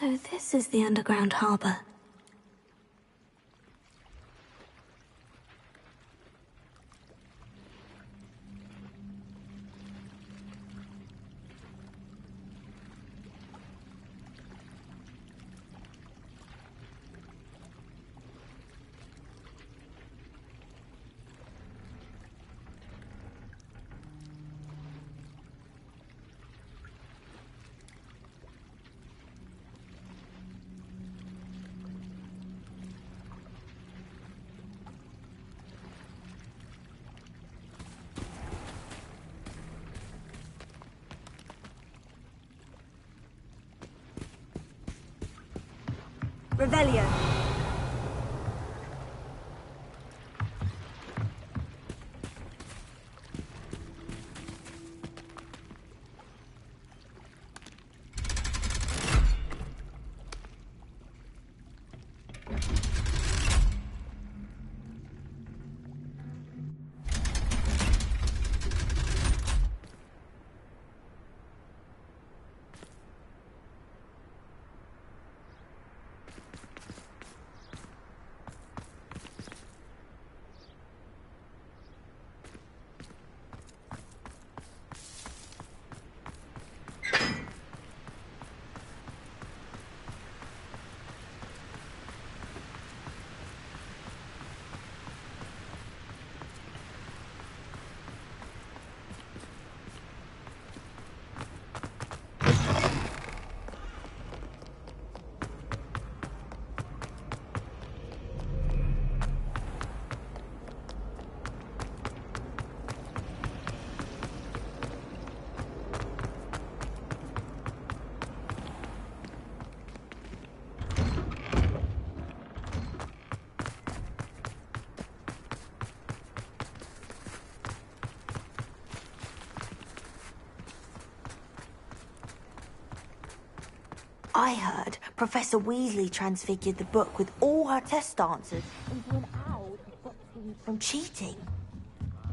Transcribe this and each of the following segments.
So this is the underground harbour. Revelio. I heard Professor Weasley transfigured the book with all her test answers into an owl to stop students from cheating.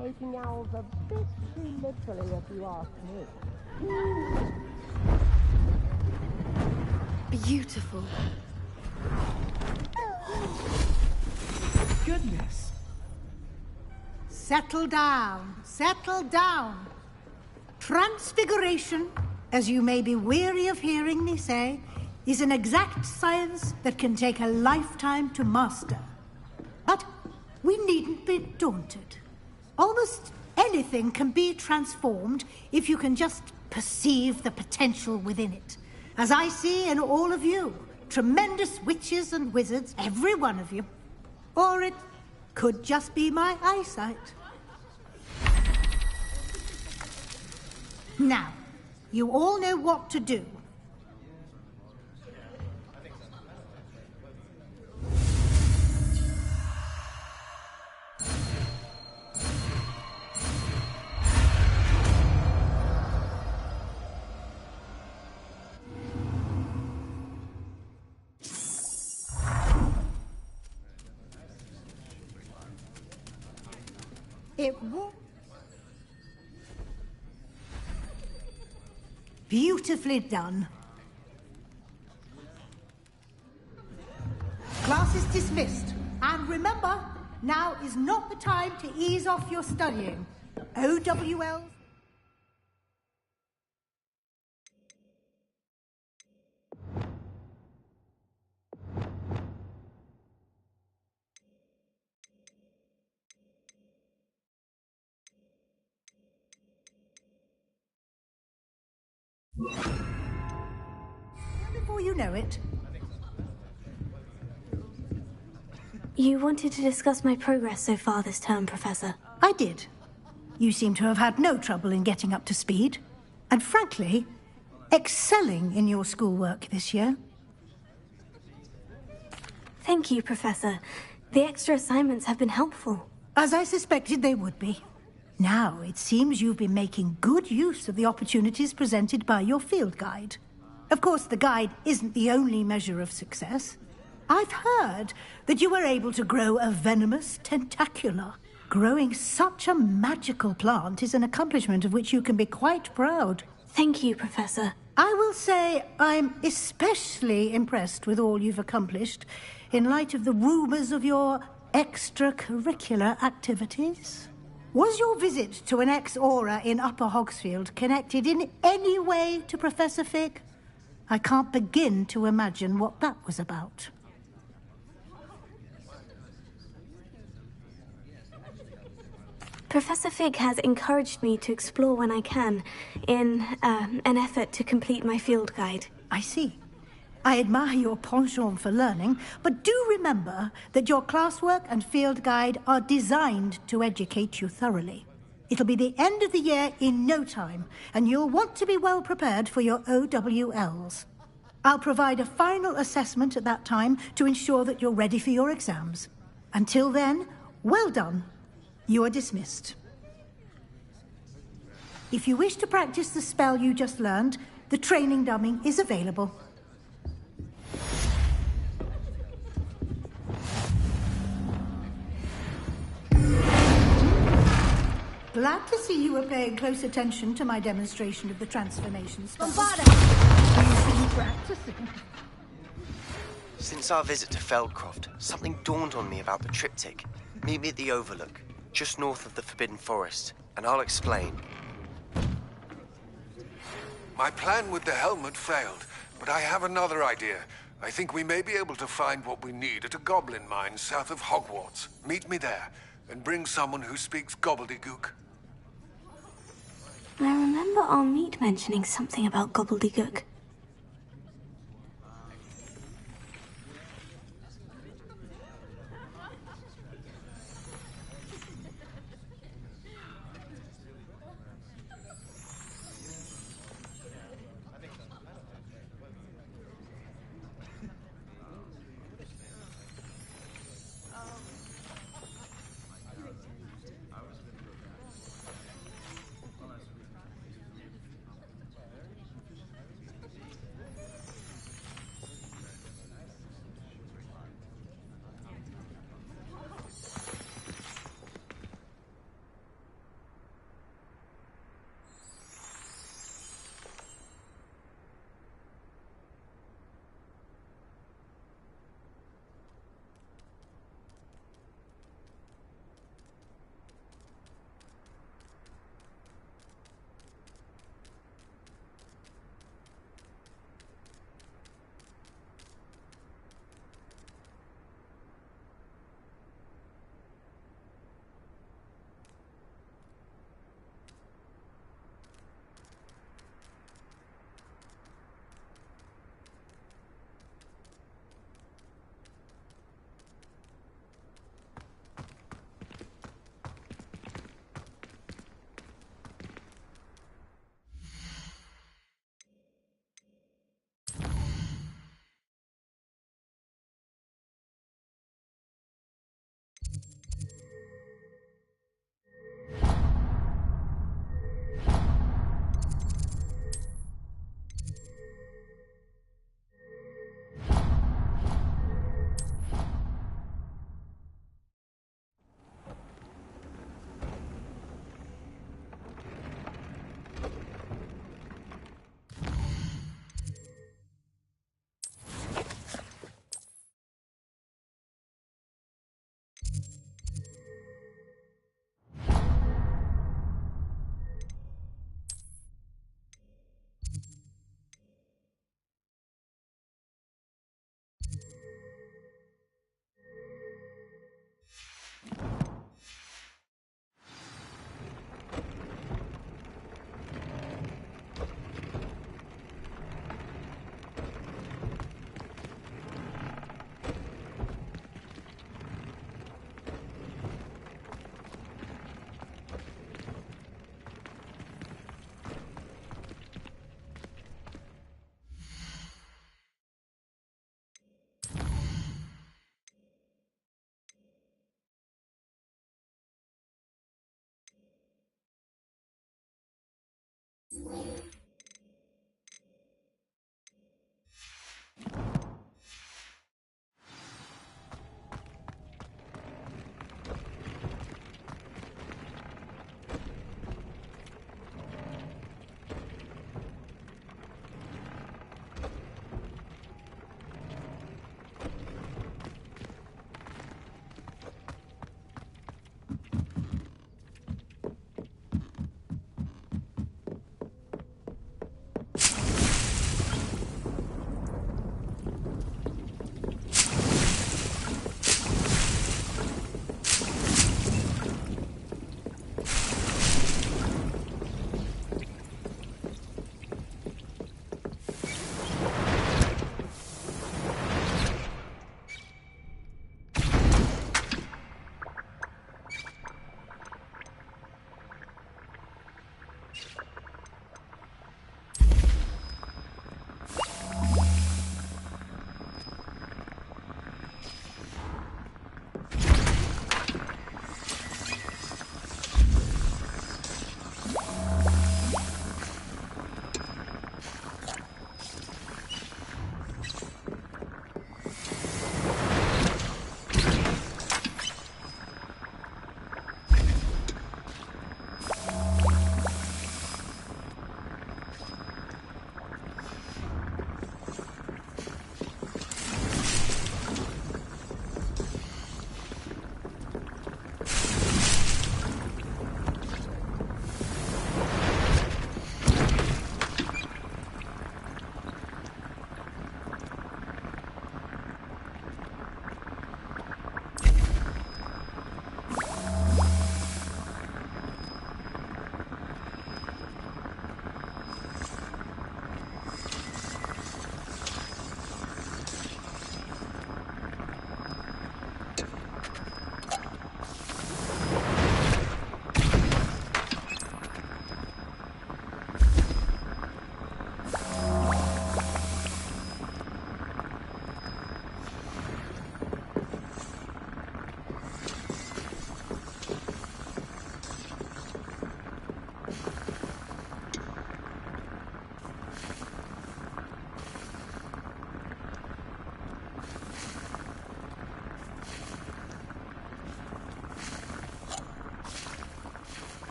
Taking owls a bit too literally, if you ask me. Beautiful. Goodness. Settle down. Settle down. Transfiguration, as you may be weary of hearing me say, is an exact science that can take a lifetime to master. But we needn't be daunted. Almost anything can be transformed if you can just perceive the potential within it. As I see in all of you, tremendous witches and wizards, every one of you. Or it could just be my eyesight. Now, you all know what to do. It won't. Beautifully done. Class is dismissed. And remember, now is not the time to ease off your studying. OWL. Before you know it. You wanted to discuss my progress so far this term, Professor. I did. You seem to have had no trouble in getting up to speed. And frankly, excelling in your schoolwork this year. Thank you, Professor. The extra assignments have been helpful. As I suspected they would be. Now, it seems you've been making good use of the opportunities presented by your field guide. Of course, the guide isn't the only measure of success. I've heard that you were able to grow a venomous tentacula. Growing such a magical plant is an accomplishment of which you can be quite proud. Thank you, Professor. I will say I'm especially impressed with all you've accomplished in light of the rumours of your extracurricular activities. Was your visit to an ex-aura in Upper Hogsfield connected in any way to Professor Fig? I can't begin to imagine what that was about. Professor Fig has encouraged me to explore when I can, in an effort to complete my field guide. I see. I admire your penchant for learning, but do remember that your classwork and field guide are designed to educate you thoroughly. It'll be the end of the year in no time, and you'll want to be well prepared for your OWLs. I'll provide a final assessment at that time to ensure that you're ready for your exams. Until then, well done. You are dismissed. If you wish to practice the spell you just learned, the training dummy is available. Glad to see you were paying close attention to my demonstration of the transformation spell. Practicing. Since our visit to Feldcroft, something dawned on me about the triptych. Meet me at the Overlook, just north of the Forbidden Forest, and I'll explain. My plan with the helmet failed, but I have another idea. I think we may be able to find what we need at a goblin mine south of Hogwarts. Meet me there, and bring someone who speaks gobbledygook. I remember our meet mentioning something about gobbledygook.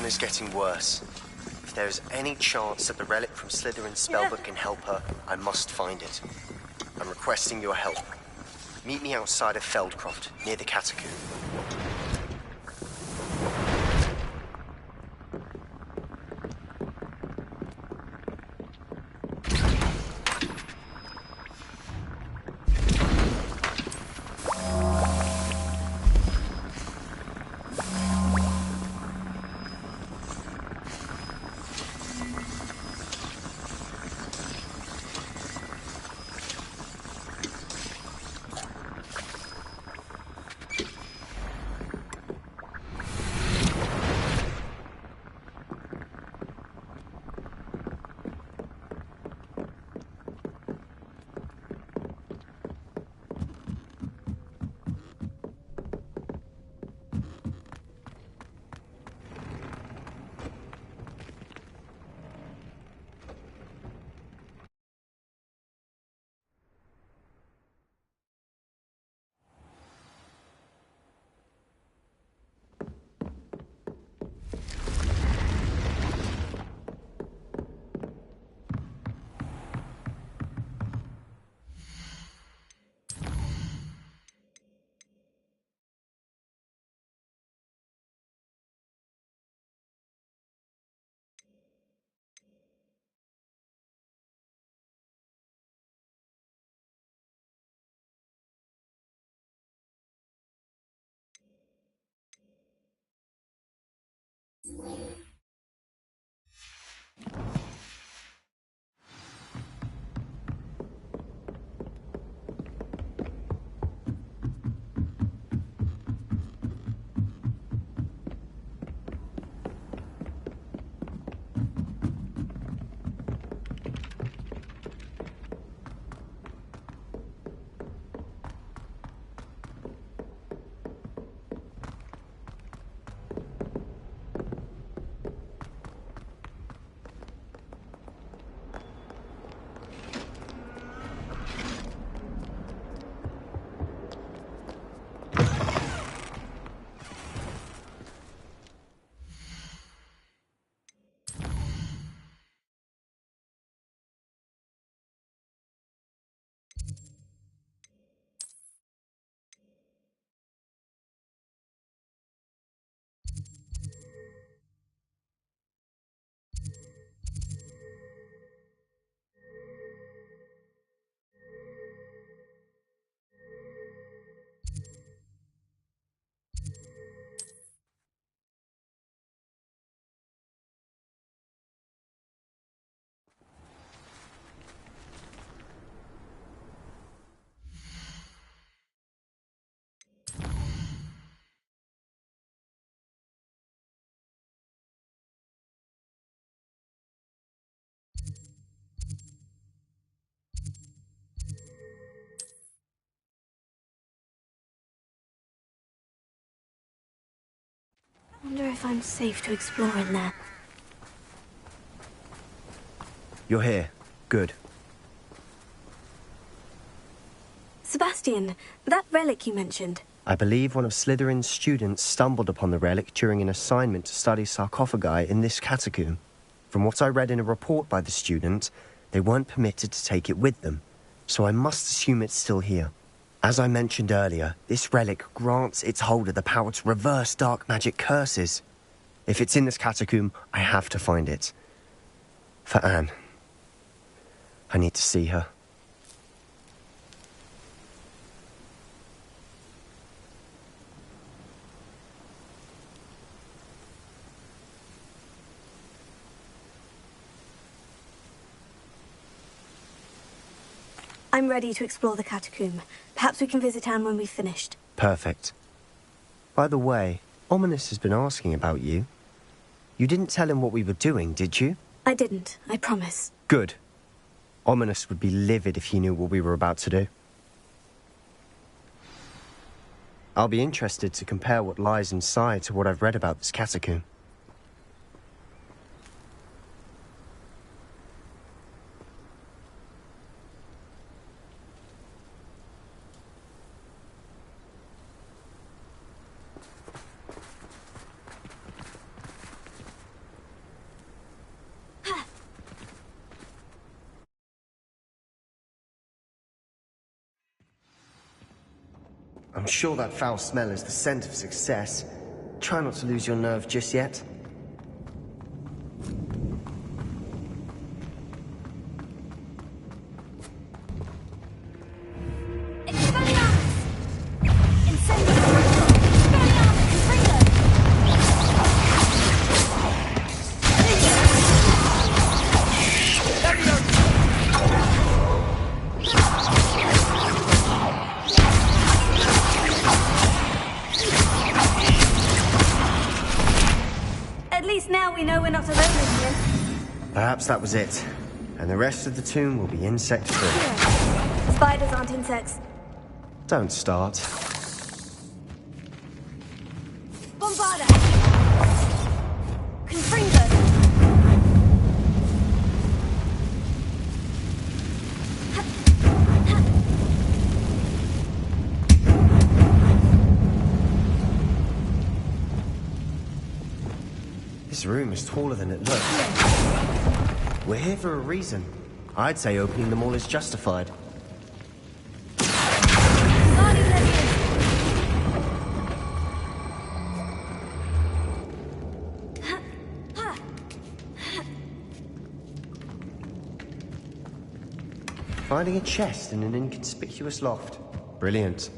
is getting worse. If there is any chance that the relic from Slytherin's spellbook can help her, I must find it. I'm requesting your help. Meet me outside of Feldcroft, near the catacomb. I wonder if I'm safe to explore in there. You're here. Good. Sebastian, that relic you mentioned. I believe one of Slytherin's students stumbled upon the relic during an assignment to study sarcophagi in this catacomb. From what I read in a report by the student, they weren't permitted to take it with them, so I must assume it's still here. As I mentioned earlier, this relic grants its holder the power to reverse dark magic curses. If it's in this catacomb, I have to find it. For Anne. I need to see her. I'm ready to explore the catacomb. Perhaps we can visit Anne when we've finished. Perfect. By the way, Ominous has been asking about you. You didn't tell him what we were doing, did you? I didn't, I promise. Good. Ominous would be livid if he knew what we were about to do. I'll be interested to compare what lies inside to what I've read about this catacomb. I'm sure that foul smell is the scent of success. Try not to lose your nerve just yet. Perhaps that was it. And the rest of the tomb will be insect-free. Yeah. Spiders aren't insects. Don't start. Bombarda! Confringo! This room is taller than it looks. We're here for a reason. I'd say opening them all is justified. Finding a chest in an inconspicuous loft. Brilliant.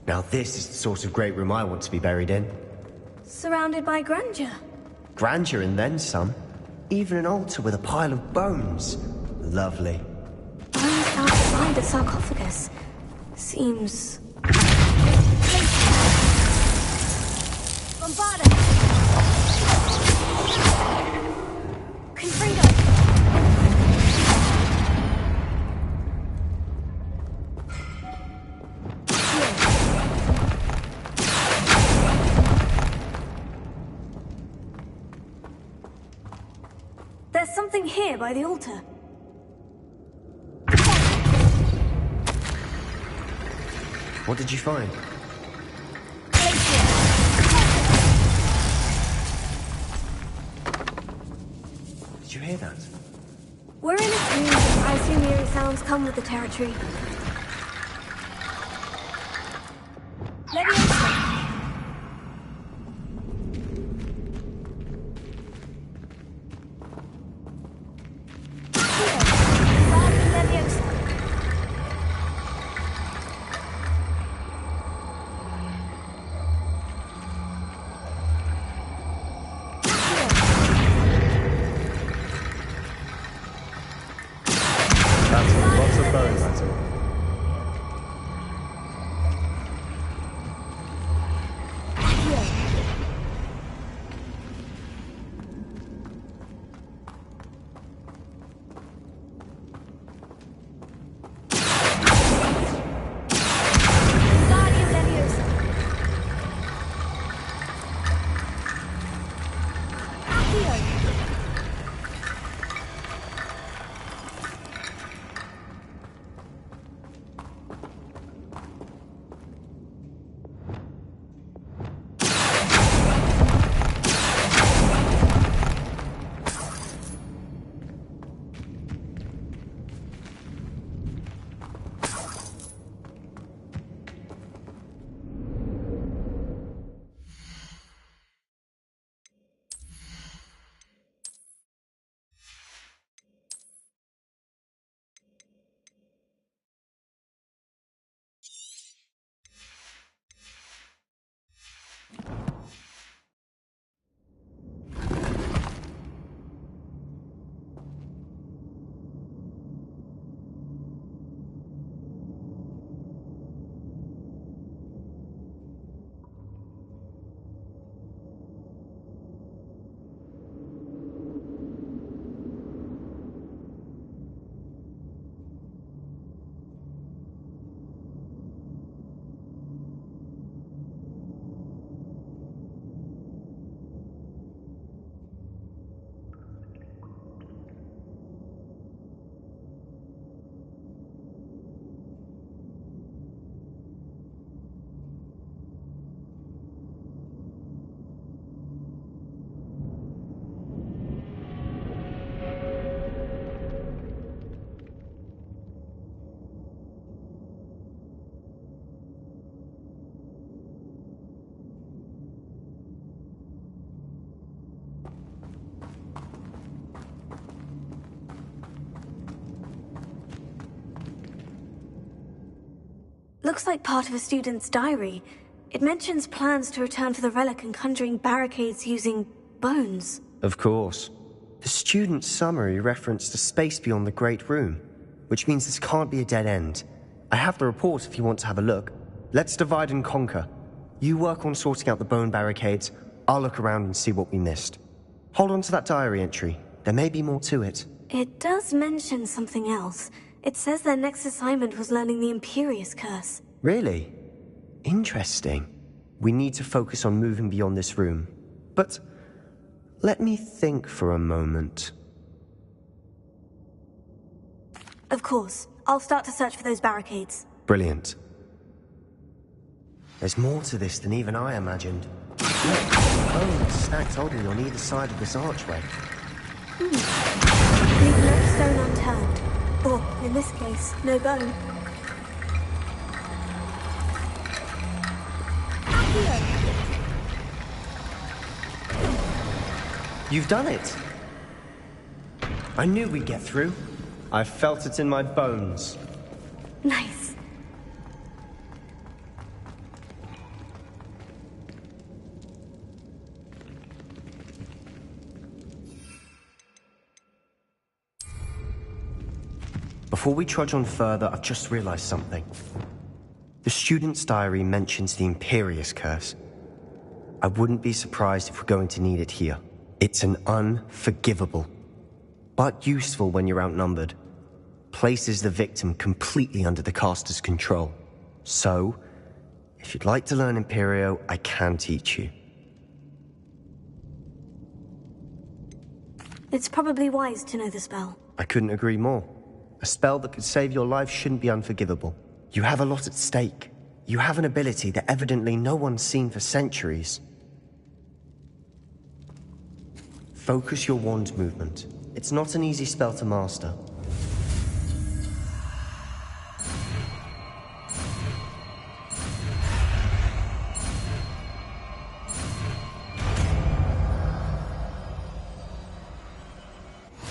Now this is the sort of great room I want to be buried in. Surrounded by grandeur. Grandeur and then some. Even an altar with a pile of bones. Lovely. Bones outside the sarcophagus. Seems... Bombarda! Confringo! There's something here by the altar. What did you find? Did you hear that? We're in a tomb. I assume eerie sounds come with the territory. That's lots of bones, that's all. Looks like part of a student's diary. It mentions plans to return to the relic and conjuring barricades using bones. Of course. The student's summary referenced a space beyond the Great Room, which means this can't be a dead end. I have the report if you want to have a look. Let's divide and conquer. You work on sorting out the bone barricades, I'll look around and see what we missed. Hold on to that diary entry. There may be more to it. It does mention something else. It says their next assignment was learning the Imperious Curse. Really? Interesting. We need to focus on moving beyond this room. But let me think for a moment. Of course. I'll start to search for those barricades. Brilliant. There's more to this than even I imagined. Bones stacked oddly on either side of this archway. Leave no stone unturned. Or, in this case, no bone. You've done it! I knew we'd get through. I felt it in my bones. Nice. Before we trudge on further, I've just realized something. The student's diary mentions the Imperious Curse. I wouldn't be surprised if we're going to need it here. It's an unforgivable, but useful when you're outnumbered. Places the victim completely under the caster's control. So, if you'd like to learn Imperio, I can teach you. It's probably wise to know the spell. I couldn't agree more. A spell that could save your life shouldn't be unforgivable. You have a lot at stake. You have an ability that evidently no one's seen for centuries. Focus your wand movement. It's not an easy spell to master.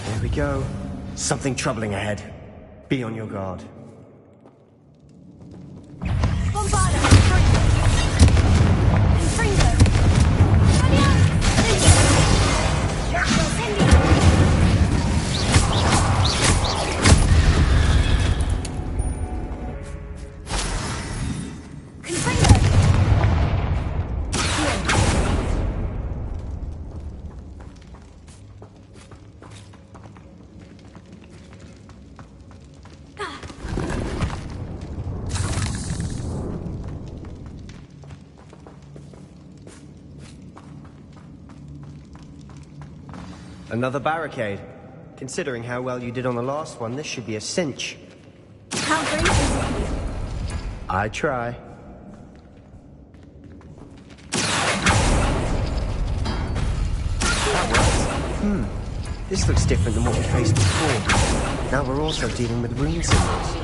There we go. Something troubling ahead. Be on your guard. Another barricade. Considering how well you did on the last one, this should be a cinch. How brave is it? I try. That worked. This looks different than what we faced before. Now we're also dealing with rune symbols.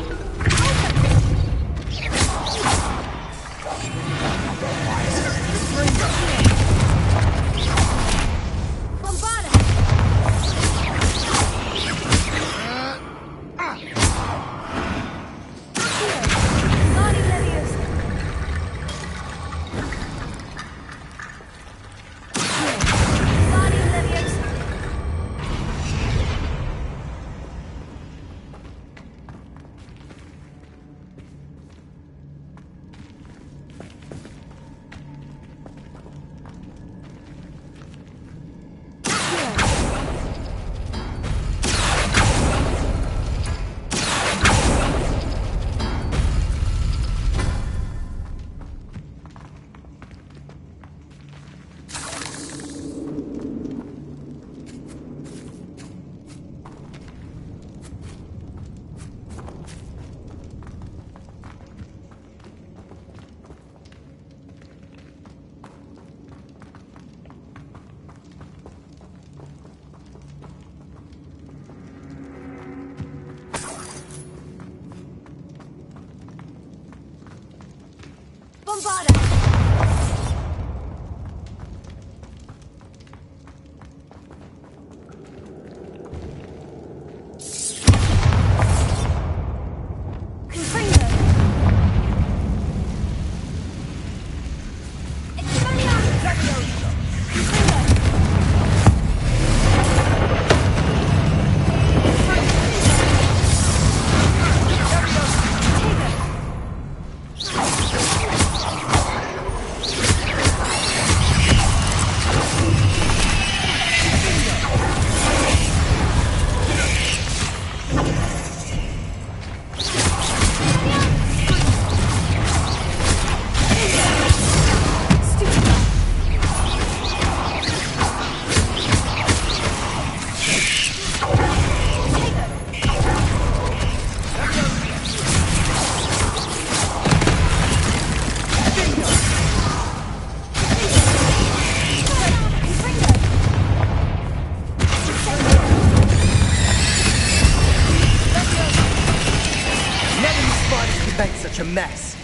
a mess.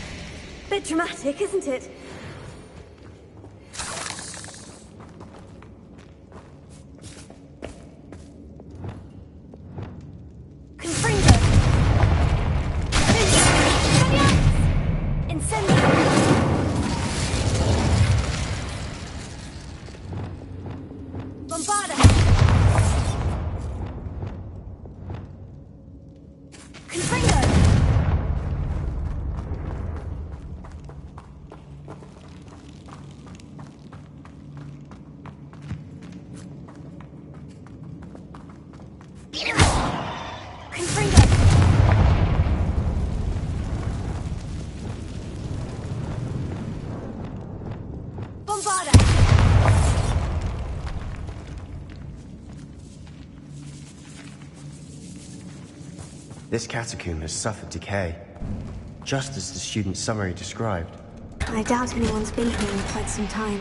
Bit dramatic, isn't it? This catacomb has suffered decay, just as the student's summary described. I doubt anyone's been here in quite some time.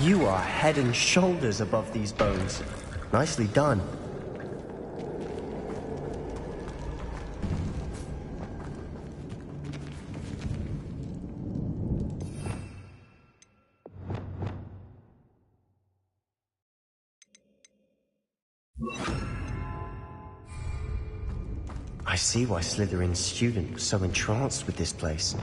You are head and shoulders above these bones. Nicely done. I see why Slytherin's student was so entranced with this place.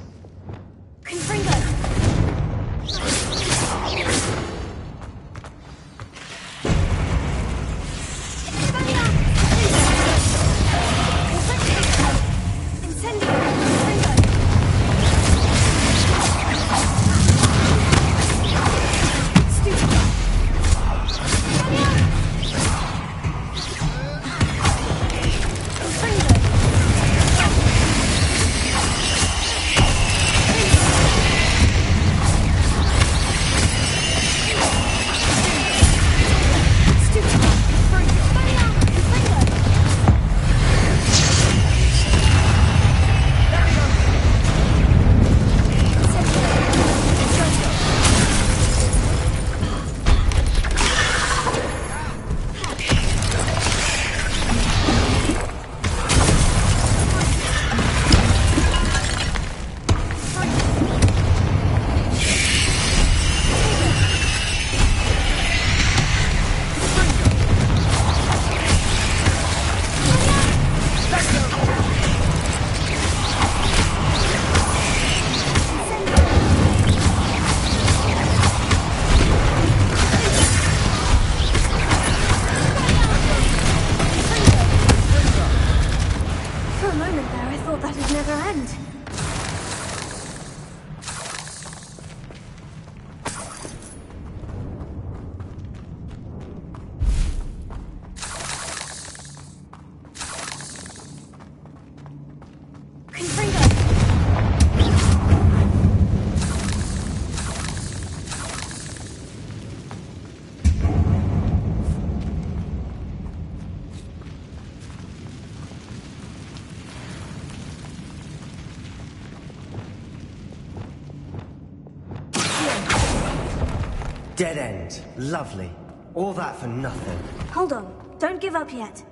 Dead end. Lovely. All that for nothing. Hold on. Don't give up yet.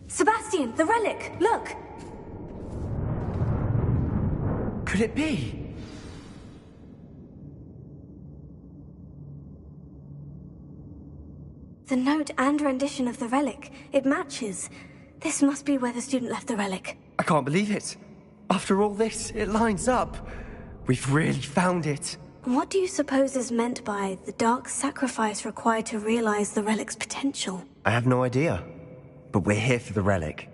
Sebastian, the relic! Look! Could it be? The note and rendition of the relic. It matches. This must be where the student left the relic. I can't believe it. After all this, it lines up. We've really found it. What do you suppose is meant by the dark sacrifice required to realize the relic's potential? I have no idea. But we're here for the relic.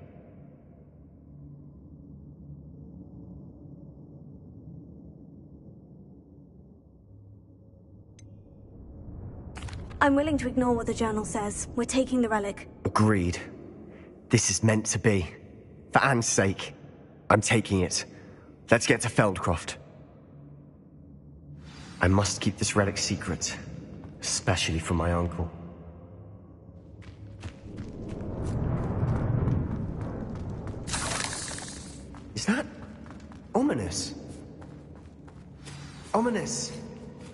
I'm willing to ignore what the journal says. We're taking the relic. Agreed. This is meant to be. For Anne's sake. I'm taking it. Let's get to Feldcroft. I must keep this relic secret. Especially from my uncle. Is that... ominous? Ominous!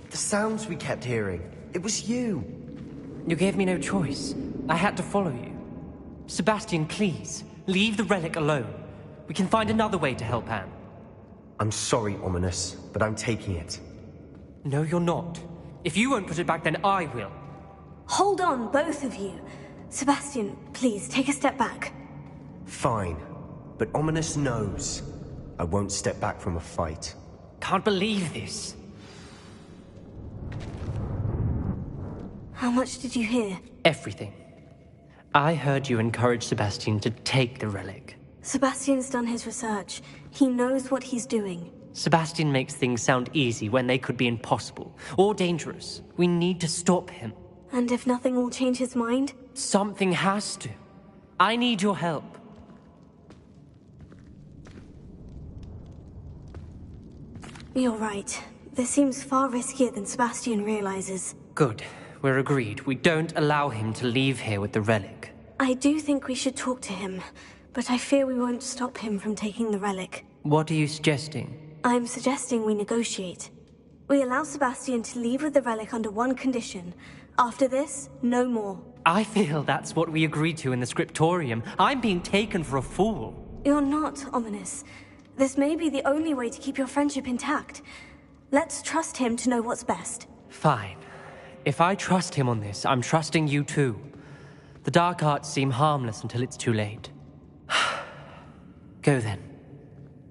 The sounds we kept hearing. It was you. You gave me no choice. I had to follow you. Sebastian, please, leave the relic alone. We can find another way to help Anne. I'm sorry, Ominous, but I'm taking it. No, you're not. If you won't put it back, then I will. Hold on, both of you. Sebastian, please, take a step back. Fine. But Ominous knows I won't step back from a fight. Can't believe this. How much did you hear? Everything. I heard you encourage Sebastian to take the relic. Sebastian's done his research. He knows what he's doing. Sebastian makes things sound easy when they could be impossible or dangerous. We need to stop him. And if nothing will change his mind? Something has to. I need your help. You're right. This seems far riskier than Sebastian realizes. Good. We're agreed. We don't allow him to leave here with the relic. I do think we should talk to him, but I fear we won't stop him from taking the relic. What are you suggesting? I'm suggesting we negotiate. We allow Sebastian to leave with the relic under one condition. After this, no more. I feel that's what we agreed to in the scriptorium. I'm being taken for a fool. You're not, Ominous. This may be the only way to keep your friendship intact. Let's trust him to know what's best. Fine. If I trust him on this, I'm trusting you too. The dark arts seem harmless until it's too late. Go then.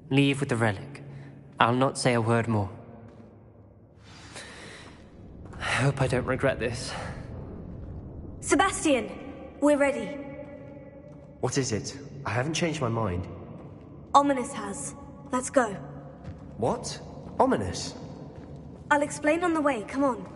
Leave with the relic. I'll not say a word more. I hope I don't regret this. Sebastian! We're ready. What is it? I haven't changed my mind. Ominous has. Let's go. What? Ominous? I'll explain on the way. Come on.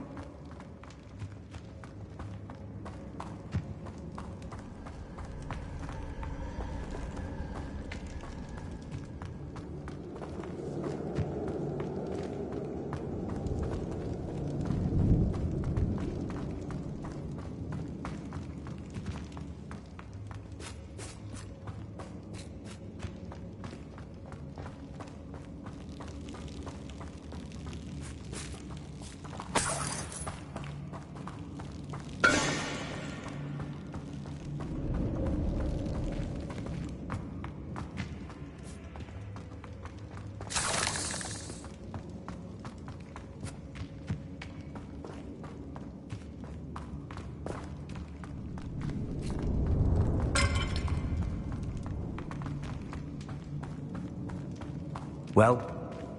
Well,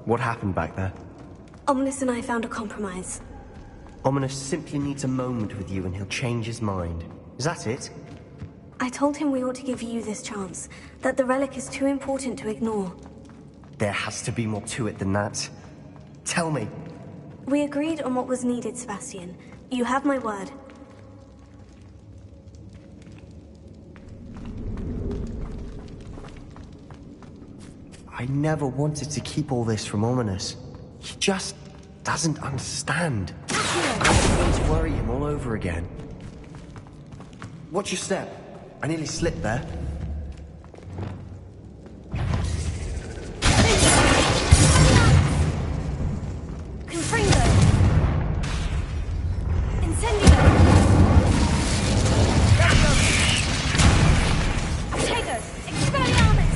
what happened back there? Ominous and I found a compromise. Ominous simply needs a moment with you and he'll change his mind. Is that it? I told him we ought to give you this chance, that the relic is too important to ignore. There has to be more to it than that. Tell me. We agreed on what was needed, Sebastian. You have my word. I never wanted to keep all this from Ominous. He just doesn't understand. I'm going to worry him all over again. Watch your step. I nearly slipped there. Confringo! Incendio! Tego! Expelliarmus!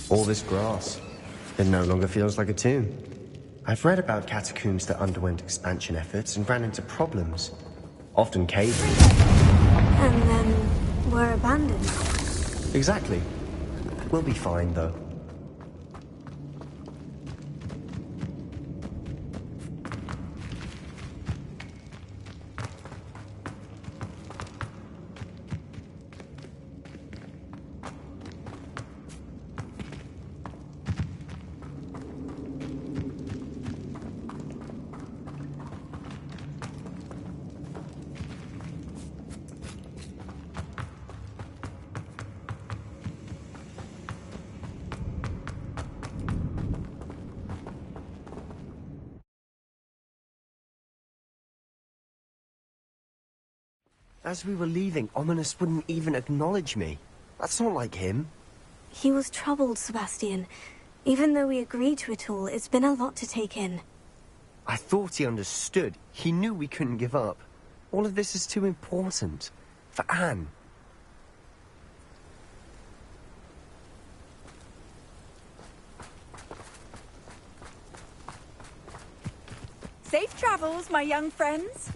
All this grass. It no longer feels like a tomb. I've read about catacombs that underwent expansion efforts and ran into problems. Often caving. And then were abandoned. Exactly. We'll be fine, though. As we were leaving, Ominous wouldn't even acknowledge me. That's not like him. He was troubled, Sebastian. Even though we agreed to it all, it's been a lot to take in. I thought he understood. He knew we couldn't give up. All of this is too important. For Anne. Safe travels, my young friends.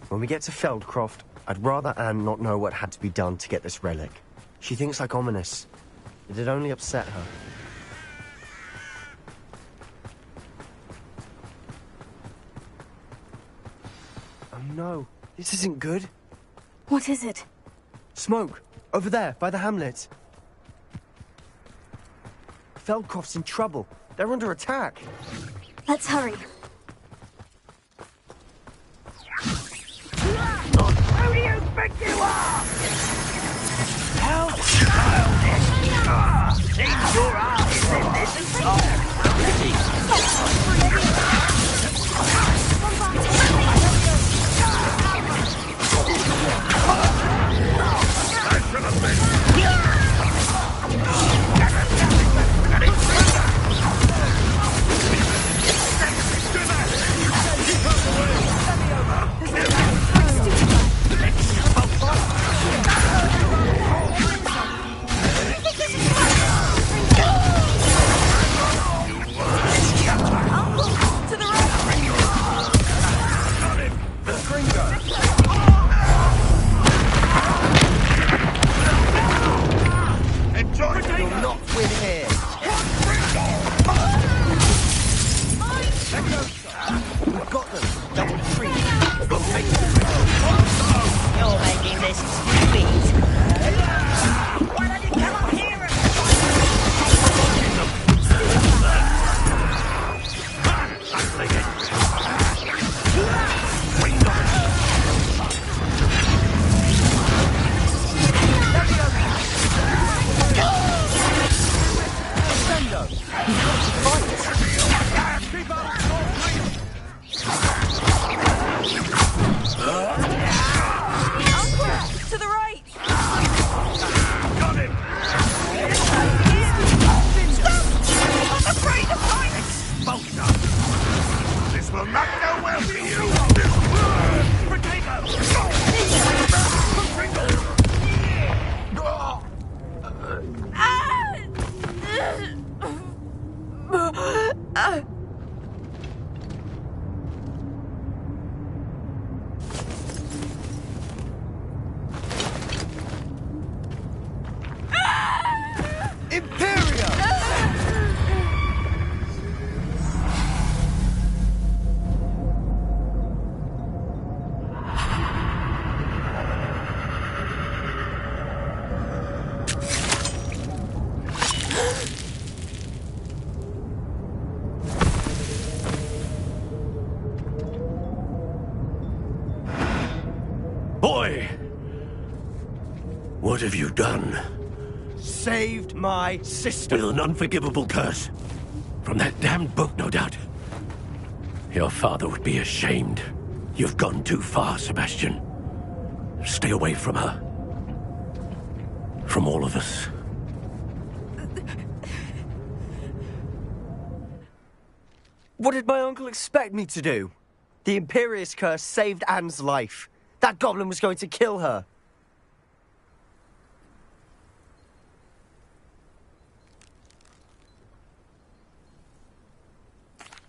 When we get to Feldcroft, I'd rather Anne not know what had to be done to get this relic. She thinks like Ominous. It'd only upset her. Oh no, this isn't good. What is it? Smoke! Over there, by the hamlet. Feldcroft's in trouble. They're under attack. Let's hurry. Who do you think you are? How childish! Seems your art is in this To the right! Boy! What have you done? Saved my sister. With an unforgivable curse. From that damned book, no doubt. Your father would be ashamed. You've gone too far, Sebastian. Stay away from her. From all of us. What did my uncle expect me to do? The Imperious curse saved Anne's life. That goblin was going to kill her.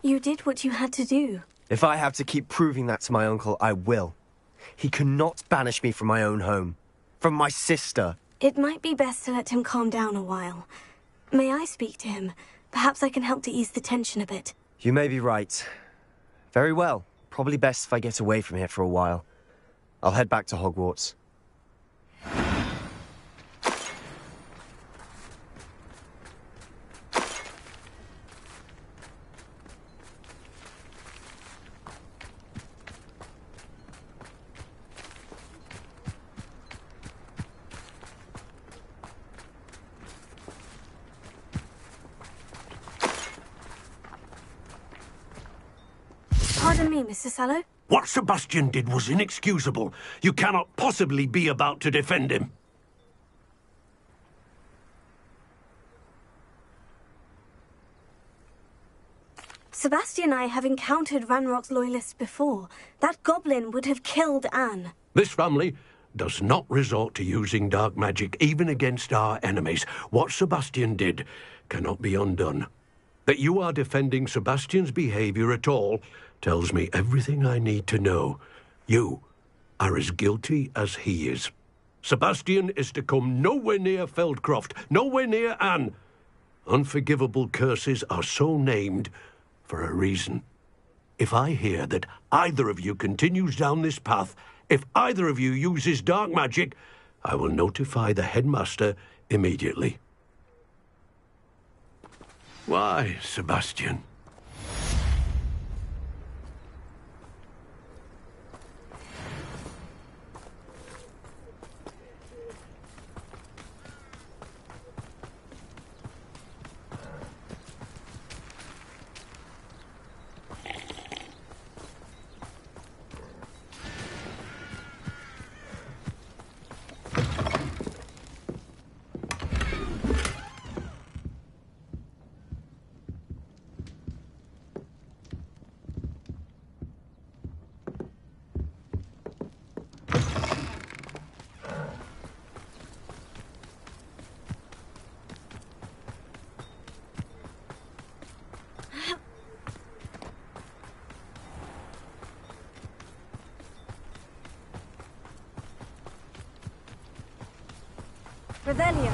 You did what you had to do. If I have to keep proving that to my uncle, I will. He cannot banish me from my own home. From my sister. It might be best to let him calm down a while. May I speak to him? Perhaps I can help to ease the tension a bit. You may be right. Very well. Probably best if I get away from here for a while. I'll head back to Hogwarts. Pardon me, Mr. Sallow. What Sebastian did was inexcusable. You cannot possibly be about to defend him. Sebastian and I have encountered Ranrock's loyalists before. That goblin would have killed Anne. This family does not resort to using dark magic even against our enemies. What Sebastian did cannot be undone. That you are defending Sebastian's behavior at all tells me everything I need to know. You are as guilty as he is. Sebastian is to come nowhere near Feldcroft, nowhere near Anne. Unforgivable curses are so named for a reason. If I hear that either of you continues down this path, if either of you uses dark magic, I will notify the headmaster immediately. Why, Sebastian? Revelio.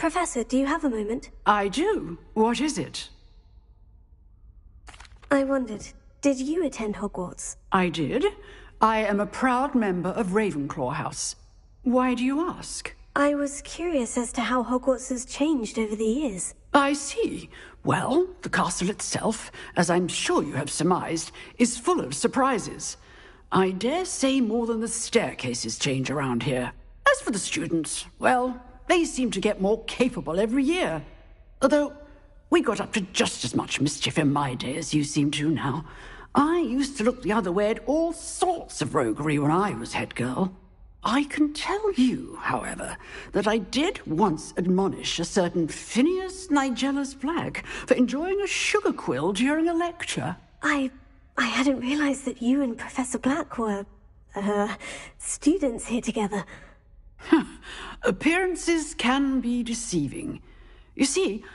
Professor, do you have a moment? I do. What is it? I wondered, did you attend Hogwarts? I did. I am a proud member of Ravenclaw House. Why do you ask? I was curious as to how Hogwarts has changed over the years. I see. Well, the castle itself, as I'm sure you have surmised, is full of surprises. I dare say more than the staircases change around here. As for the students, well, they seem to get more capable every year. Although, we got up to just as much mischief in my day as you seem to now. I used to look the other way at all sorts of roguery when I was head girl. I can tell you, however, that I did once admonish a certain Phineas Nigellus Black for enjoying a sugar quill during a lecture. I hadn't realized that you and Professor Black were, students here together. Appearances can be deceiving. You see,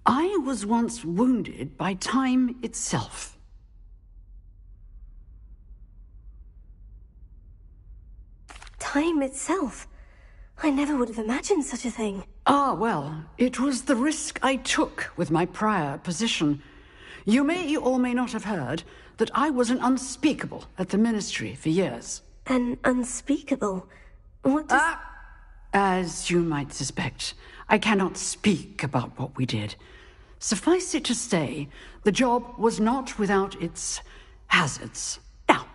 I was once wounded by time itself. Time itself? I never would have imagined such a thing. Ah, well, it was the risk I took with my prior position. You may or may not have heard that I was an unspeakable at the Ministry for years. An unspeakable? What does... As you might suspect, I cannot speak about what we did. Suffice it to say, the job was not without its hazards. Now,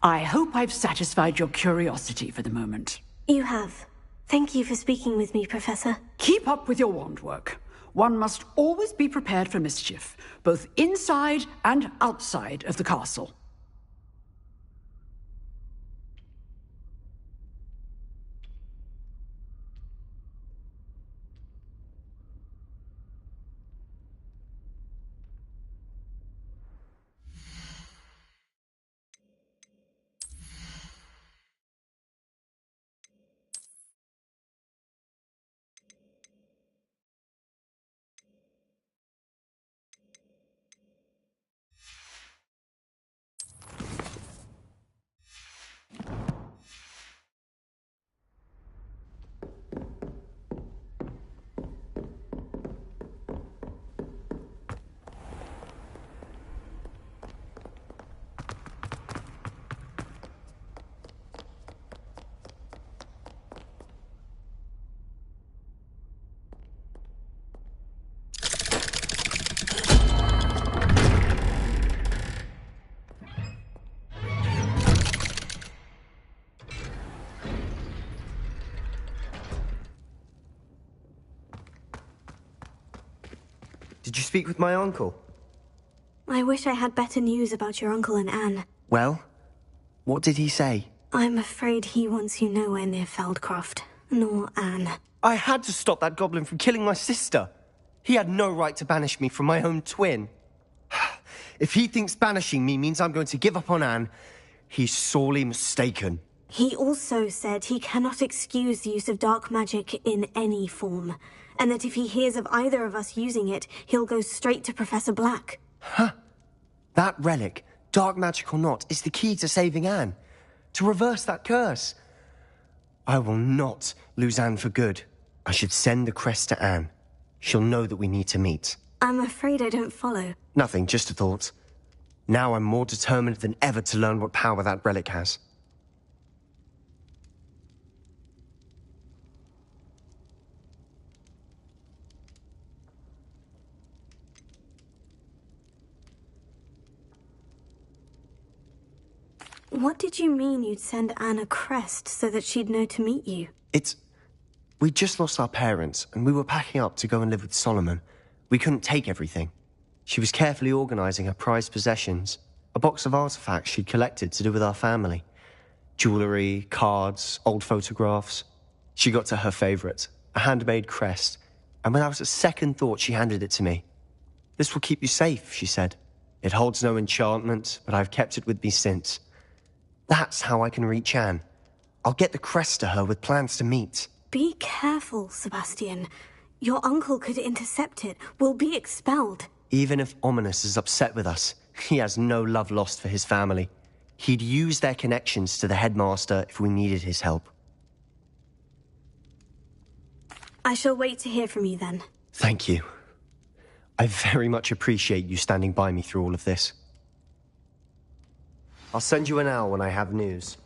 I hope I've satisfied your curiosity for the moment. You have. Thank you for speaking with me, Professor. Keep up with your wand work. One must always be prepared for mischief, both inside and outside of the castle. Did you speak with my uncle? I wish I had better news about your uncle and Anne. Well, what did he say? I'm afraid he wants you nowhere near Feldcroft, nor Anne. I had to stop that goblin from killing my sister. He had no right to banish me from my own twin. If he thinks banishing me means I'm going to give up on Anne, he's sorely mistaken. He also said he cannot excuse the use of dark magic in any form, and that if he hears of either of us using it, he'll go straight to Professor Black. Huh? That relic, dark magic or not, is the key to saving Anne. To reverse that curse. I will not lose Anne for good. I should send the crest to Anne. She'll know that we need to meet. I'm afraid I don't follow. Nothing, just a thought. Now I'm more determined than ever to learn what power that relic has. What did you mean you'd send Anne a crest so that she'd know to meet you? We'd just lost our parents, and we were packing up to go and live with Solomon. We couldn't take everything. She was carefully organizing her prized possessions, a box of artifacts she'd collected to do with our family. Jewelry, cards, old photographs. She got to her favorite, a handmade crest, and without a second thought she handed it to me. "This will keep you safe," she said. "It holds no enchantment, but I've kept it with me since. That's how I can reach Anne. I'll get the crest to her with plans to meet." Be careful, Sebastian. Your uncle could intercept it. We'll be expelled. Even if Ominous is upset with us, he has no love lost for his family. He'd use their connections to the headmaster if we needed his help. I shall wait to hear from you then. Thank you. I very much appreciate you standing by me through all of this. I'll send you an owl when I have news.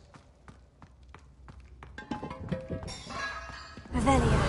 Revelio.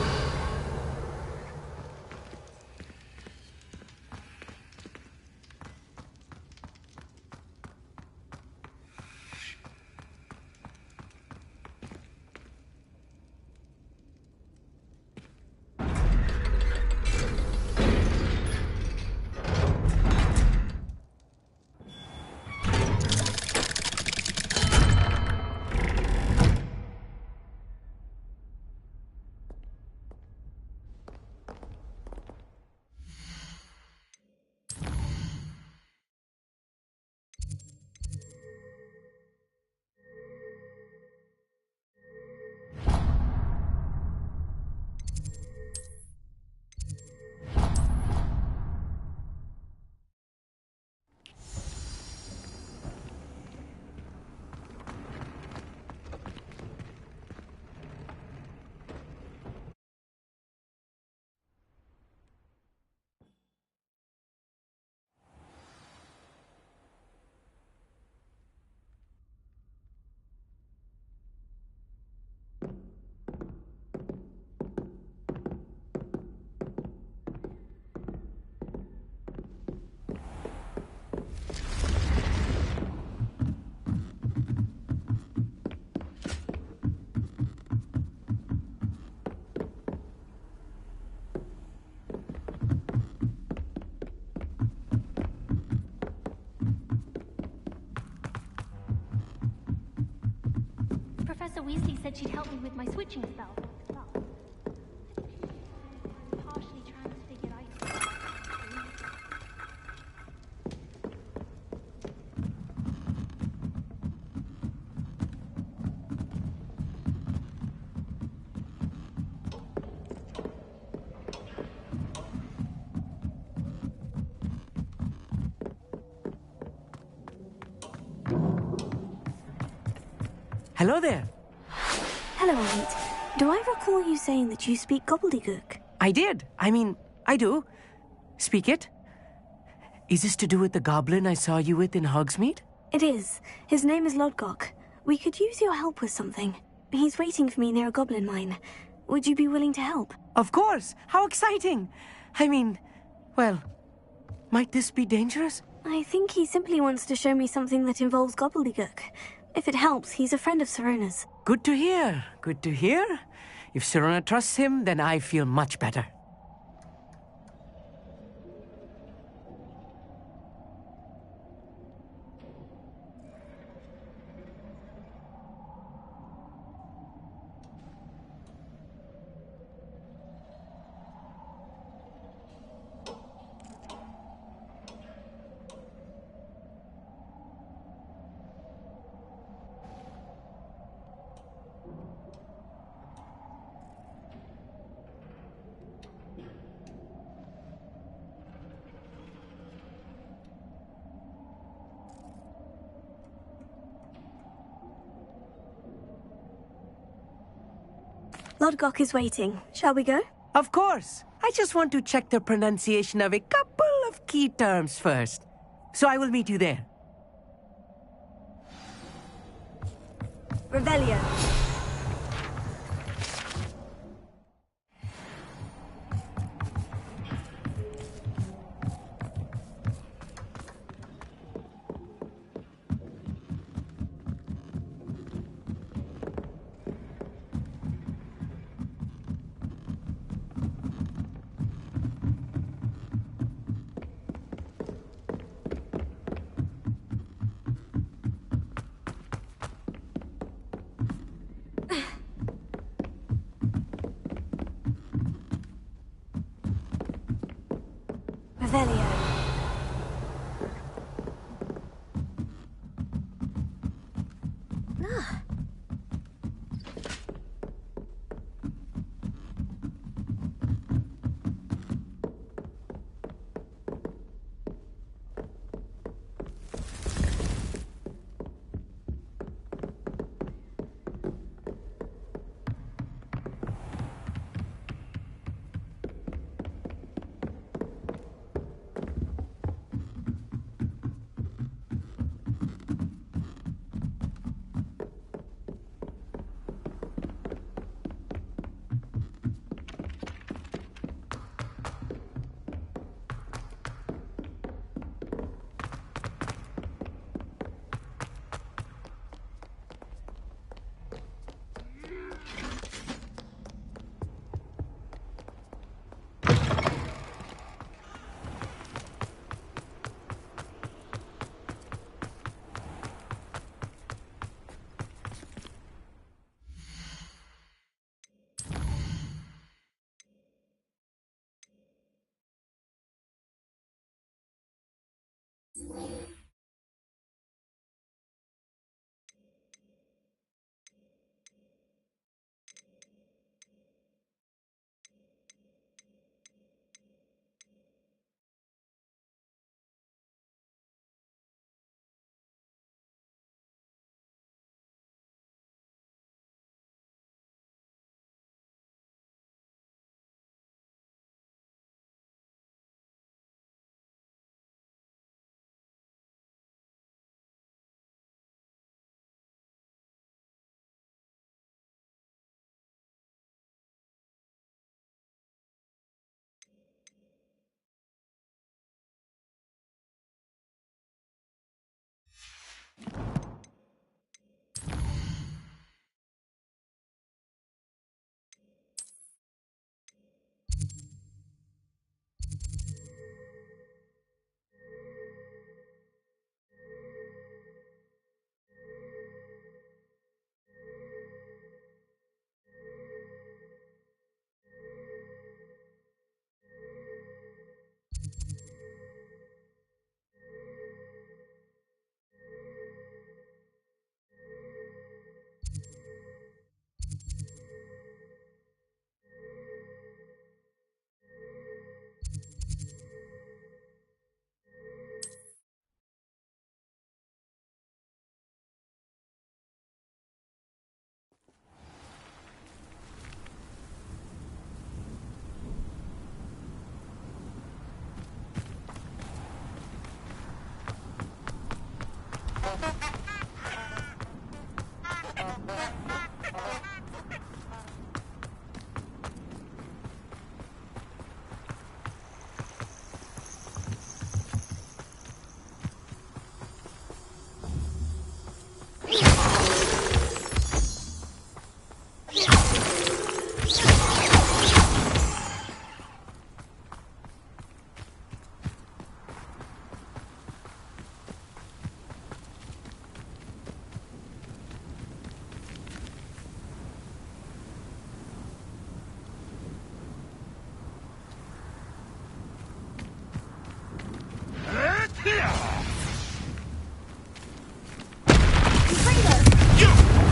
Professor Weasley said she'd help me with my switching spell. Partially transfigured ice. Hello there. Hello, Elite. Do I recall you saying that you speak gobbledygook? I did. I do. Speak it. Is this to do with the goblin I saw you with in Hogsmeade? It is. His name is Lodgok. We could use your help with something. He's waiting for me near a goblin mine. Would you be willing to help? Of course. How exciting. Well, might this be dangerous? I think he simply wants to show me something that involves gobbledygook. If it helps, he's a friend of Sirona's. Good to hear. Good to hear. If Sirona trusts him, then I feel much better. Lodgok is waiting. Shall we go? Of course. I just want to check the pronunciation of a couple of key terms first. So I will meet you there. Revelio. Revelio. Ah.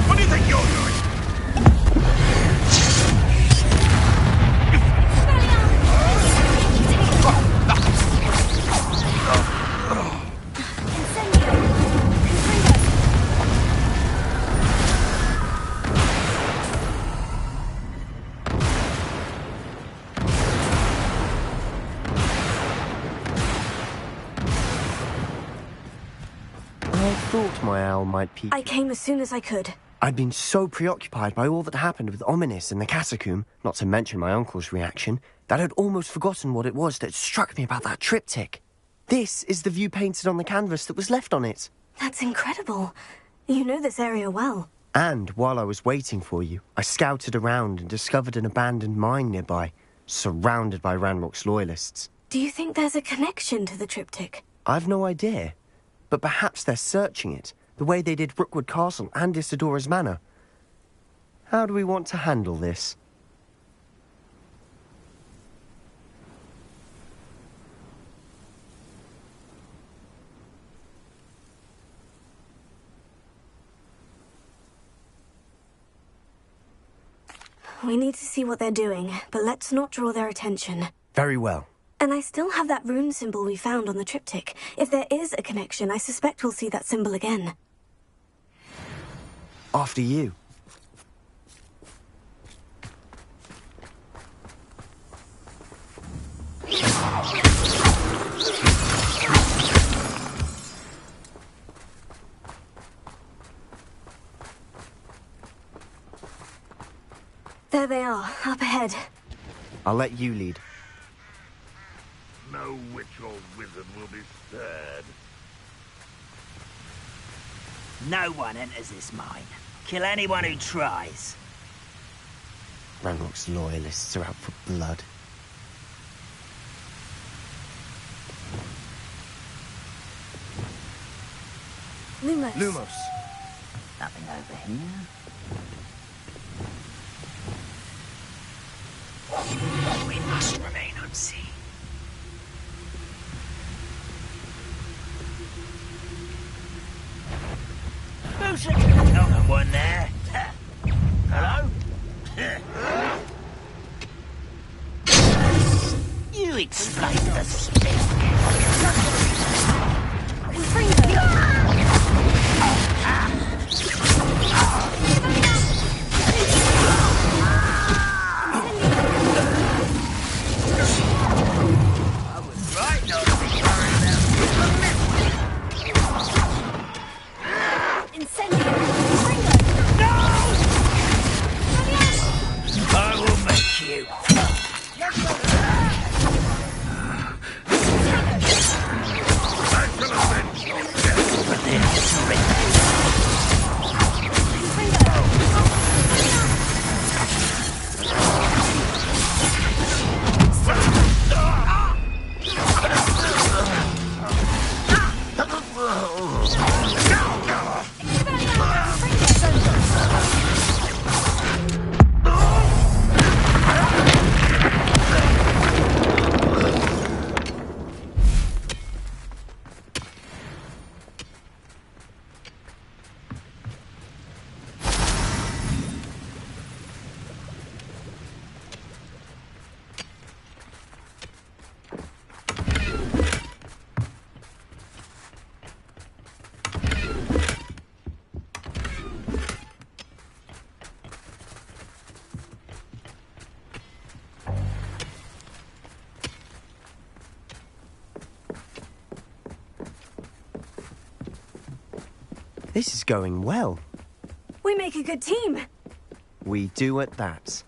What do you think you're doing? I thought my owl might peek. I came as soon as I could. I'd been so preoccupied by all that happened with Ominis in the catacomb, not to mention my uncle's reaction, that I'd almost forgotten what it was that struck me about that triptych. This is the view painted on the canvas that was left on it. That's incredible. You know this area well. And while I was waiting for you, I scouted around and discovered an abandoned mine nearby, surrounded by Ranrock's loyalists. Do you think there's a connection to the triptych? I've no idea, but perhaps they're searching it, the way they did Rookwood Castle and Isidora's Manor. How do we want to handle this? We need to see what they're doing, but let's not draw their attention. Very well. And I still have that rune symbol we found on the triptych. If there is a connection, I suspect we'll see that symbol again. After you. There they are, up ahead. I'll let you lead. No witch or wizard will be spared. No one enters this mine. Kill anyone who tries. Ranrock's loyalists are out for blood. Lumos. Lumos. Nothing over here. We must remain unseen. Closer! Not one there. Hello? You explain the stick. I was right not to be worried about Incendiary! I will make you. This is going well. We make a good team. We do at that.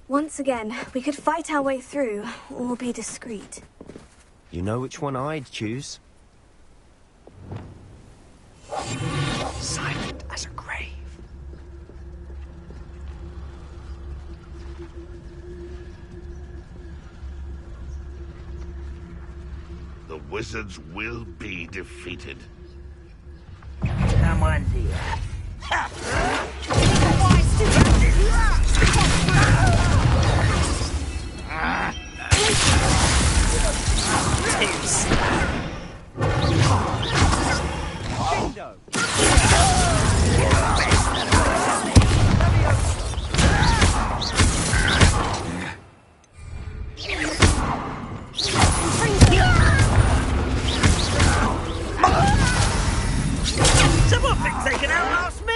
Once again, we could fight our way through, or be discreet. You know which one I'd choose? Silent as a grave. The wizards will be defeated. Someone's here. Someone thinks they can outlast me!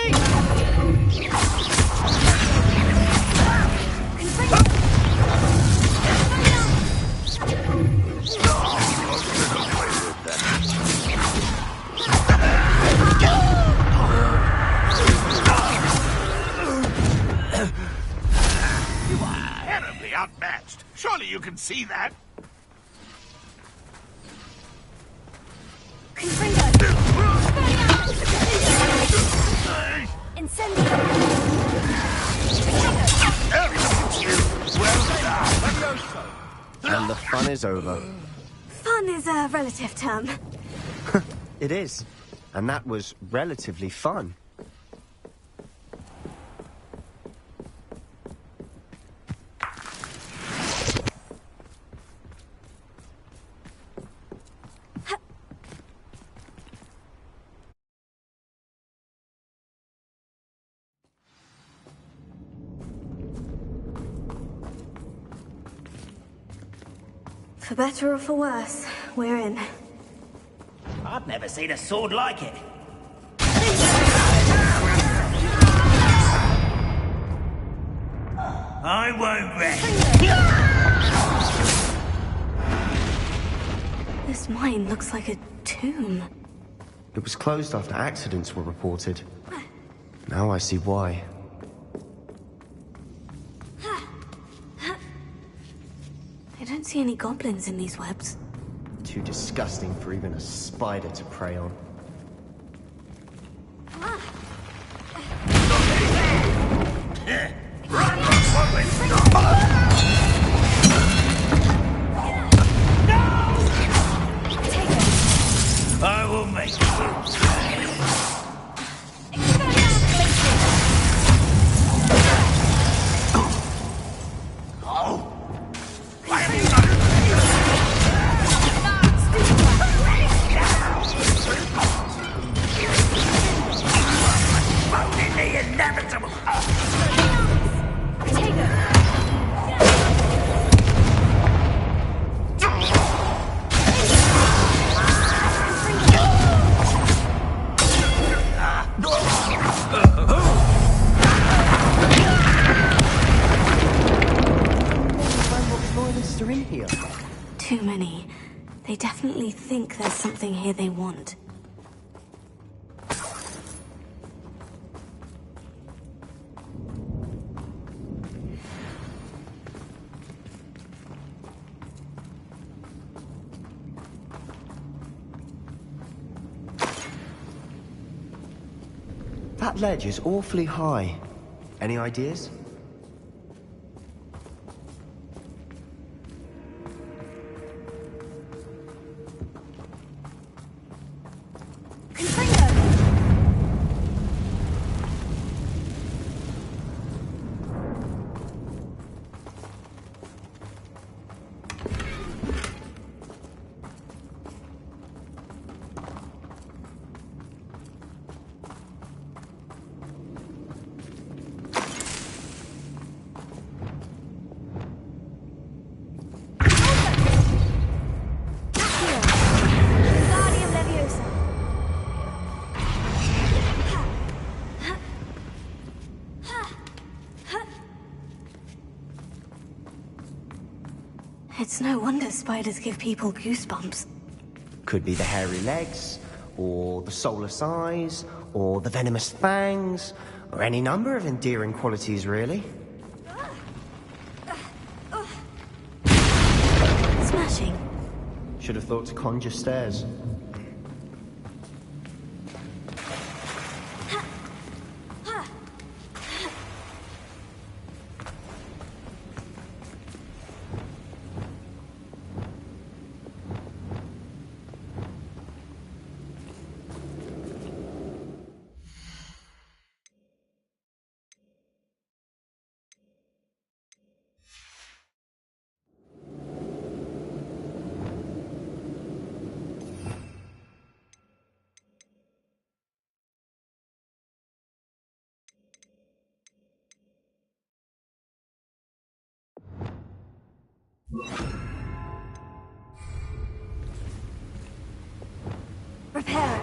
You are terribly outmatched. Surely you can see that. And the fun is over. Fun is a relative term. It is. And that was relatively fun. For better or for worse, we're in. I've never seen a sword like it. I won't rest. This mine looks like a tomb. It was closed after accidents were reported. Now I see why. I don't see any goblins in these webs. Too disgusting for even a spider to prey on. I will make you. are in here? Too many. They definitely think there's something here they want. That ledge is awfully high. Any ideas? It's no wonder spiders give people goosebumps. Could be the hairy legs, or the soulless eyes, or the venomous fangs, or any number of endearing qualities, really. Smashing. Should have thought to conjure stairs. Repair.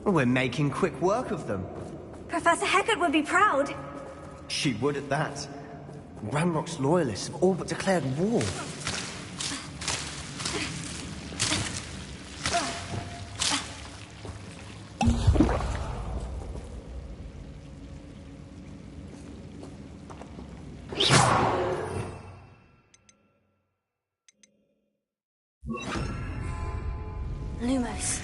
We're making quick work of them. Professor Hecat would be proud. She would at that. Ranrock's loyalists have all but declared war. Lumos.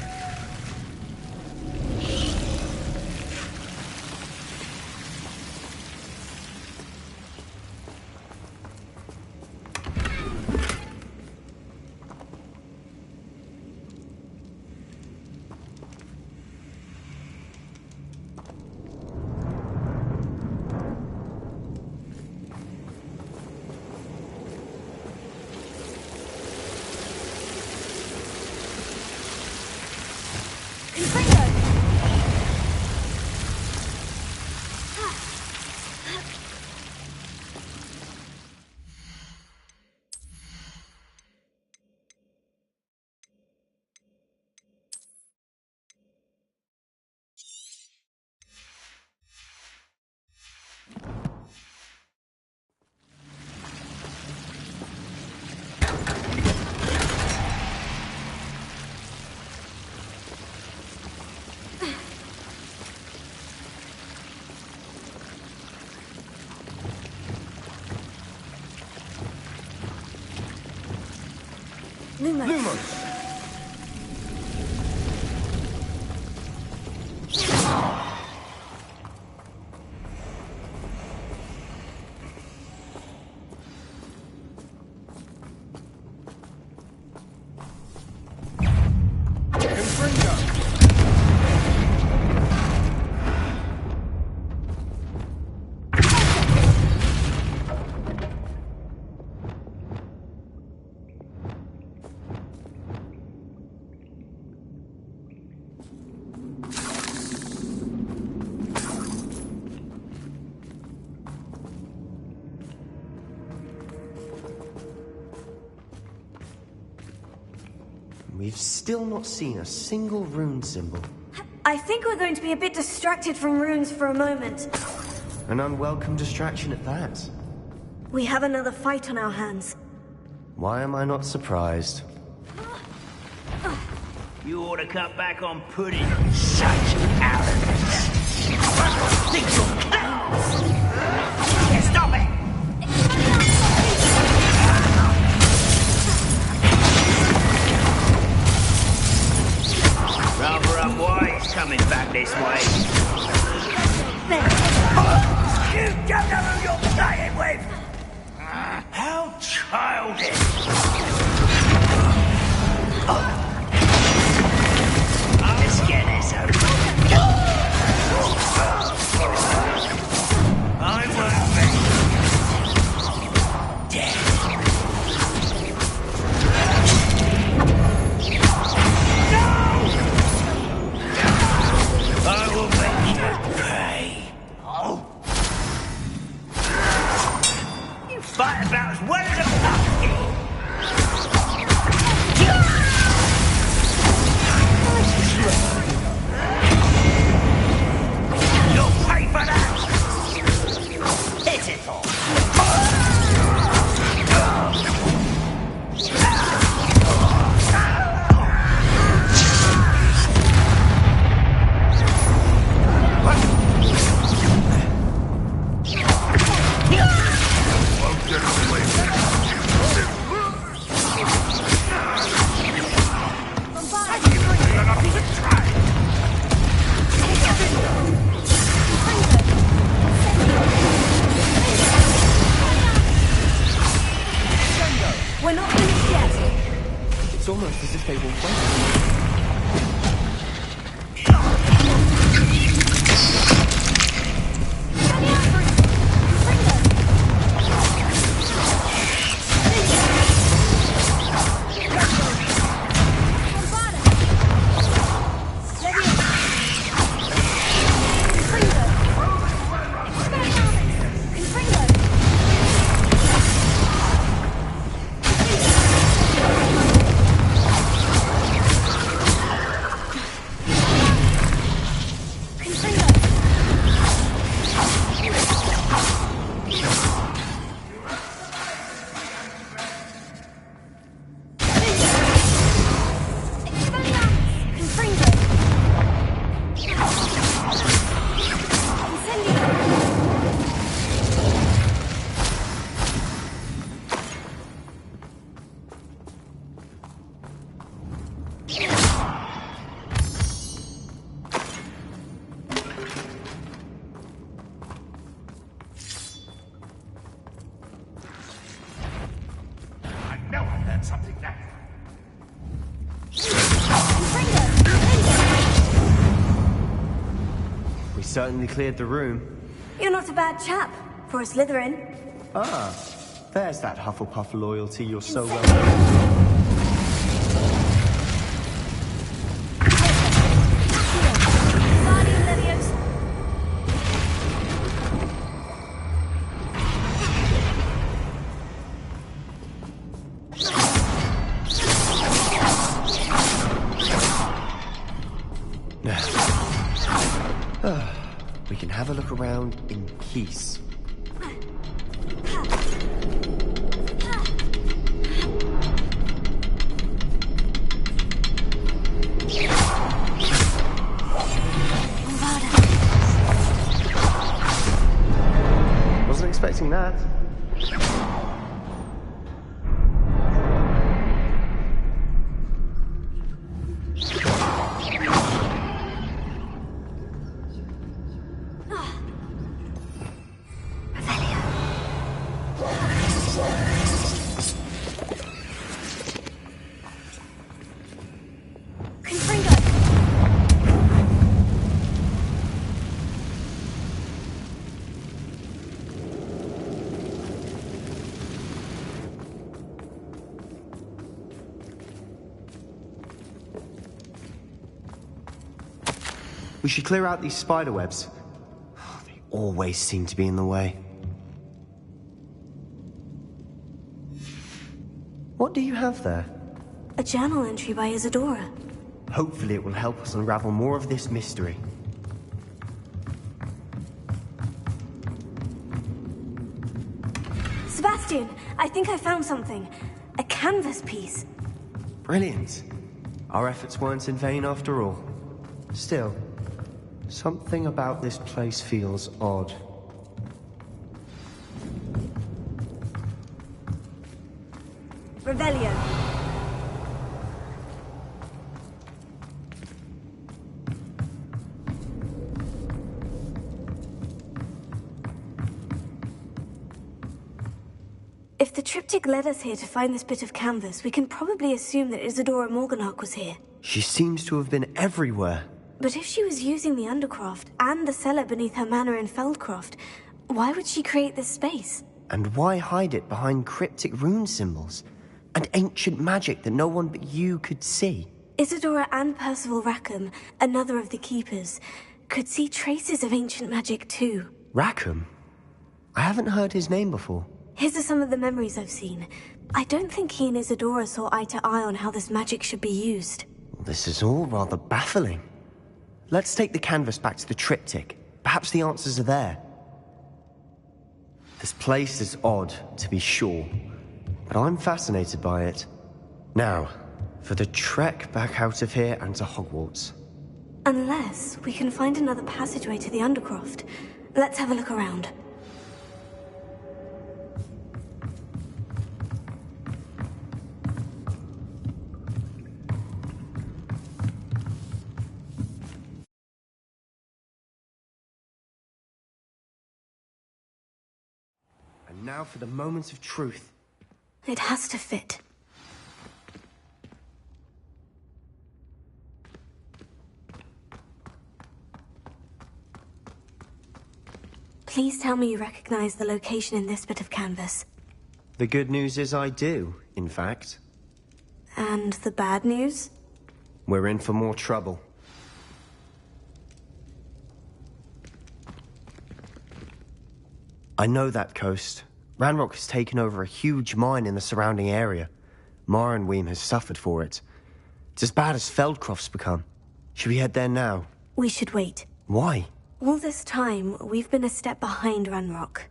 Lumos. We've still not seen a single rune symbol. I think we're going to be a bit distracted from runes for a moment. An unwelcome distraction at that. We have another fight on our hands. Why am I not surprised? You ought to cut back on pudding. Such arrogance. Think you're clowns. Yeah, stop it! Rather unwise coming back this way. You don't know who you're playing with! How childish! Let's get this over. I won't be dead. I will make you pay. Oh. You fight about as well as a pumpkin. You'll pay for that. Hit it all. We're not finished yet. It's almost as if they were waiting. We certainly cleared the room. You're not a bad chap for a Slytherin. Ah, there's that Hufflepuff loyalty you're so well. We can have a look around in peace. Wasn't expecting that. We should clear out these spider webs. They always seem to be in the way. What do you have there? A journal entry by Isadora. Hopefully it will help us unravel more of this mystery. Sebastian, I think I found something. A canvas piece. Brilliant. Our efforts weren't in vain after all. Still, something about this place feels odd. Revelio. If the triptych led us here to find this bit of canvas, we can probably assume that Isadora Morganach was here. She seems to have been everywhere. But if she was using the Undercroft and the cellar beneath her manor in Feldcroft, why would she create this space? And why hide it behind cryptic rune symbols? And ancient magic that no one but you could see? Isadora and Percival Rackham, another of the Keepers, could see traces of ancient magic too. Rackham? I haven't heard his name before. His are some of the memories I've seen. I don't think he and Isadora saw eye to eye on how this magic should be used. This is all rather baffling. Let's take the canvas back to the triptych. Perhaps the answers are there. This place is odd, to be sure, but I'm fascinated by it. Now, for the trek back out of here and to Hogwarts. Unless we can find another passageway to the Undercroft. Let's have a look around. And now for the moment of truth. It has to fit. Please tell me you recognize the location in this bit of canvas. The good news is I do, in fact. And the bad news? We're in for more trouble. I know that coast. Ranrock has taken over a huge mine in the surrounding area. Marrenweem has suffered for it. It's as bad as Feldcroft's become. Should we head there now? We should wait. Why? All this time, we've been a step behind Ranrock.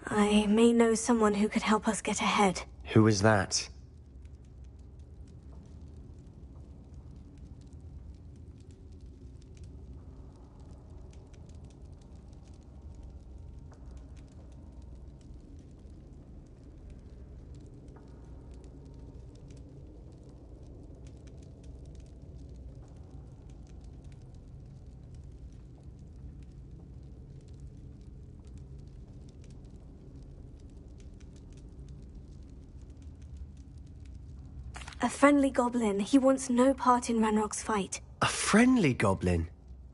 I may know someone who could help us get ahead. Who is that? A friendly goblin. He wants no part in Ranrock's fight. A friendly goblin?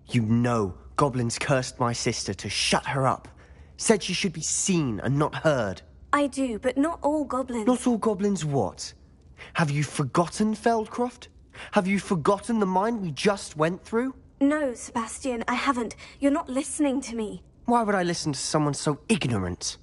You know, goblins cursed my sister to shut her up. Said she should be seen and not heard. I do, but not all goblins. Not all goblins what? Have you forgotten Feldcroft? Have you forgotten the mine we just went through? No, Sebastian, I haven't. You're not listening to me. Why would I listen to someone so ignorant?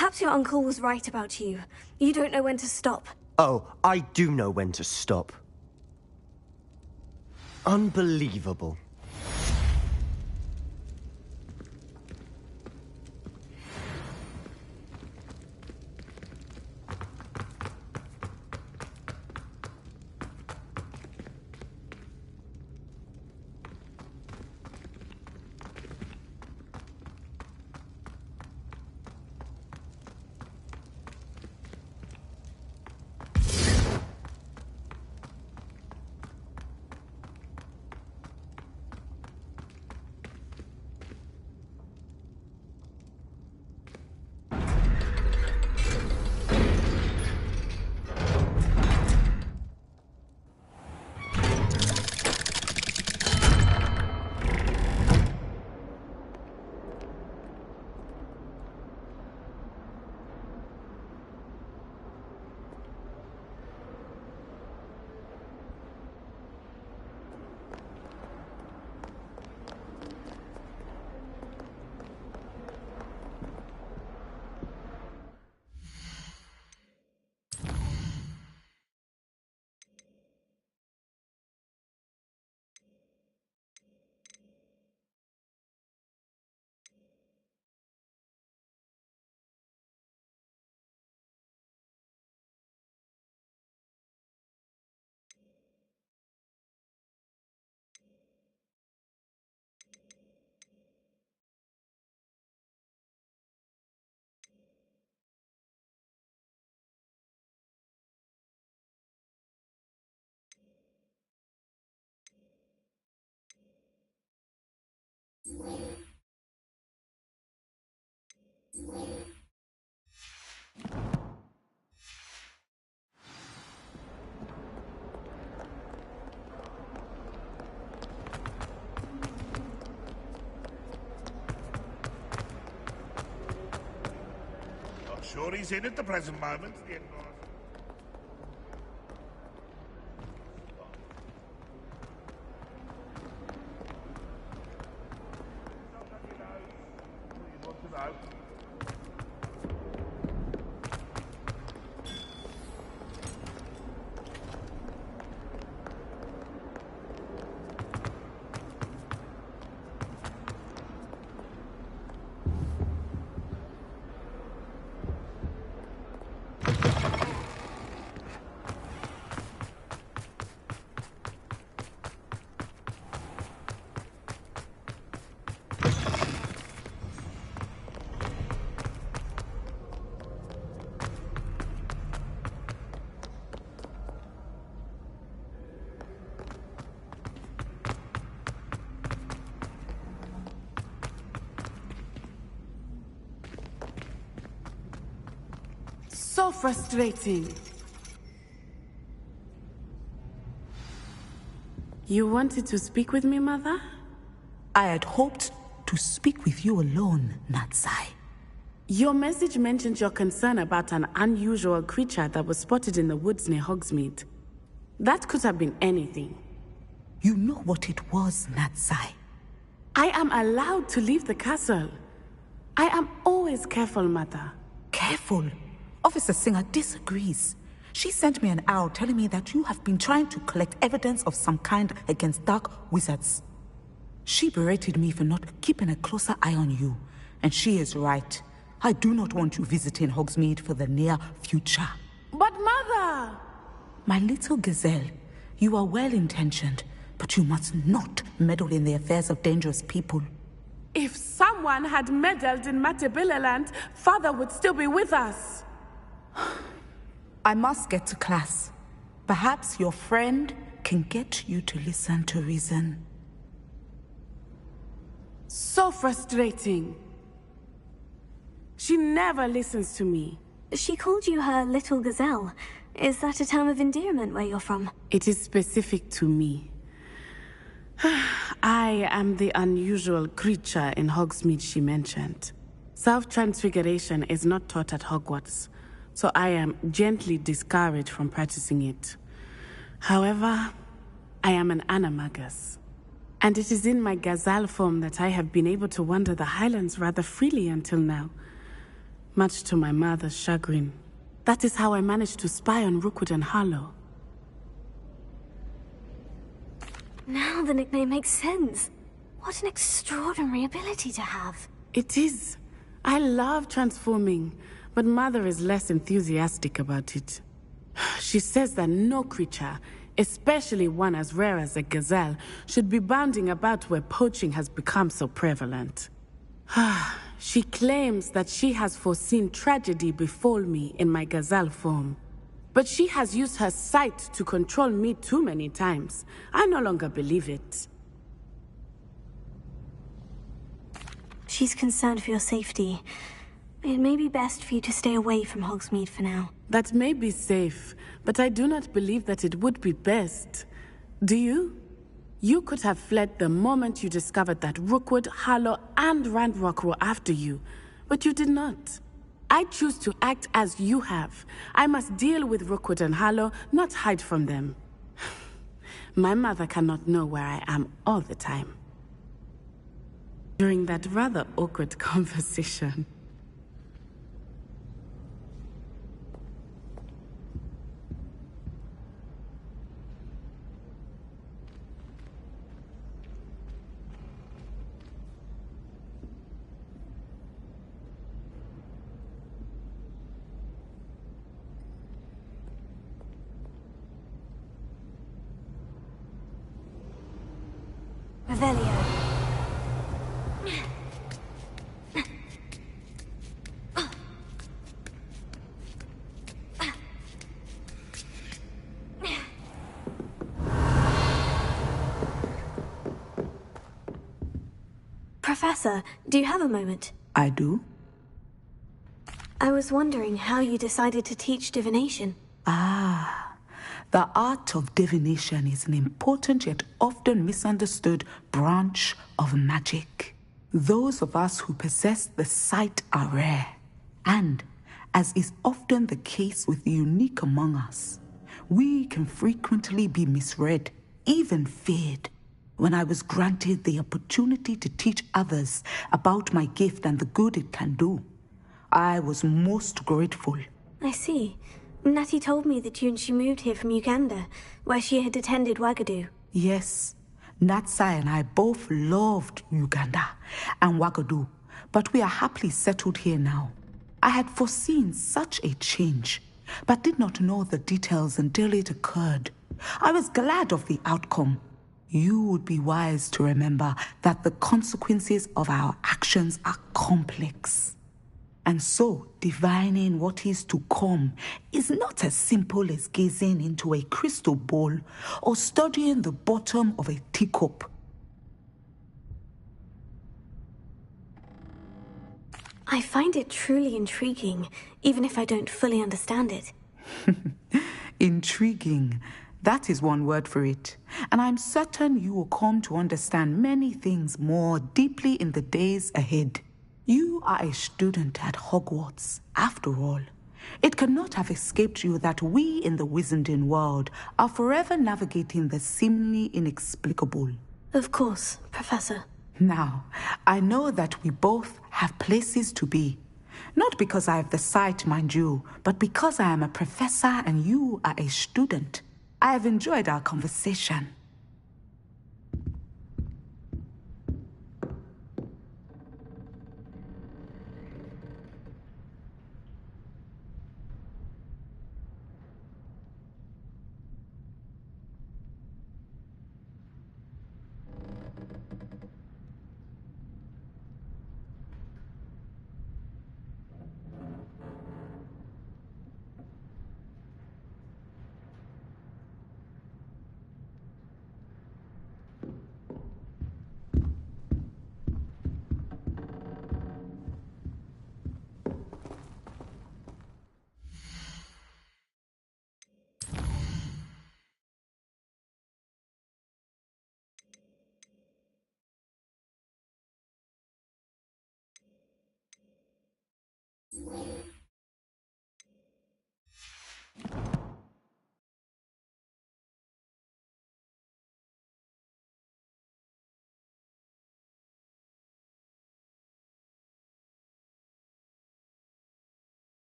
Perhaps your uncle was right about you. You don't know when to stop. Oh, I do know when to stop. Unbelievable. sure he's in at the present moment. So frustrating. You wanted to speak with me, Mother? I had hoped to speak with you alone, Natsai. Your message mentioned your concern about an unusual creature that was spotted in the woods near Hogsmeade. That could have been anything. You know what it was, Natsai. I am allowed to leave the castle. I am always careful, Mother. Careful? Officer Singer disagrees. She sent me an owl telling me that you have been trying to collect evidence of some kind against dark wizards. She berated me for not keeping a closer eye on you, and she is right. I do not want you visiting Hogsmeade for the near future. But Mother! My little gazelle, you are well-intentioned, but you must not meddle in the affairs of dangerous people. If someone had meddled in Matabeleland, Father would still be with us. I must get to class. Perhaps your friend can get you to listen to reason. So frustrating. She never listens to me. She called you her little gazelle. Is that a term of endearment where you're from? It is specific to me. I am the unusual creature in Hogsmeade she mentioned. Self-transfiguration is not taught at Hogwarts, so I am gently discouraged from practicing it. However, I am an animagus, and it is in my gazelle form that I have been able to wander the Highlands rather freely until now, much to my mother's chagrin. That is how I managed to spy on Rookwood and Harlow. Now the nickname makes sense. What an extraordinary ability to have. It is. I love transforming, but Mother is less enthusiastic about it. She says that no creature, especially one as rare as a gazelle, should be bounding about where poaching has become so prevalent. She claims that she has foreseen tragedy befall me in my gazelle form. But she has used her sight to control me too many times. I no longer believe it. She's concerned for your safety. It may be best for you to stay away from Hogsmeade for now. That may be safe, but I do not believe that it would be best. Do you? You could have fled the moment you discovered that Rookwood, Harlow, and Ranrock were after you, but you did not. I choose to act as you have. I must deal with Rookwood and Harlow, not hide from them. My mother cannot know where I am all the time. During that rather awkward conversation. Revelio. Professor, do you have a moment? I do. I was wondering how you decided to teach divination. The art of divination is an important yet often misunderstood branch of magic. Those of us who possess the sight are rare, and as is often the case with the unique among us. We can frequently be misread, even feared. When I was granted the opportunity to teach others about my gift and the good it can do, I was most grateful. I see. Natty told me that you and she moved here from Uganda, where she had attended Wagadu. Yes, Natsai and I both loved Uganda and Wagadu, but we are happily settled here now. I had foreseen such a change, but did not know the details until it occurred. I was glad of the outcome. You would be wise to remember that the consequences of our actions are complex. And so, divining what is to come is not as simple as gazing into a crystal ball or studying the bottom of a teacup. I find it truly intriguing, even if I don't fully understand it. Intriguing. That is one word for it. And I'm certain you will come to understand many things more deeply in the days ahead. You are a student at Hogwarts, after all. It cannot have escaped you that we in the Wizarding world are forever navigating the seemingly inexplicable. Of course, Professor. Now, I know that we both have places to be. Not because I have the sight, mind you, but because I am a professor and you are a student. I have enjoyed our conversation.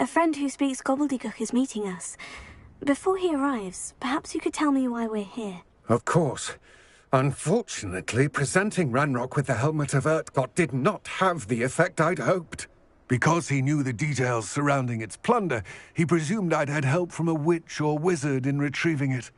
A friend who speaks gobbledygook is meeting us. Before he arrives, perhaps you could tell me why we're here. Of course. Unfortunately, presenting Ranrock with the Helmet of Urtkot did not have the effect I'd hoped. Because he knew the details surrounding its plunder, he presumed I'd had help from a witch or wizard in retrieving it.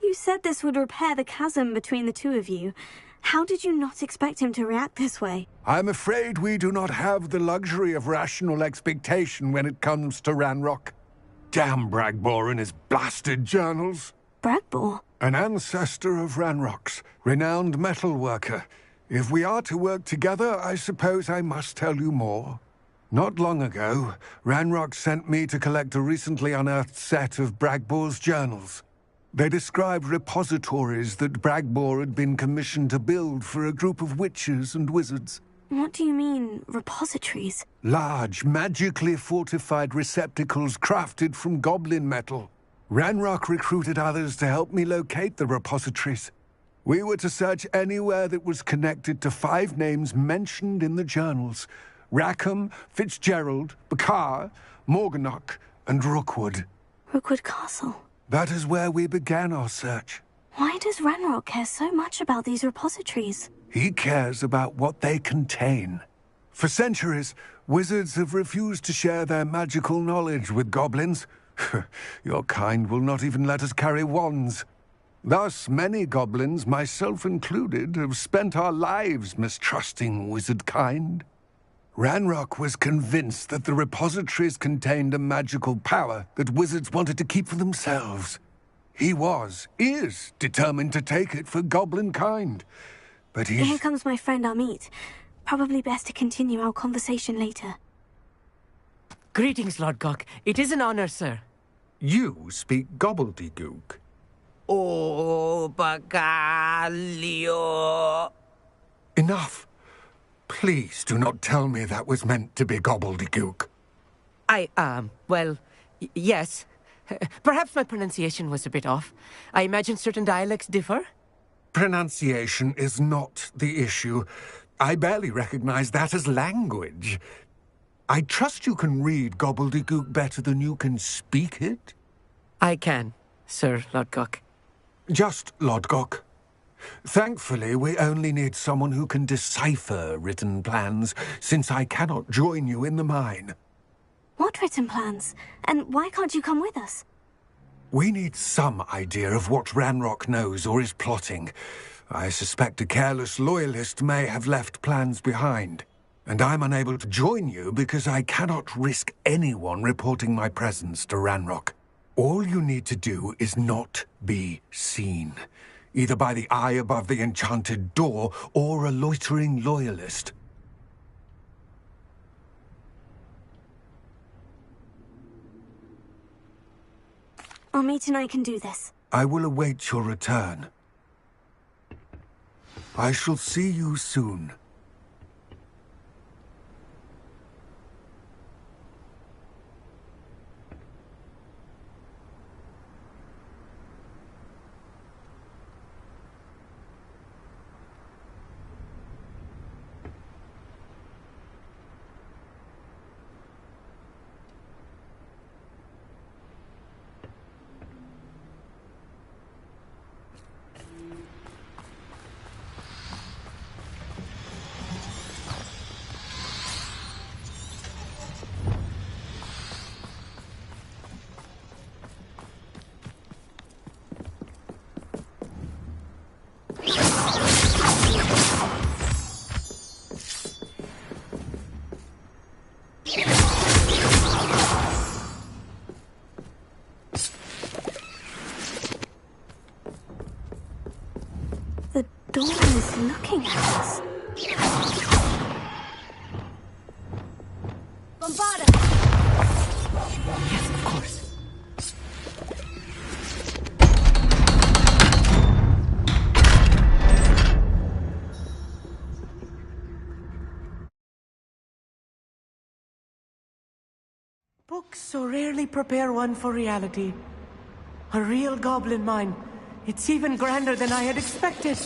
You said this would repair the chasm between the two of you. How did you not expect him to react this way? I'm afraid we do not have the luxury of rational expectation when it comes to Ranrock. Damn Bragbor and his blasted journals. Bragbor? An ancestor of Ranrock's, renowned metal worker. If we are to work together, I suppose I must tell you more. Not long ago, Ranrock sent me to collect a recently unearthed set of Bragbor's journals. They described repositories that Bragbor had been commissioned to build for a group of witches and wizards. What do you mean, repositories? Large, magically fortified receptacles crafted from goblin metal. Ranrock recruited others to help me locate the repositories. We were to search anywhere that was connected to 5 names mentioned in the journals: Rackham, Fitzgerald, Bakar, Morganach, and Rookwood. Rookwood Castle. That is where we began our search. Why does Ranrock care so much about these repositories? He cares about what they contain. For centuries, wizards have refused to share their magical knowledge with goblins. Your kind will not even let us carry wands. Thus, many goblins, myself included, have spent our lives mistrusting wizard kind. Ranrock was convinced that the repositories contained a magical power that wizards wanted to keep for themselves. He is determined to take it for goblin kind. But Here comes my friend Amit. Probably best to continue our conversation later. Greetings, Lord Gok. It is an honor, sir. You speak gobbledygook. Oh, Bagalio. Enough. Please do not tell me that was meant to be gobbledygook. Well, yes. Perhaps my pronunciation was a bit off. I imagine certain dialects differ. Pronunciation is not the issue. I barely recognize that as language. I trust you can read gobbledygook better than you can speak it? I can, Sir Lodgok. Just Lodgok. Thankfully, we only need someone who can decipher written plans, since I cannot join you in the mine. What written plans? And why can't you come with us? We need some idea of what Ranrock knows or is plotting. I suspect a careless loyalist may have left plans behind. And I'm unable to join you because I cannot risk anyone reporting my presence to Ranrock. All you need to do is not be seen. Either by the eye above the enchanted door, or a loitering loyalist. Amit and I can do this. I will await your return. I shall see you soon. aiming at us? Bombarda! Yes, of course. Books so rarely prepare one for reality. A real goblin mine. It's even grander than I had expected.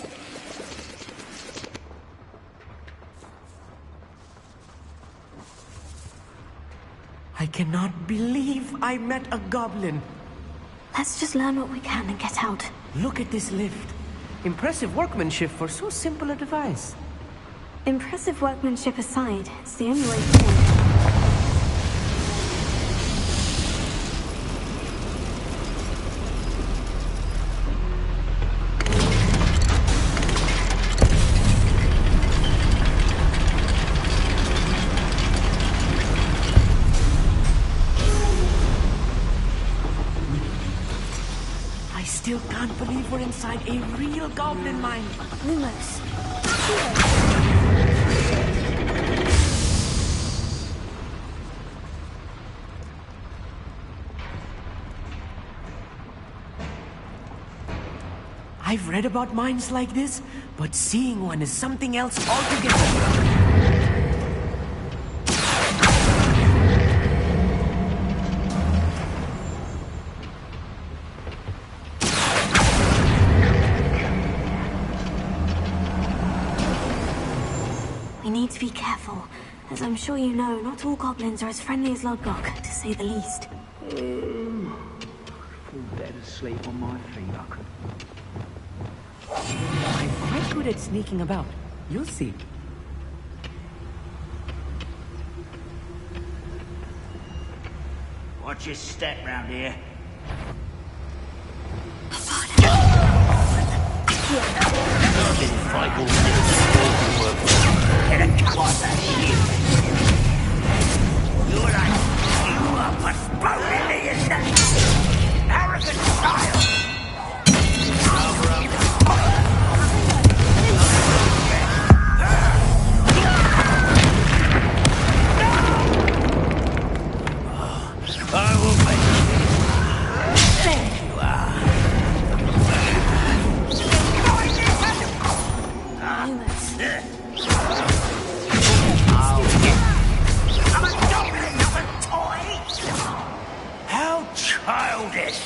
I cannot believe I met a goblin. Let's just learn what we can and get out. Look at this lift. Impressive workmanship for so simple a device. Impressive workmanship aside, it's the only way forward. I still can't believe we're inside a real goblin mine. Lumos. I've read about mines like this, but seeing one is something else altogether. We need to be careful. As I'm sure you know, not all goblins are as friendly as Lodgok, to say the least. Fall dead asleep on my feet, I could. I'm quite good at sneaking about. You'll see. Watch your step round here. Didn't fight all this work. Get a come on back here. You're like you are postponing me, isn't it? Arrogant child. I will make you. There you are. I'm a goblin, not a toy. How childish.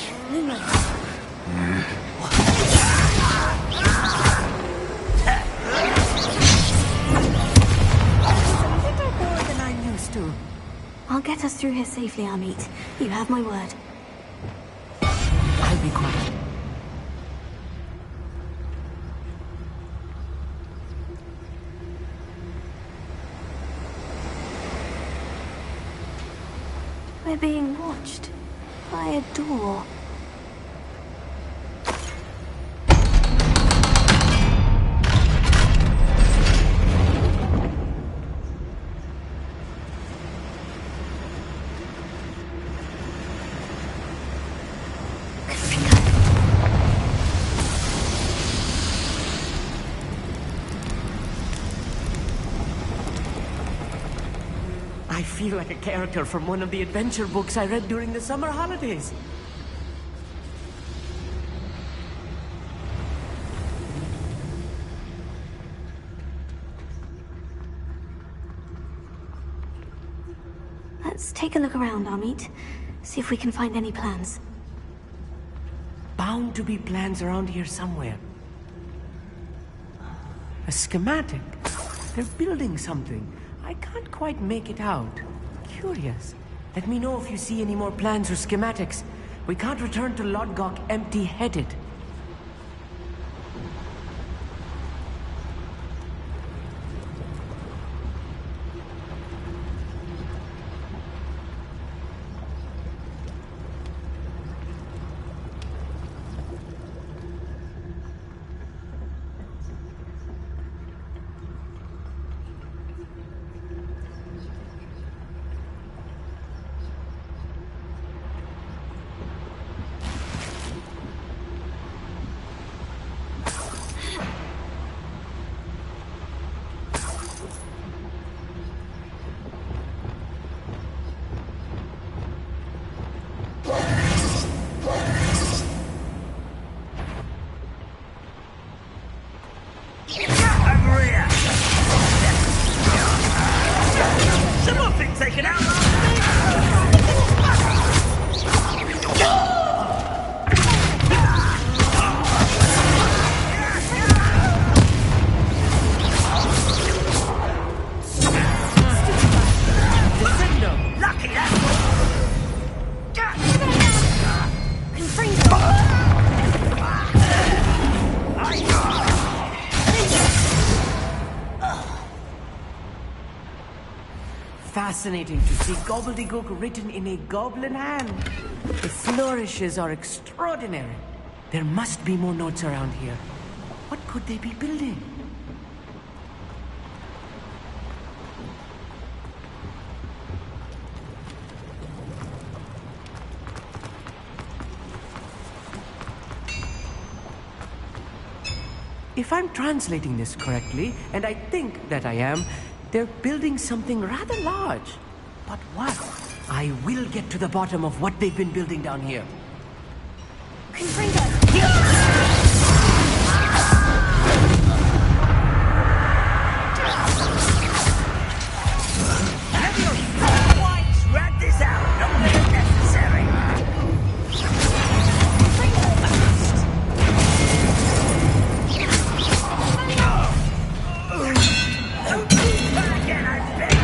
More than I'm used to. I'll get us through here safely, Amit. You have my word. I'll be quiet. We're being watched by a door. I feel like a character from one of the adventure books I read during the summer holidays. Let's take a look around, Amit. See if we can find any plans. Bound to be plans around here somewhere. A schematic. They're building something. I can't quite make it out. Curious. Let me know if you see any more plans or schematics. We can't return to Lodgok empty-headed. fascinating to see gobbledygook written in a goblin hand. The flourishes are extraordinary. There must be more notes around here. What could they be building? If I'm translating this correctly, and I think that I am, they're building something rather large. But what? I will get to the bottom of what they've been building down here. Rat this out. Not that it's necessary. Don't do that again, I beg.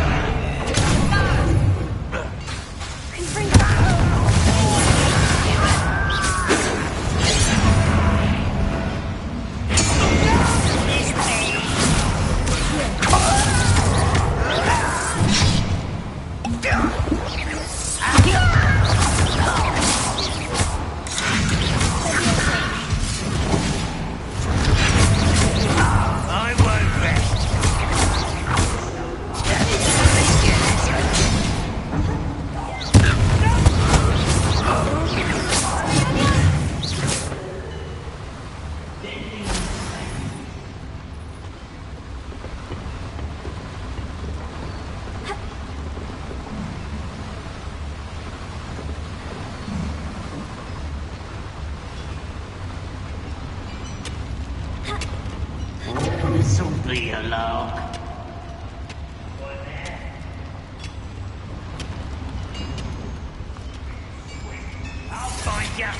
This'll be a lark. I'll find ya.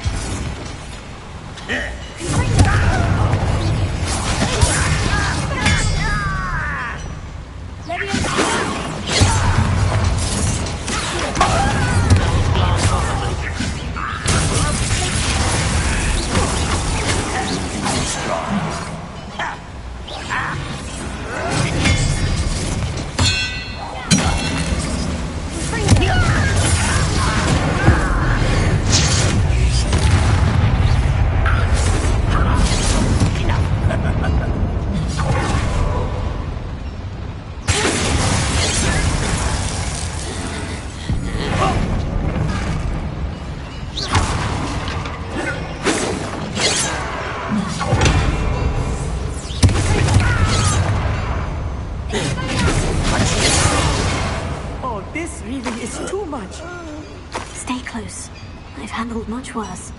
Much worse.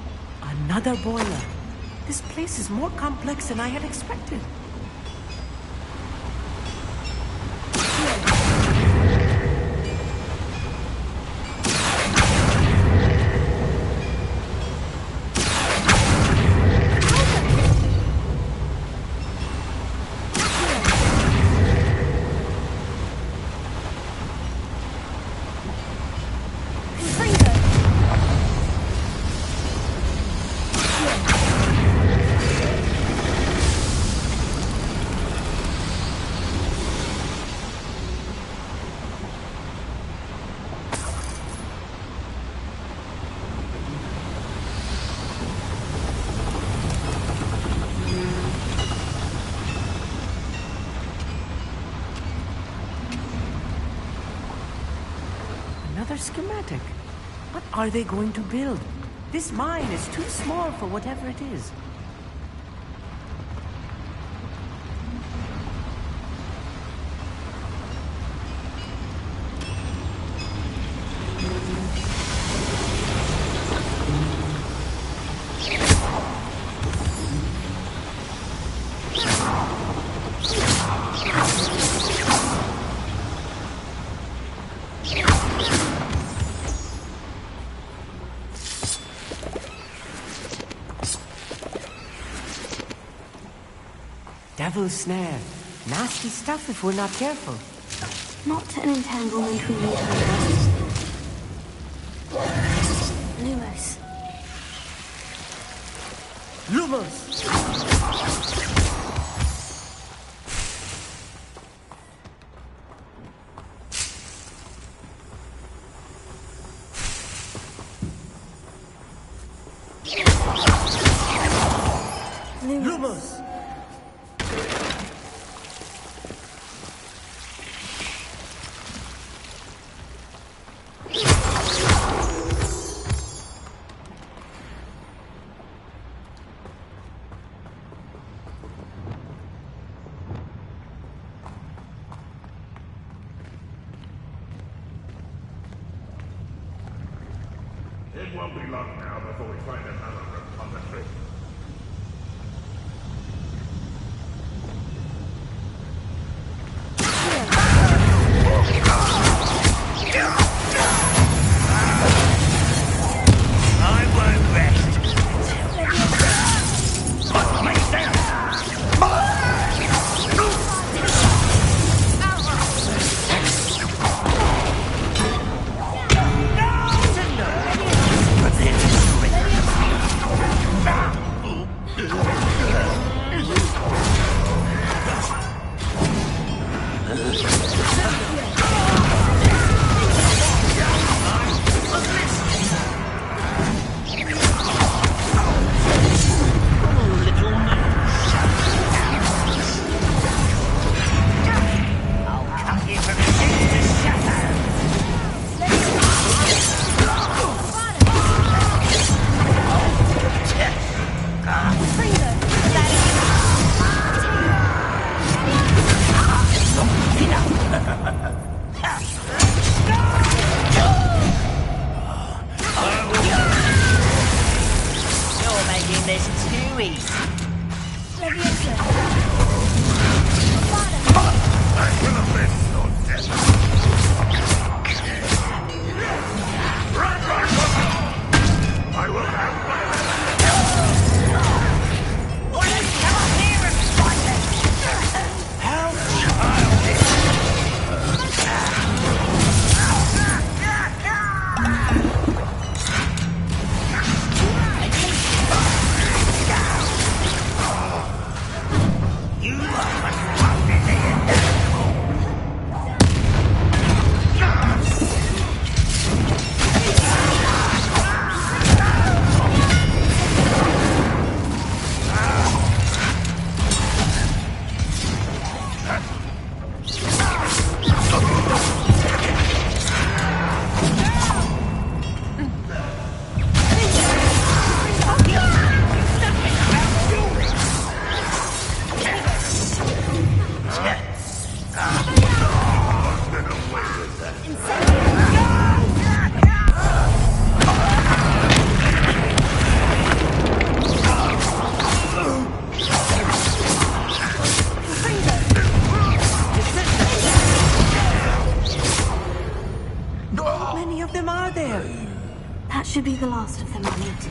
Another boiler. This place is more complex than I had expected. Another schematic. What are they going to build? This mine is too small for whatever it is. Devil's snare. Nasty stuff if we're not careful. Not an entanglement we need ourselves. Lumos. Lumos! Vamos! It won't be long now before we find another repository. I won't rest. What makes sense? You're making this too easy. I will avenge your death. Run, run, run! I will have my Why don't you come up here and fight it? You are what one is How many of them are there? That should be the last of them, I'll meet.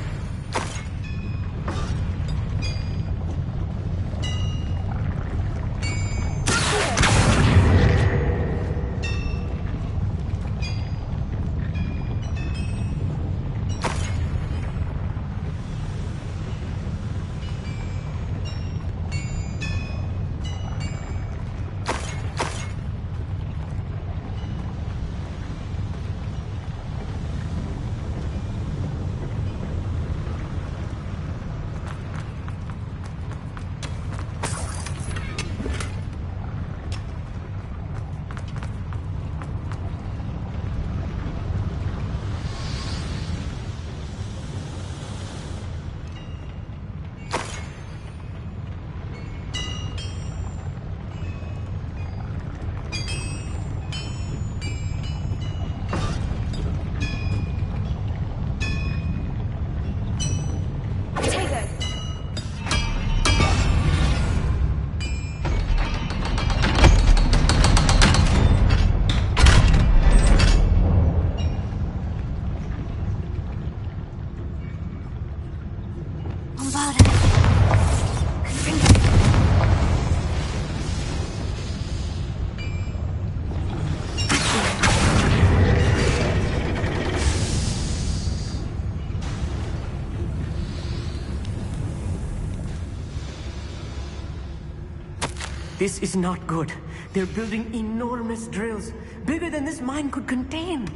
This is not good. They're building enormous drills, bigger than this mine could contain.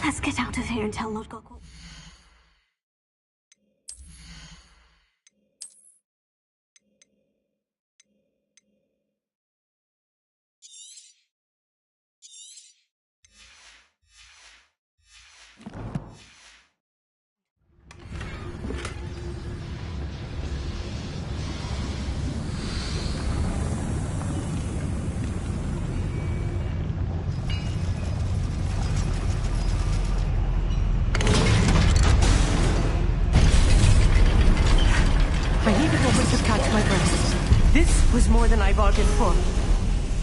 Let's get out of here and tell Lodgok what... more than I bargained for.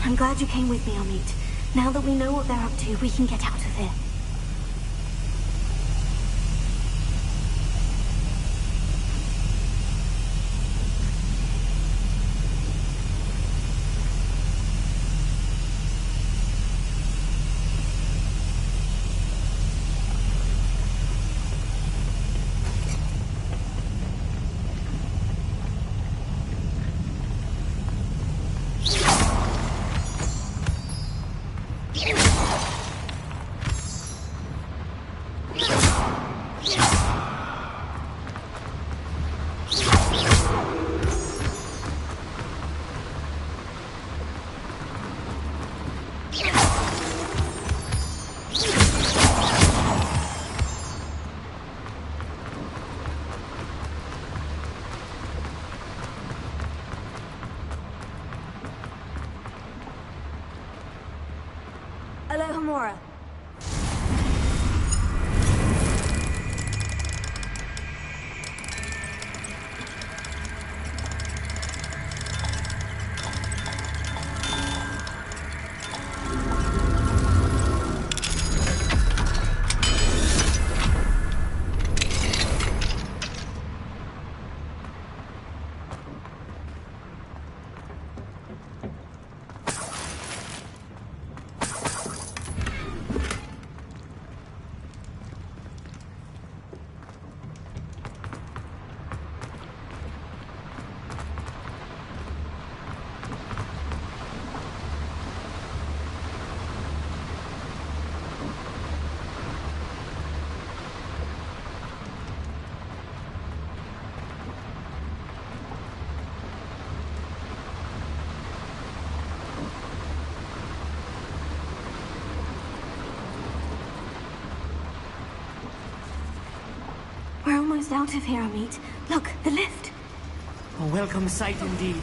I'm glad you came with me, Amit. Now that we know what they're up to, we can get out of here. Alohomora. We're almost out of here, Amit. Look, the lift. A welcome sight indeed.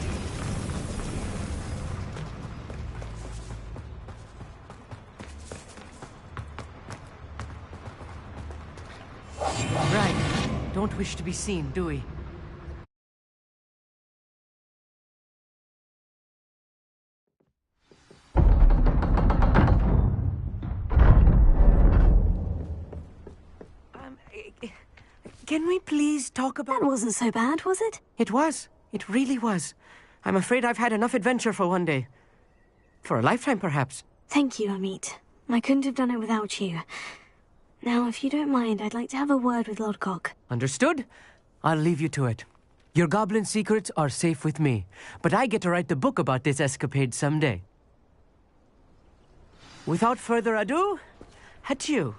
Right. Don't wish to be seen, do we? Can we please talk about... That wasn't so bad, was it? It was. It really was. I'm afraid I've had enough adventure for one day. For a lifetime, perhaps. Thank you, Amit. I couldn't have done it without you. Now, if you don't mind, I'd like to have a word with Lodgok. Understood? I'll leave you to it. Your goblin secrets are safe with me, but I get to write the book about this escapade someday. Without further ado, adieu.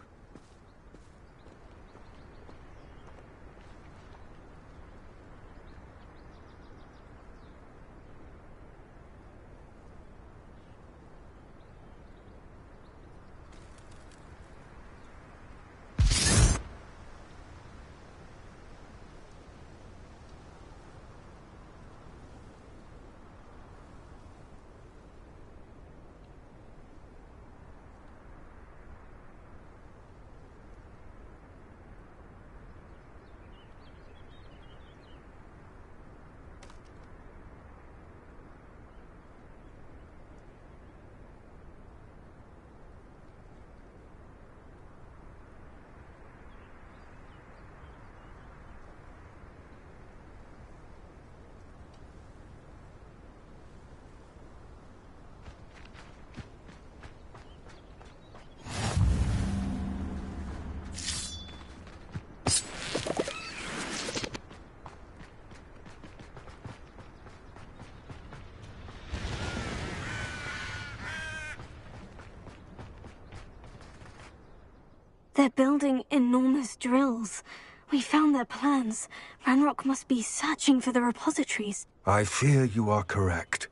They're building enormous drills. We found their plans. Ranrock must be searching for the repositories. I fear you are correct.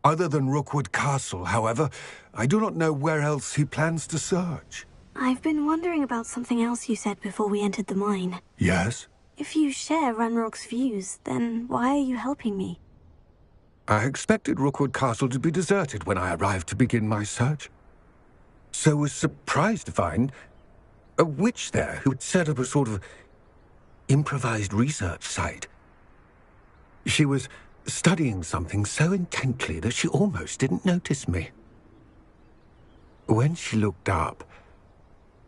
Other than Rookwood Castle, however, I do not know where else he plans to search. I've been wondering about something else you said before we entered the mine. Yes? If you share Ranrock's views, then why are you helping me? I expected Rookwood Castle to be deserted when I arrived to begin my search. So was surprised to find a witch there who had set up a sort of improvised research site. She was studying something so intently that she almost didn't notice me. When she looked up,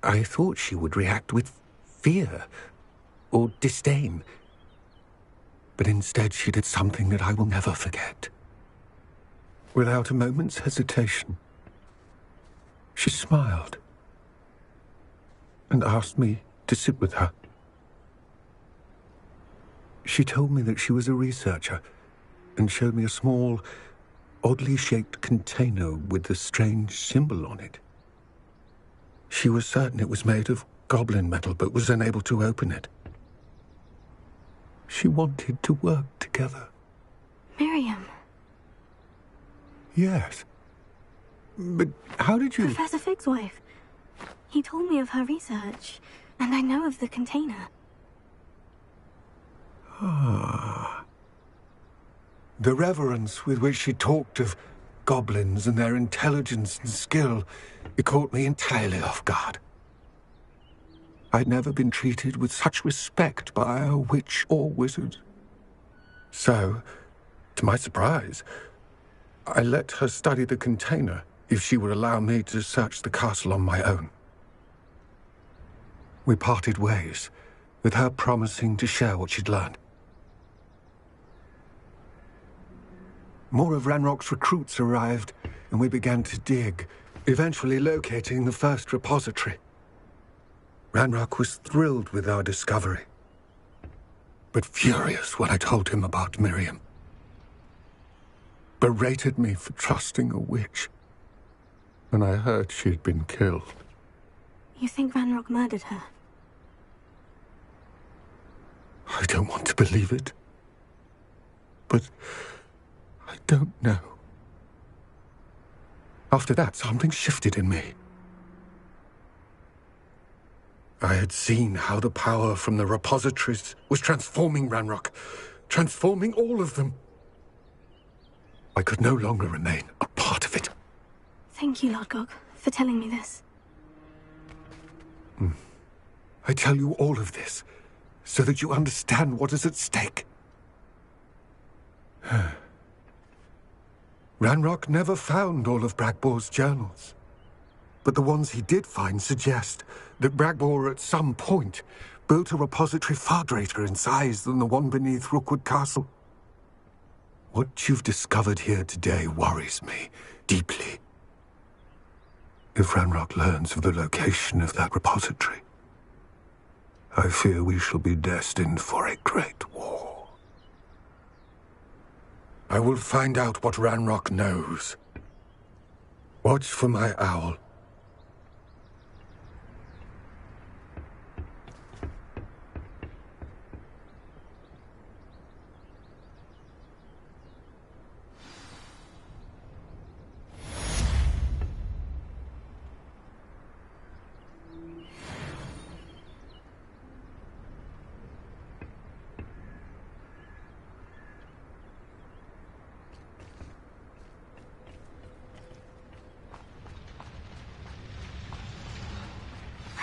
I thought she would react with fear or disdain. But instead she did something that I will never forget. Without a moment's hesitation, she smiled and asked me to sit with her. She told me that she was a researcher and showed me a small, oddly shaped container with a strange symbol on it. She was certain it was made of goblin metal, but was unable to open it. She wanted to work together. Miriam. Yes. But how did you... Professor Fig's wife. He told me of her research, and I know of the container. Ah. The reverence with which she talked of goblins and their intelligence and skill, it caught me entirely off guard. I'd never been treated with such respect by a witch or wizard. So, to my surprise, I let her study the container if she would allow me to search the castle on my own. We parted ways, with her promising to share what she'd learned. More of Ranrock's recruits arrived, and we began to dig, eventually locating the first repository. Ranrock was thrilled with our discovery, but furious when I told him about Miriam. Berated me for trusting a witch when I heard she had been killed. You think Ranrock murdered her? I don't want to believe it, but I don't know. After that, something shifted in me. I had seen how the power from the repositories was transforming Ranrock, transforming all of them. I could no longer remain a part of it. Thank you, Lodgok, for telling me this. I tell you all of this so that you understand what is at stake. Ranrock never found all of Bragbor's journals, but the ones he did find suggest that Bragbor at some point built a repository far greater in size than the one beneath Rookwood Castle. What you've discovered here today worries me deeply. If Ranrock learns of the location of that repository, I fear we shall be destined for a great war. I will find out what Ranrock knows. Watch for my owl.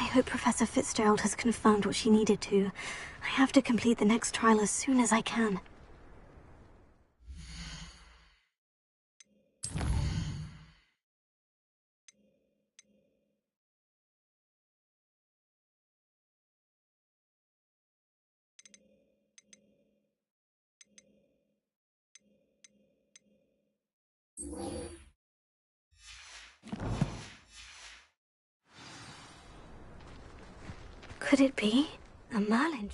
I hope Professor Fitzgerald has confirmed what she needed to. I have to complete the next trial as soon as I can. Could it be a Merlin?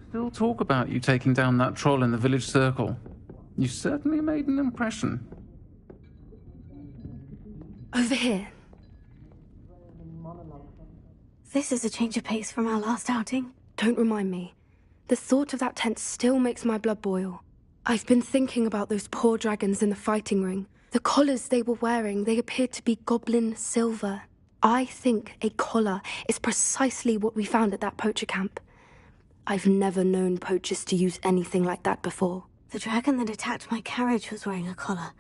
Still talk about you taking down that troll in the village circle. You certainly made an impression. Over here. This is a change of pace from our last outing. Don't remind me. The thought of that tent still makes my blood boil. I've been thinking about those poor dragons in the fighting ring. The collars they were wearing, they appeared to be goblin silver. I think a collar is precisely what we found at that poacher camp. I've never known poachers to use anything like that before. The dragon that attacked my carriage was wearing a collar.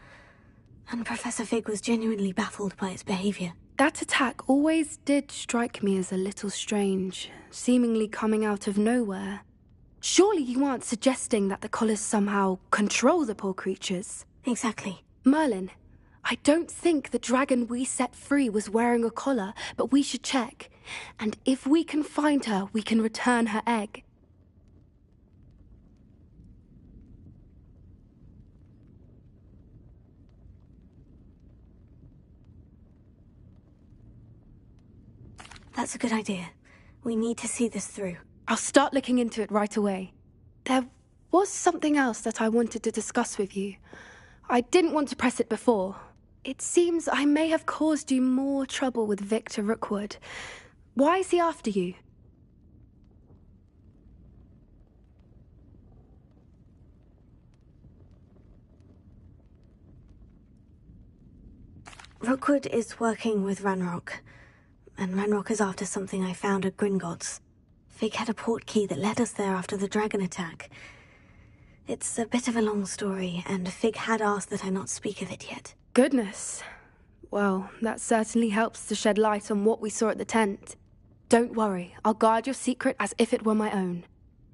And Professor Fig was genuinely baffled by its behavior. That attack always did strike me as a little strange, seemingly coming out of nowhere. Surely you aren't suggesting that the collars somehow control the poor creatures? Exactly. Merlin, I don't think the dragon we set free was wearing a collar, but we should check. And if we can find her, we can return her egg. That's a good idea. We need to see this through. I'll start looking into it right away. There was something else that I wanted to discuss with you. I didn't want to press it before. It seems I may have caused you more trouble with Victor Rookwood. Why is he after you? Rookwood is working with Ranrock. And Ranrock is after something I found at Gringotts. Fig had a port key that led us there after the dragon attack. It's a bit of a long story, and Fig had asked that I not speak of it yet. Goodness. Well, that certainly helps to shed light on what we saw at the tent. Don't worry, I'll guard your secret as if it were my own.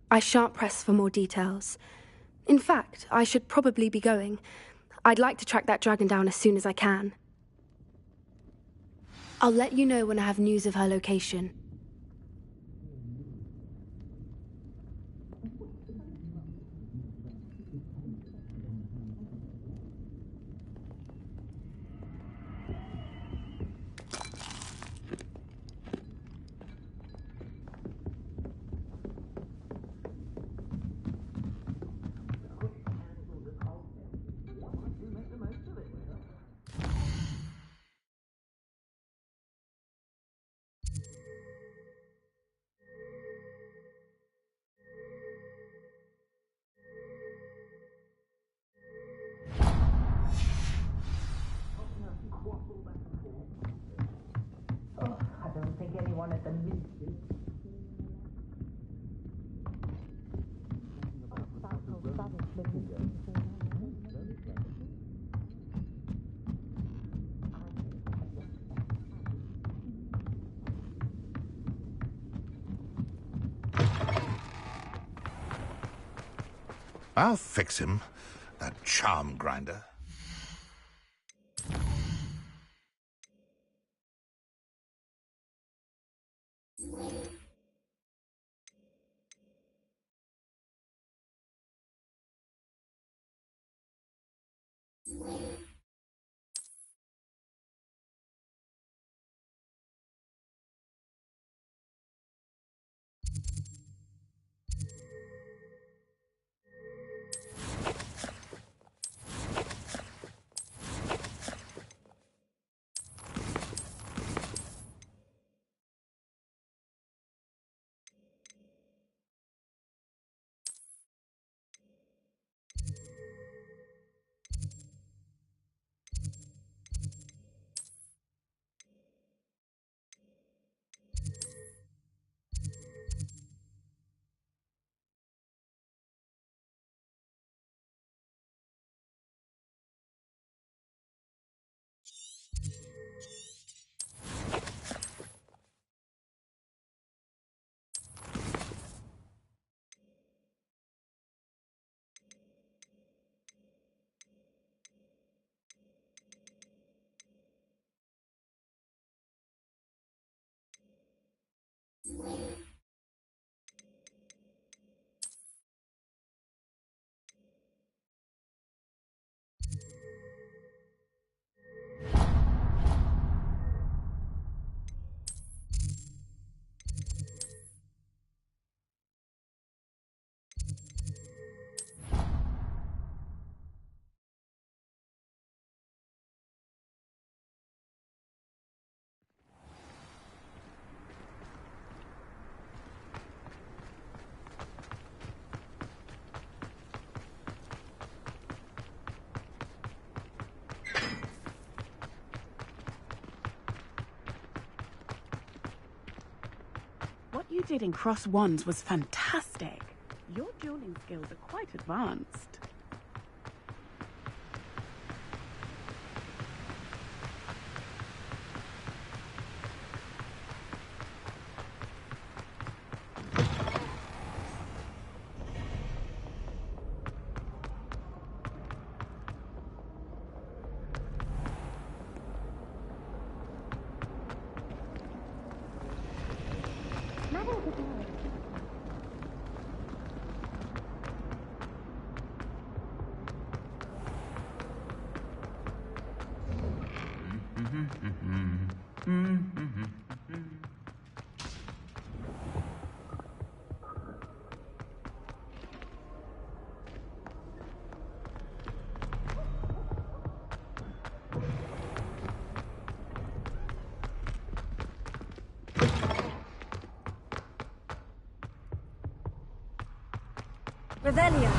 I shan't press for more details. In fact, I should probably be going. I'd like to track that dragon down as soon as I can. I'll let you know when I have news of her location. I don't think anyone at the I'll fix him, that charm grinder. you did in Cross Wands was fantastic. Your dueling skills are quite advanced. Revelio.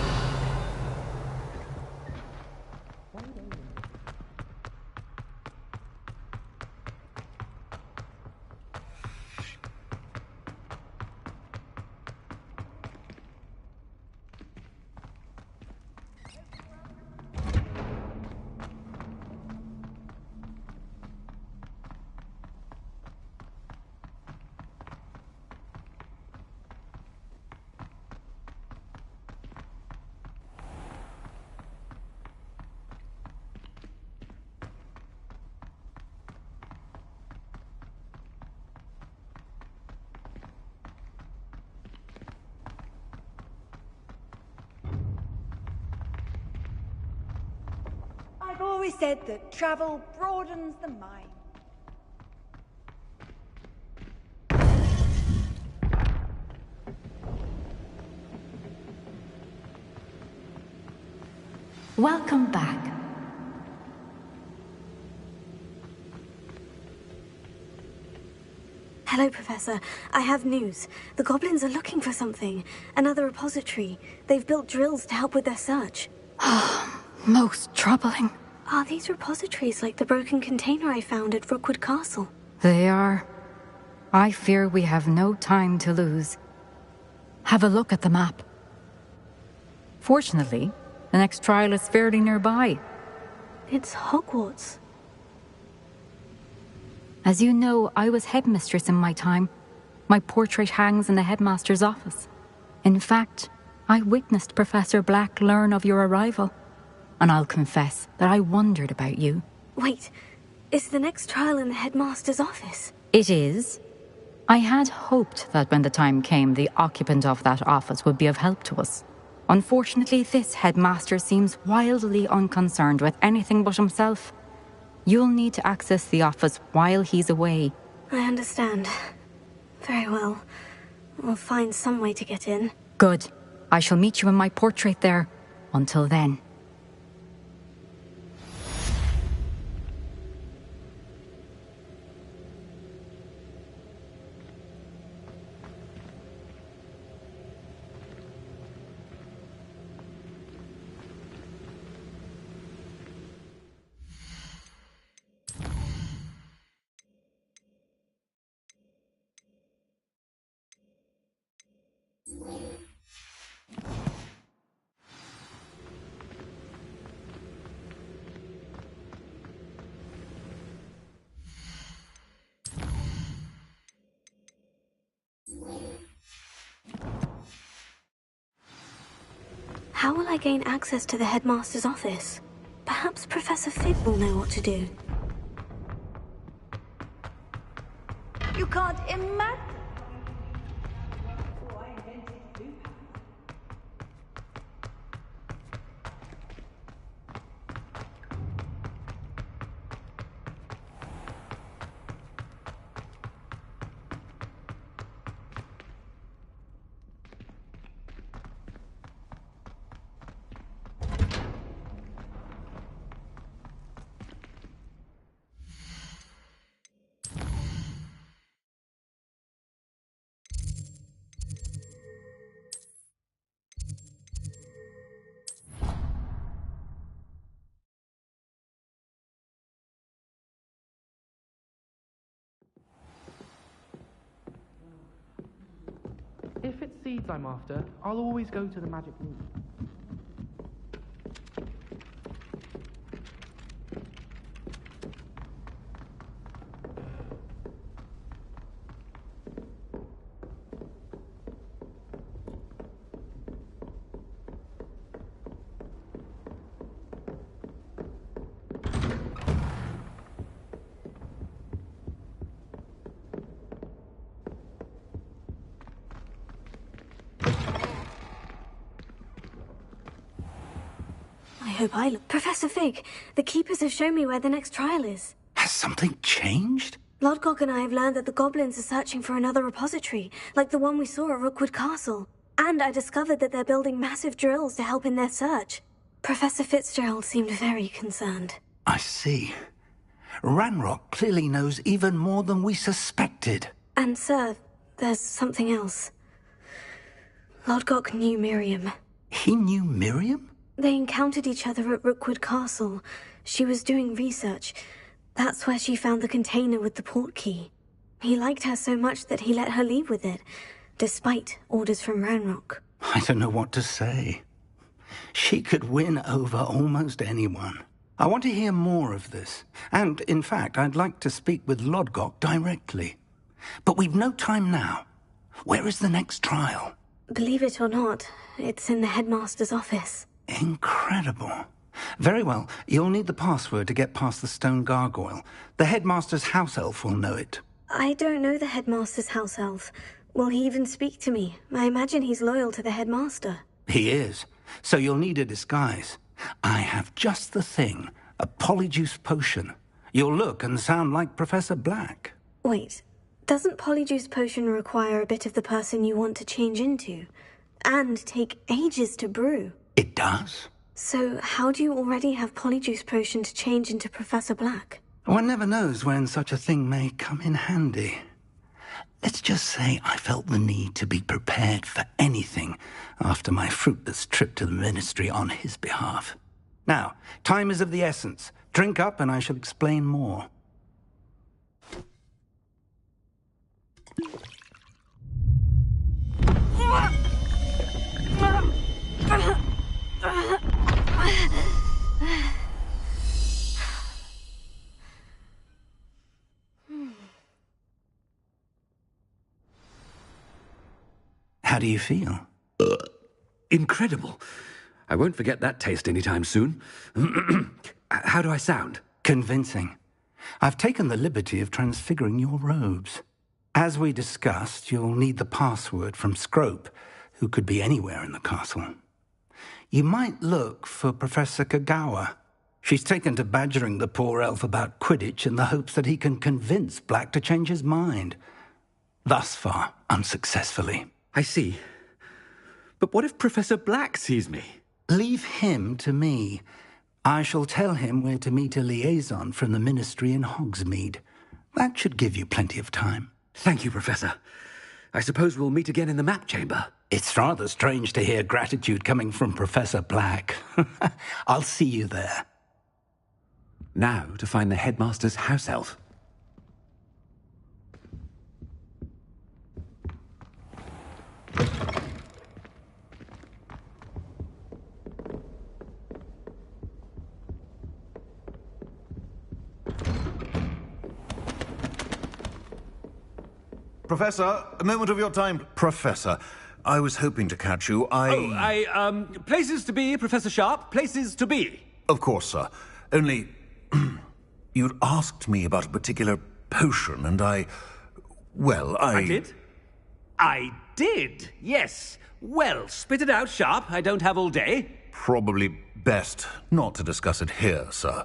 I've always said that travel broadens the mind. Welcome back. Hello, Professor. I have news. The goblins are looking for something. Another repository. They've built drills to help with their search. Most troubling. Are these repositories like the broken container I found at Rookwood Castle? They are. I fear we have no time to lose. Have a look at the map. Fortunately, the next trial is fairly nearby. It's Hogwarts. As you know, I was headmistress in my time. My portrait hangs in the headmaster's office. In fact, I witnessed Professor Black learn of your arrival. And I'll confess that I wondered about you. Wait, is the next trial in the headmaster's office? It is. I had hoped that when the time came, the occupant of that office would be of help to us. Unfortunately, this headmaster seems wildly unconcerned with anything but himself. You'll need to access the office while he's away. I understand. Very well. We'll find some way to get in. Good. I shall meet you in my portrait there. Until then. How will I gain access to the headmaster's office? Perhaps Professor Fig will know what to do. You can't imagine. seeds I'm after, I'll always go to the magic room. I hope I look. Professor Fig, the Keepers have shown me where the next trial is. Has something changed? Lodgok and I have learned that the goblins are searching for another repository, like the one we saw at Rookwood Castle. And I discovered that they're building massive drills to help in their search. Professor Fitzgerald seemed very concerned. I see. Ranrock clearly knows even more than we suspected. And, sir, there's something else. Lodgok knew Miriam. He knew Miriam? They encountered each other at Rookwood Castle. She was doing research. That's where she found the container with the port key. He liked her so much that he let her leave with it, despite orders from Ranrock. I don't know what to say. She could win over almost anyone. I want to hear more of this. And, in fact, I'd like to speak with Lodgok directly. But we've no time now. Where is the next trial? Believe it or not, it's in the headmaster's office. Incredible. Very well. You'll need the password to get past the stone gargoyle. The headmaster's house elf will know it. I don't know the headmaster's house elf. Will he even speak to me? I imagine he's loyal to the headmaster. He is. So you'll need a disguise. I have just the thing. A polyjuice potion. You'll look and sound like Professor Black. Wait. Doesn't polyjuice potion require a bit of the person you want to change into? And take ages to brew? It does. So how do you already have polyjuice potion to change into Professor Black? One never knows when such a thing may come in handy. Let's just say I felt the need to be prepared for anything after my fruitless trip to the Ministry on his behalf. Now, time is of the essence. Drink up and I shall explain more. How do you feel? Incredible. I won't forget that taste anytime soon. How do I sound? Convincing. I've taken the liberty of transfiguring your robes. As we discussed, you'll need the password from Scrope, who could be anywhere in the castle. You might look for Professor Kagawa. She's taken to badgering the poor elf about Quidditch in the hopes that he can convince Black to change his mind. Thus far, unsuccessfully. I see. But what if Professor Black sees me? Leave him to me. I shall tell him where to meet a liaison from the Ministry in Hogsmeade. That should give you plenty of time. Thank you, Professor. I suppose we'll meet again in the map chamber. It's rather strange to hear gratitude coming from Professor Black. I'll see you there. Now to find the headmaster's house elf. Professor, a moment of your time. Professor, I was hoping to catch you. Places to be, Professor Sharp. Places to be. Of course, sir. Only, you'd asked me about a particular potion, and I did? I did, yes. Well, spit it out, Sharp. I don't have all day. Probably best not to discuss it here, sir.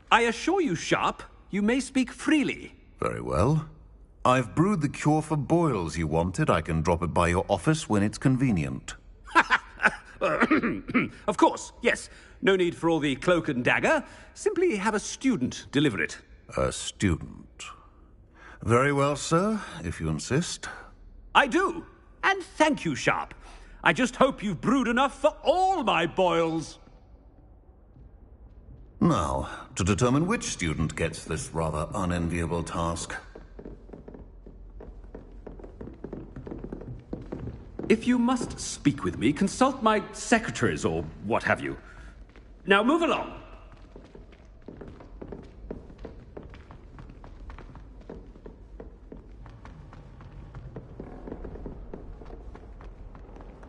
I assure you, Sharp, you may speak freely. Very well. I've brewed the cure for boils you wanted. I can drop it by your office when it's convenient. Of course, yes. No need for all the cloak and dagger. Simply have a student deliver it. A student? Very well, sir, if you insist. I do. And thank you, Sharp. I just hope you've brewed enough for all my boils. Now, to determine which student gets this rather unenviable task. If you must speak with me, consult my secretaries or what have you. Now move along.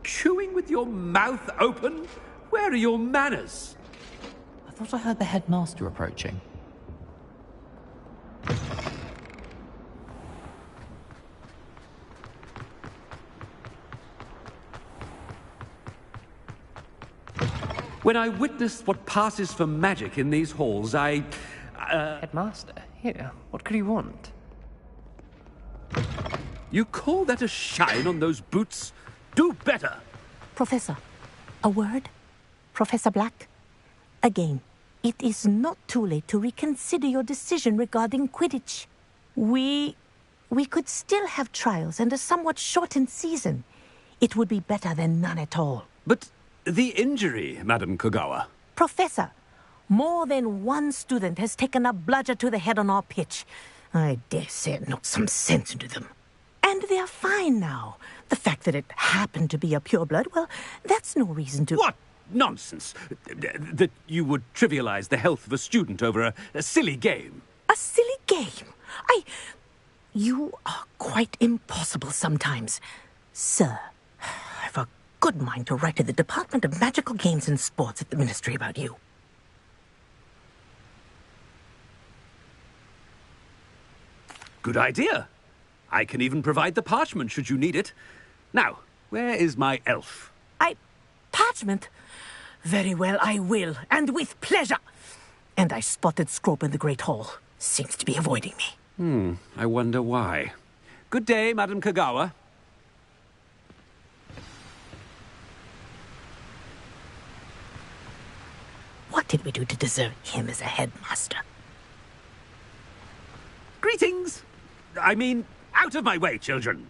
Chewing with your mouth open? Where are your manners? I thought I heard the headmaster approaching. When I witnessed what passes for magic in these halls, Headmaster, here, what could you want? You call that a shine on those boots? Do better! Professor, a word? Professor Black? Again, it is not too late to reconsider your decision regarding Quidditch. We could still have trials and a somewhat shortened season. It would be better than none at all. But the injury, Madam Kogawa. Professor, more than one student has taken a bludger to the head on our pitch. I dare say it knocked some sense into them. And they're fine now. The fact that it happened to be a pureblood, well, that's no reason to... What nonsense! That you would trivialize the health of a student over a silly game. A silly game? You are quite impossible sometimes. Sir, I've a good mind to write to the Department of Magical Games and Sports at the Ministry about you. Good idea. I can even provide the parchment should you need it. Now, where is my elf? Parchment? Very well, I will, and with pleasure. And I spotted Scrope in the Great Hall. Seems to be avoiding me. I wonder why. Good day, Madam Kogawa. What did we do to deserve him as a headmaster? Greetings! I mean, out of my way, children!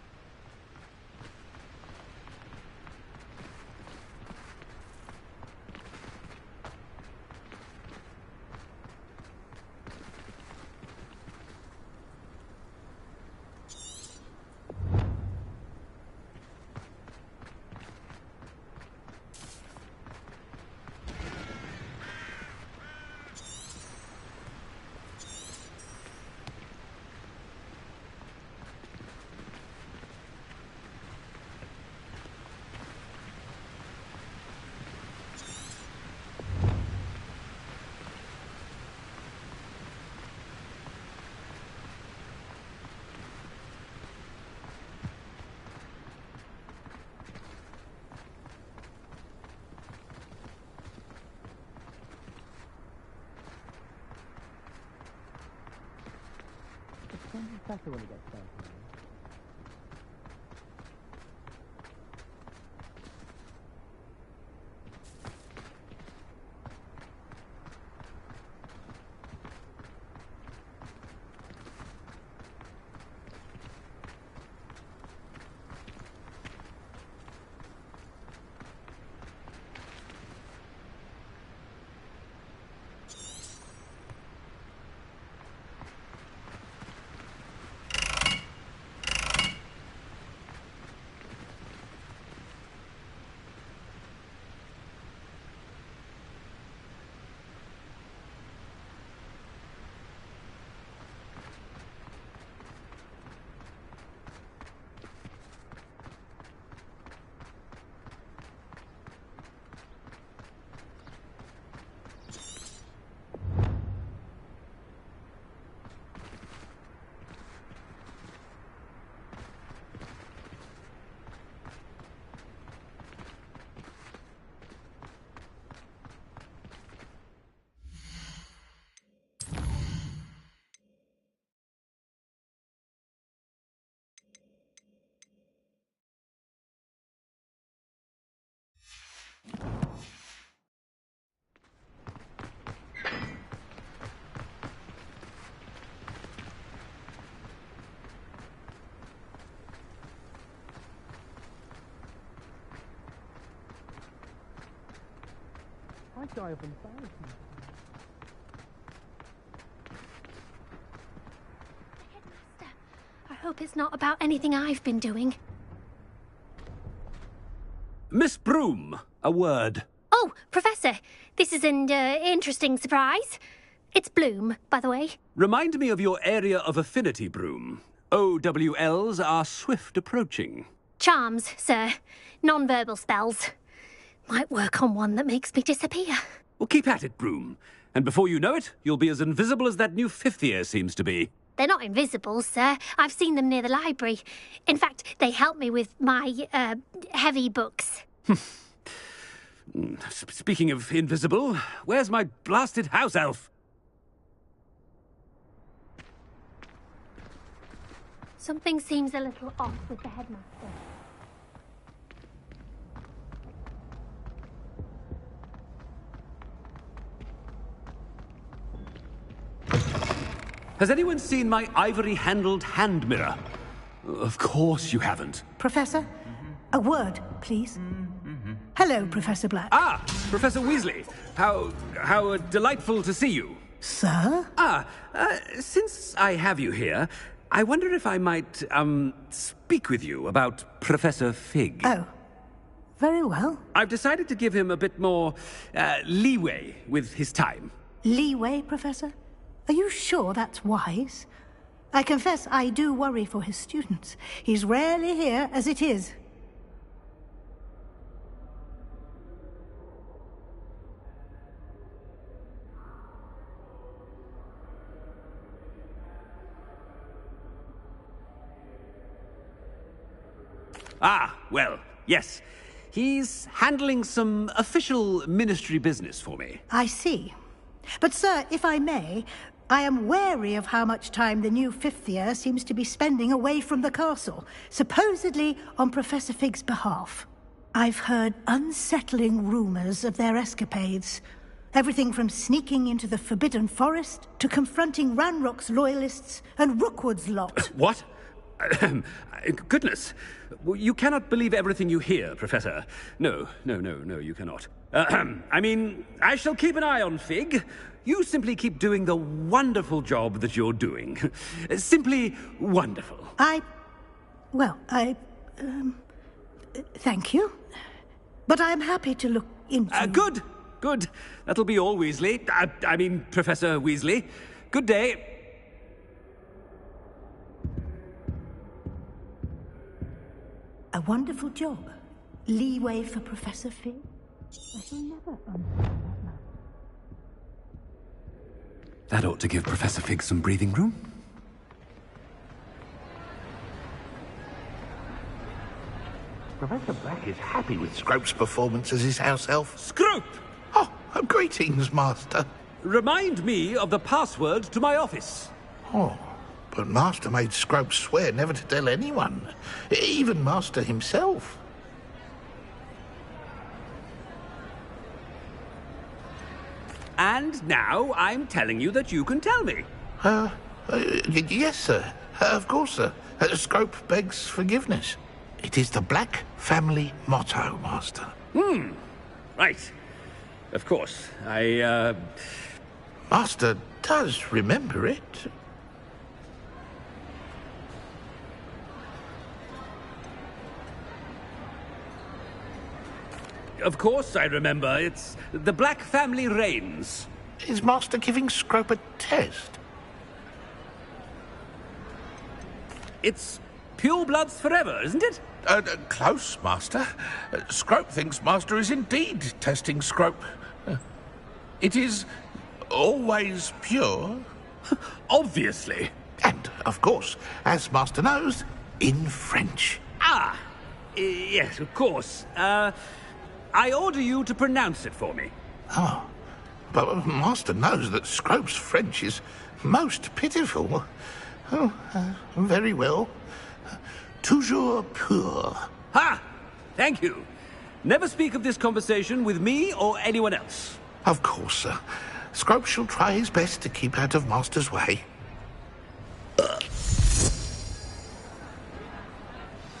Better when it gets down to I die of embarrassment. hope it's not about anything I've been doing. Miss Broom, a word. Oh, Professor, this is an interesting surprise. It's Bloom, by the way. Remind me of your area of affinity, Broom. OWLs are swift approaching. Charms, sir. Non-verbal spells. Might work on one that makes me disappear. Well, keep at it, Broom. And before you know it, you'll be as invisible as that new fifth year seems to be. They're not invisible, sir. I've seen them near the library. In fact, they help me with my, heavy books. Speaking of invisible, where's my blasted house elf? Something seems a little off with the headmaster. Has anyone seen my ivory-handled hand mirror? Of course you haven't. Professor, a word, please. Hello, Professor Black. Ah, Professor Weasley. How delightful to see you. Sir? Since I have you here, I wonder if I might, speak with you about Professor Fig. Oh, very well. I've decided to give him a bit more, leeway with his time. Leeway, Professor? Are you sure that's wise? I confess I do worry for his students. He's rarely here as it is. Ah, well, yes. He's handling some official ministry business for me. I see. But, sir, if I may, I am wary of how much time the new fifth year seems to be spending away from the castle, supposedly on Professor Fig's behalf. I've heard unsettling rumors of their escapades. Everything from sneaking into the Forbidden Forest to confronting Ranrock's loyalists and Rookwood's lot. What? Goodness. You cannot believe everything you hear, Professor. No, you cannot. I mean, I shall keep an eye on Fig. You simply keep doing the wonderful job that you're doing. Simply wonderful. Thank you. But I'm happy to look into... Good. That'll be all, Weasley. I mean, Professor Weasley. Good day. A wonderful job. Leeway for Professor Fig. I shall never understand that now. That ought to give Professor Fig some breathing room. Professor Black is happy with Scrope's performance as his house elf. Scrope! Oh, greetings, Master. Remind me of the password to my office. Oh, but Master made Scrope swear never to tell anyone, even Master himself. And now I'm telling you that you can tell me. Yes, sir. Of course, sir. Scrope begs forgiveness. It is the Black family motto, Master. Right. Of course. Master does remember it. Of course I remember. It's the Black family reigns. Is Master giving Scrope a test? It's pure bloods forever, isn't it? Close, Master. Scrope thinks Master is indeed testing Scrope. It is always pure. Obviously. And, of course, as Master knows, in French. Yes, of course. I order you to pronounce it for me. Oh, but Master knows that Scrope's French is most pitiful. Oh, very well. Toujours pur. Ha! Thank you. Never speak of this conversation with me or anyone else. Of course, sir. Scrope shall try his best to keep out of Master's way. The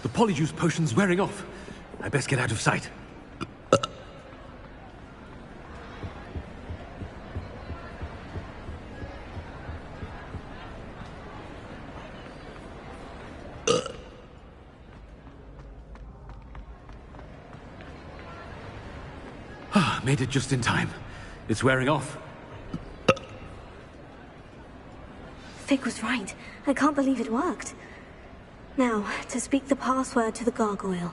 polyjuice potion's wearing off. I best get out of sight. Made it just in time. It's wearing off. Fig was right. I can't believe it worked. Now, to speak the password to the gargoyle.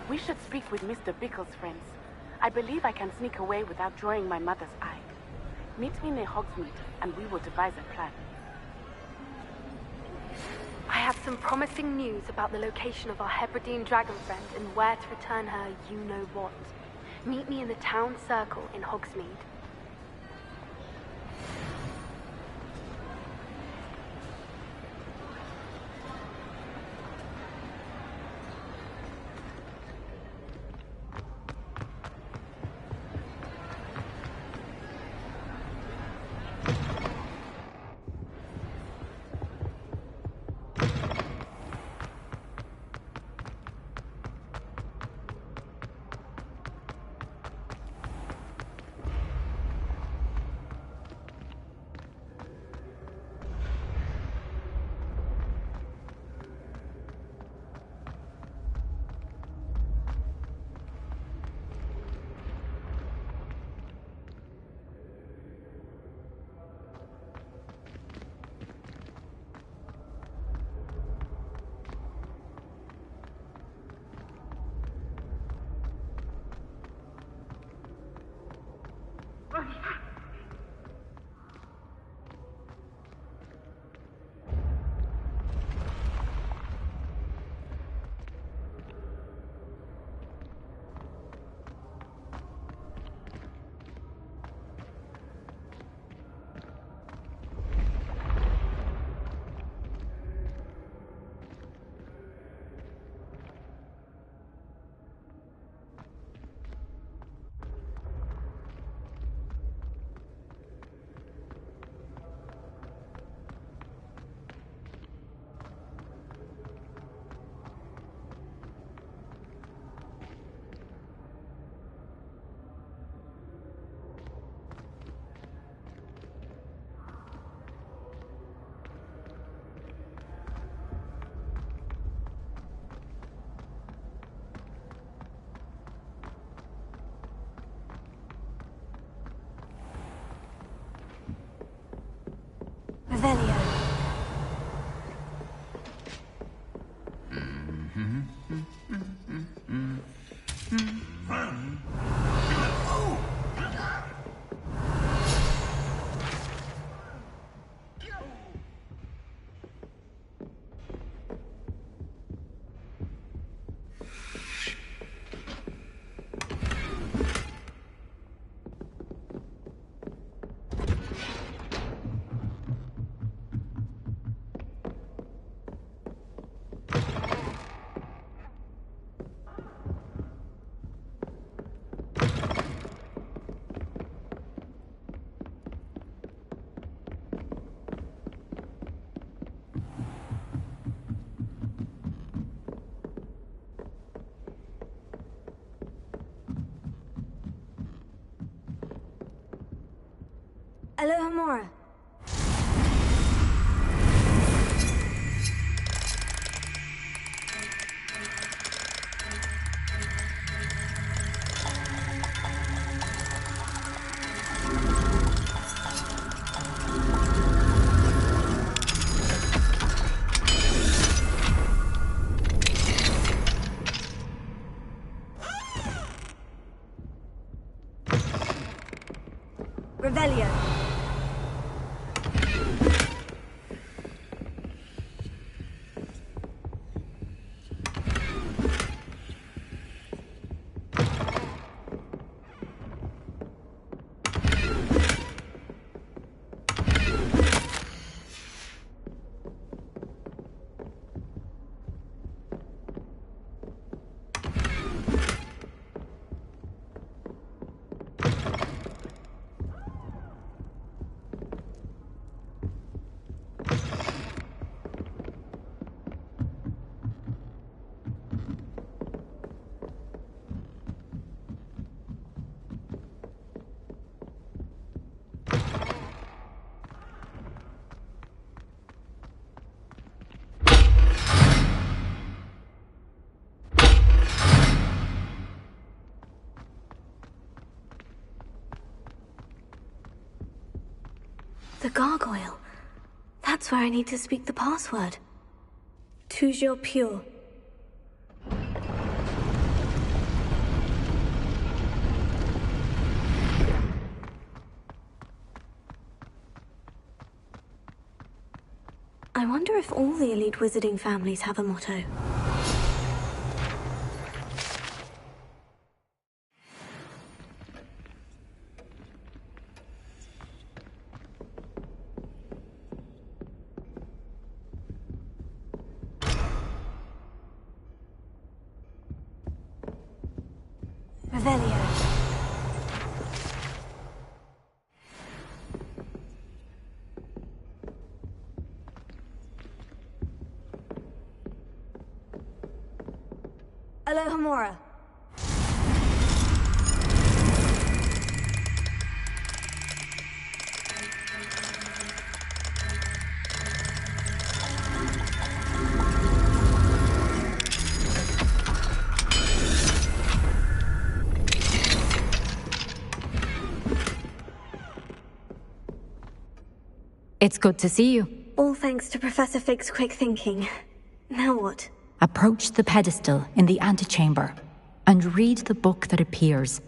We should speak with Mr. Bickle's friends. I believe I can sneak away without drawing my mother's eye. Meet me near Hogsmeade, and we will devise a plan. I have some promising news about the location of our Hebridean dragon friend and where to return her you-know-what. Meet me in the town circle in Hogsmeade. Revelio. Alohomora. Revelio. The gargoyle. That's where I need to speak the password. Toujours pure. I wonder if all the elite wizarding families have a motto. Revelio. Alohomora. It's good to see you. All thanks to Professor Fig's quick thinking. Now what? Approach the pedestal in the antechamber and read the book that appears.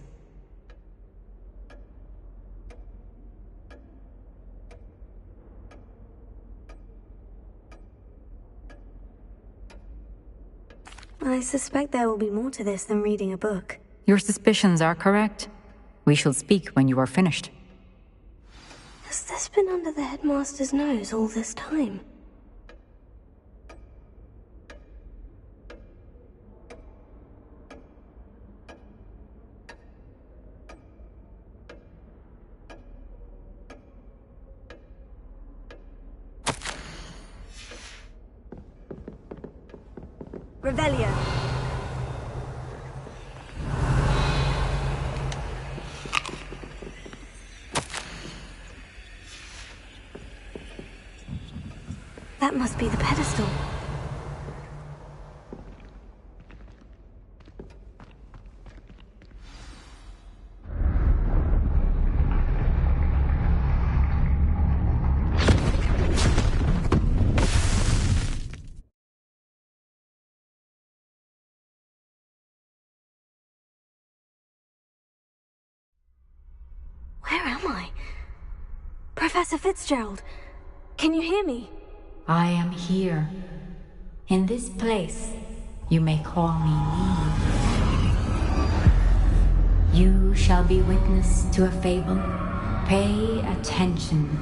I suspect there will be more to this than reading a book. Your suspicions are correct. We shall speak when you are finished. Has this been under the headmaster's nose all this time? Revelio. That must be the pedestal. Where am I? Professor Fitzgerald, can you hear me? I am here. In this place, you may call me Neve. You shall be witness to a fable. Pay attention.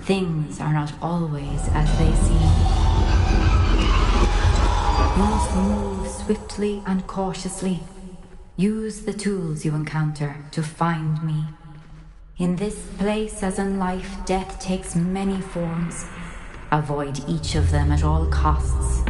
Things are not always as they seem. You must move swiftly and cautiously. Use the tools you encounter to find me. In this place, as in life, death takes many forms. Avoid each of them at all costs.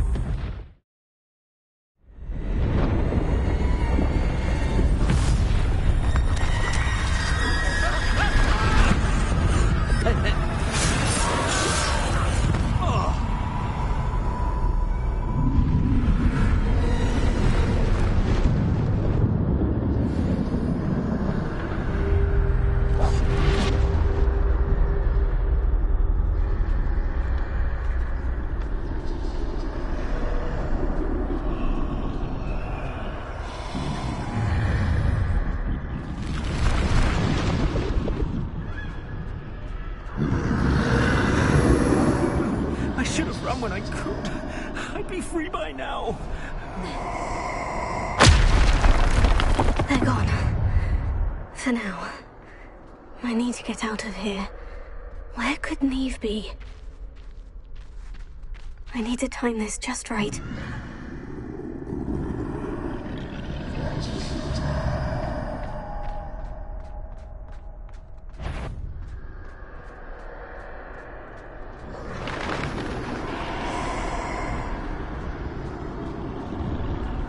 When I could, I'd be free by now. They're gone. For now. I need to get out of here. Where could Neve be? I need to time this just right.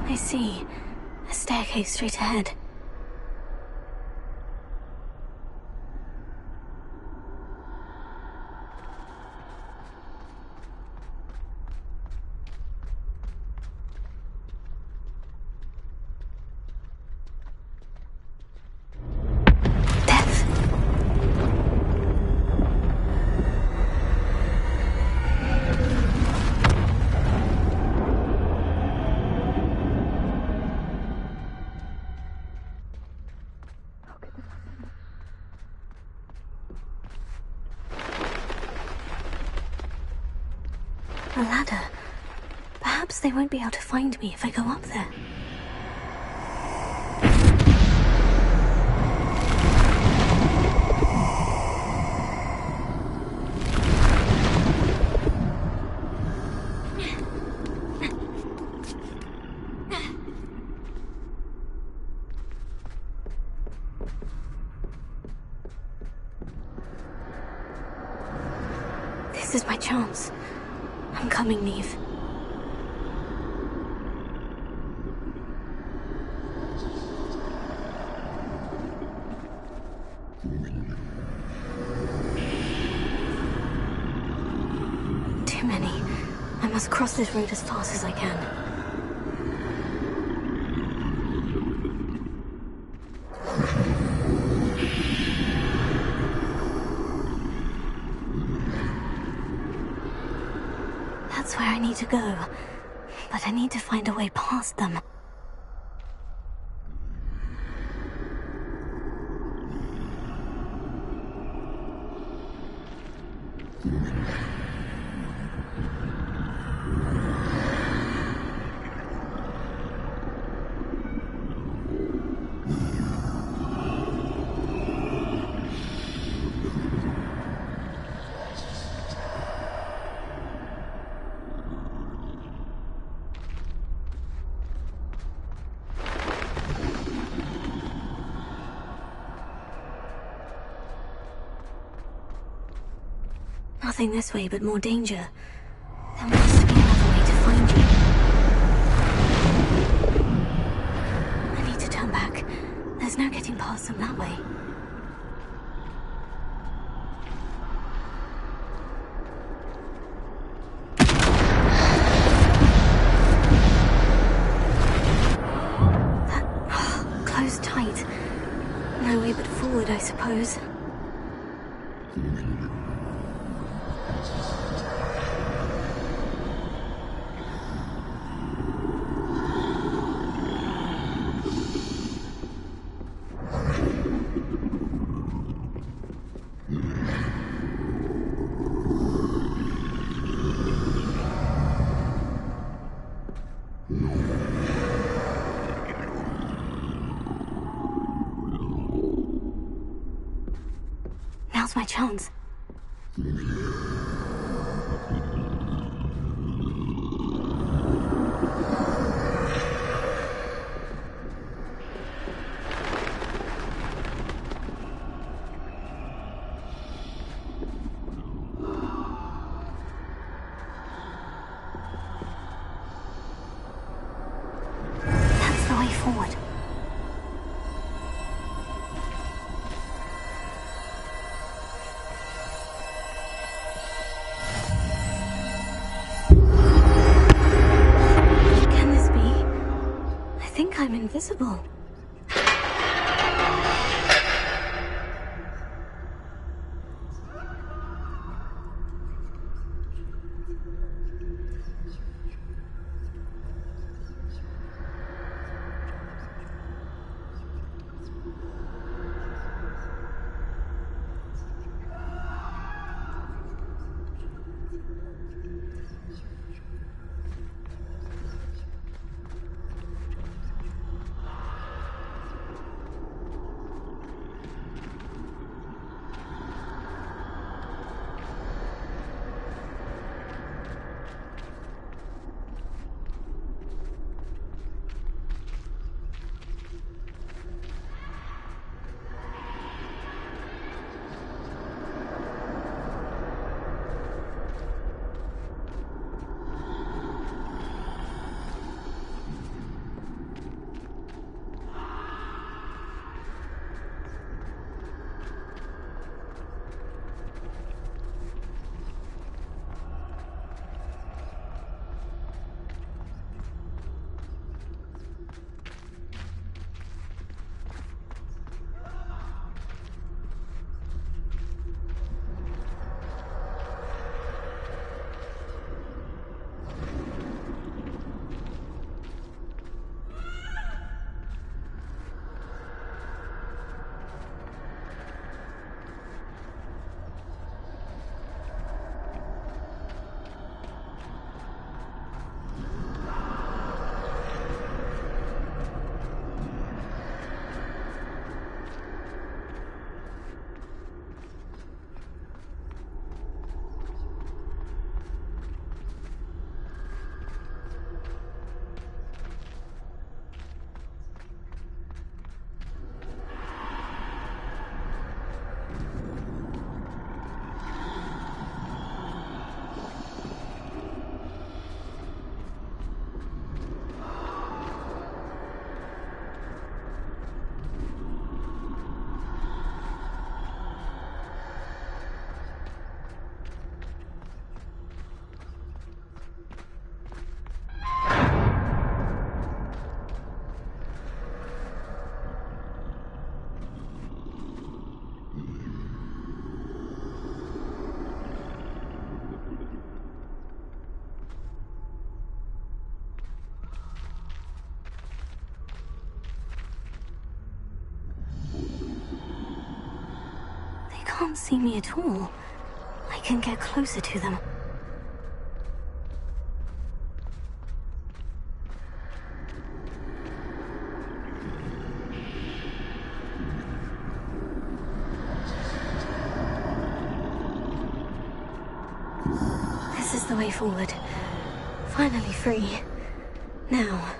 I see. A staircase straight ahead. A ladder. Perhaps they won't be able to find me if I go up there. This is my chance. I'm coming, Neve. Too many. I must cross this road as fast as I can. That's where I need to go. But I need to find a way past them. Nothing this way but more danger. There must be another way to find you. I need to turn back. There's no getting past them that way. Closed tight. No way but forward, I suppose. Now's my chance. That's the way forward. I think I'm invisible. can't see me at all. I can get closer to them. This is the way forward. Finally free. Now,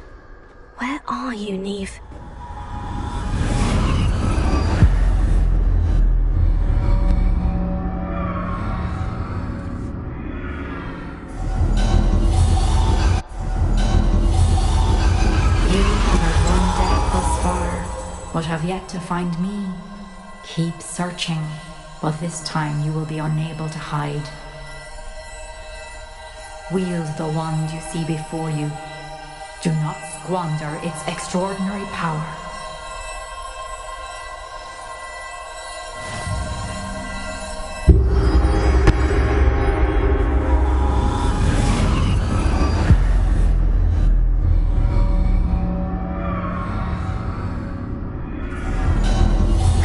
where are you, Neve? But have yet to find me. Keep searching, but this time you will be unable to hide. Wield the wand you see before you. Do not squander its extraordinary power.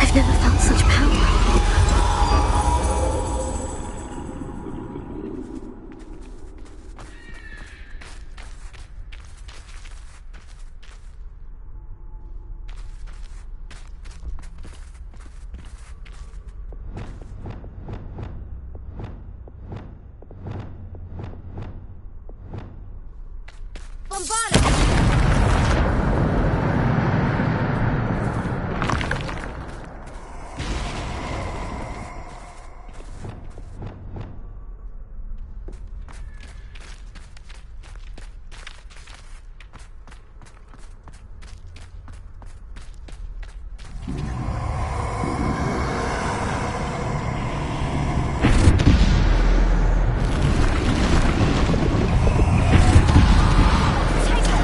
I've never felt such power. Take her!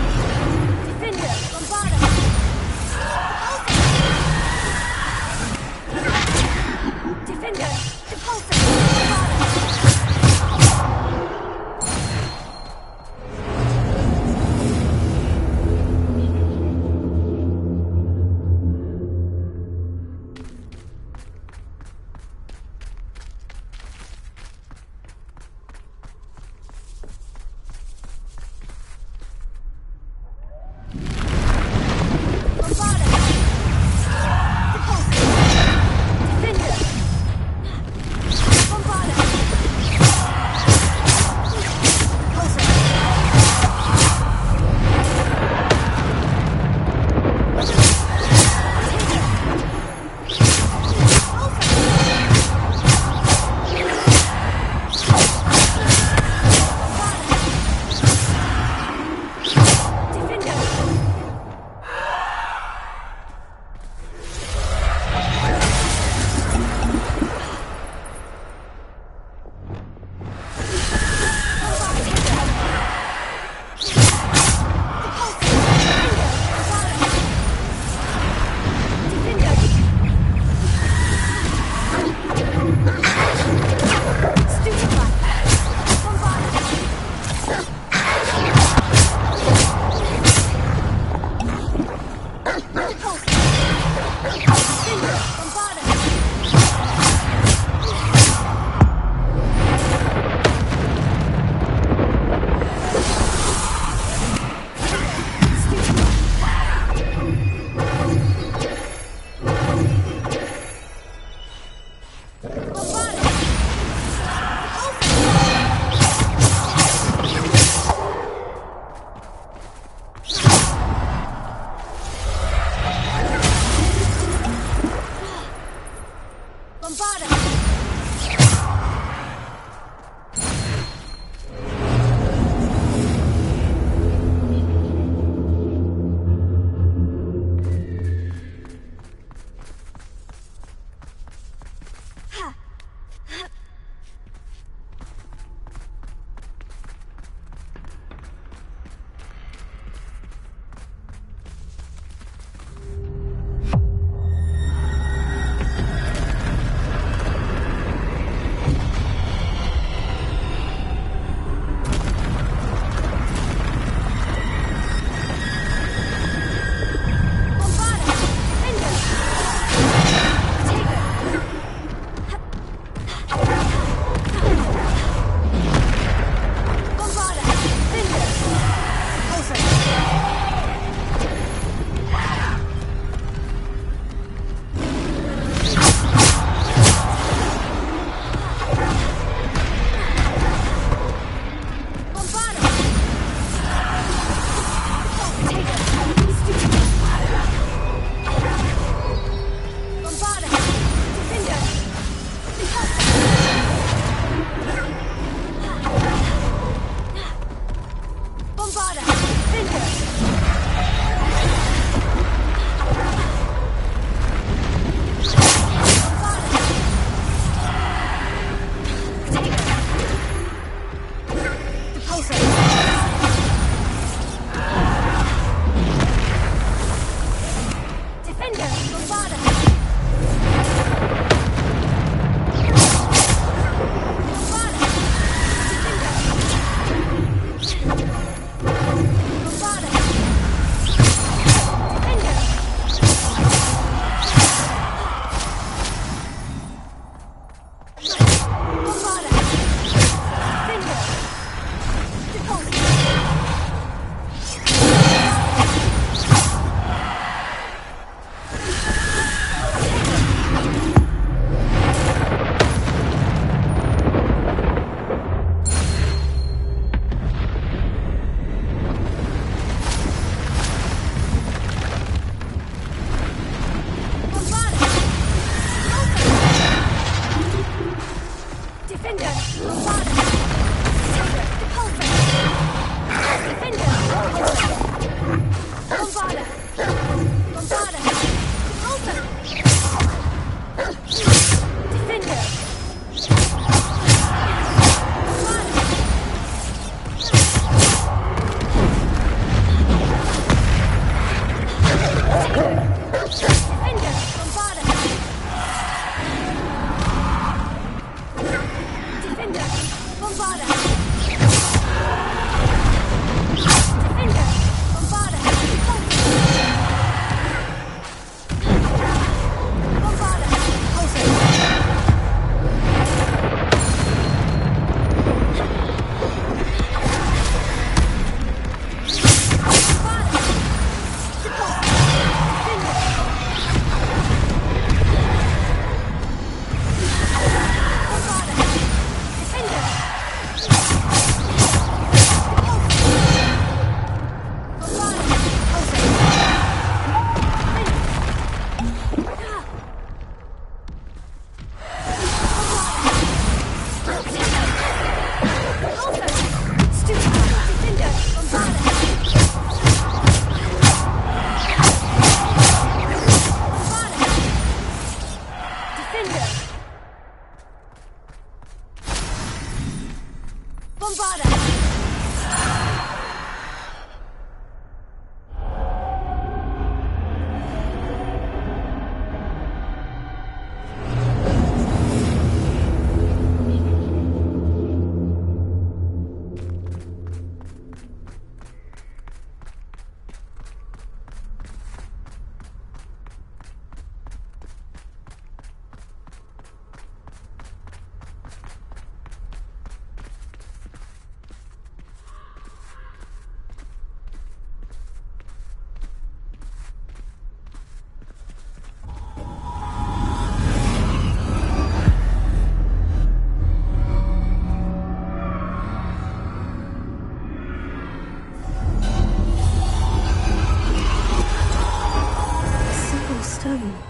home.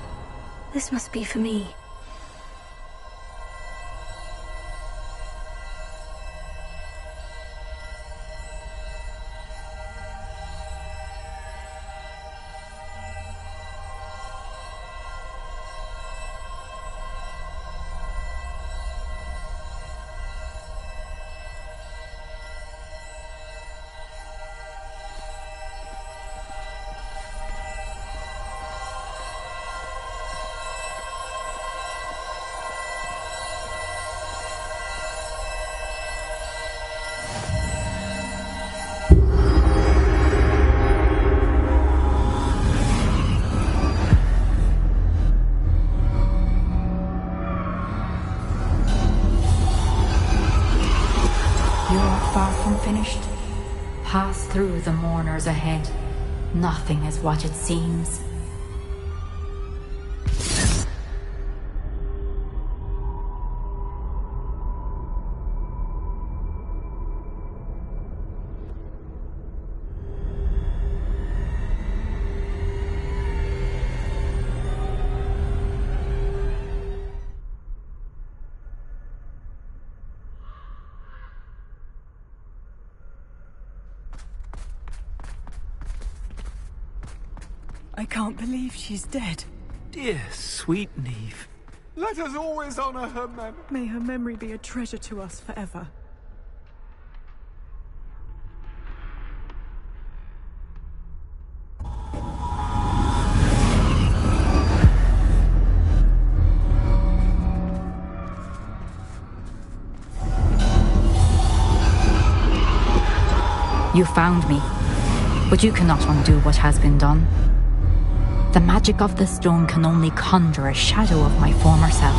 This must be for me. Finished. Pass through the mourners ahead. Nothing is what it seems. I can't believe she's dead. Dear, sweet Neve. Let us always honor her memory. May her memory be a treasure to us forever. You found me, but you cannot undo what has been done. The magic of the stone can only conjure a shadow of my former self.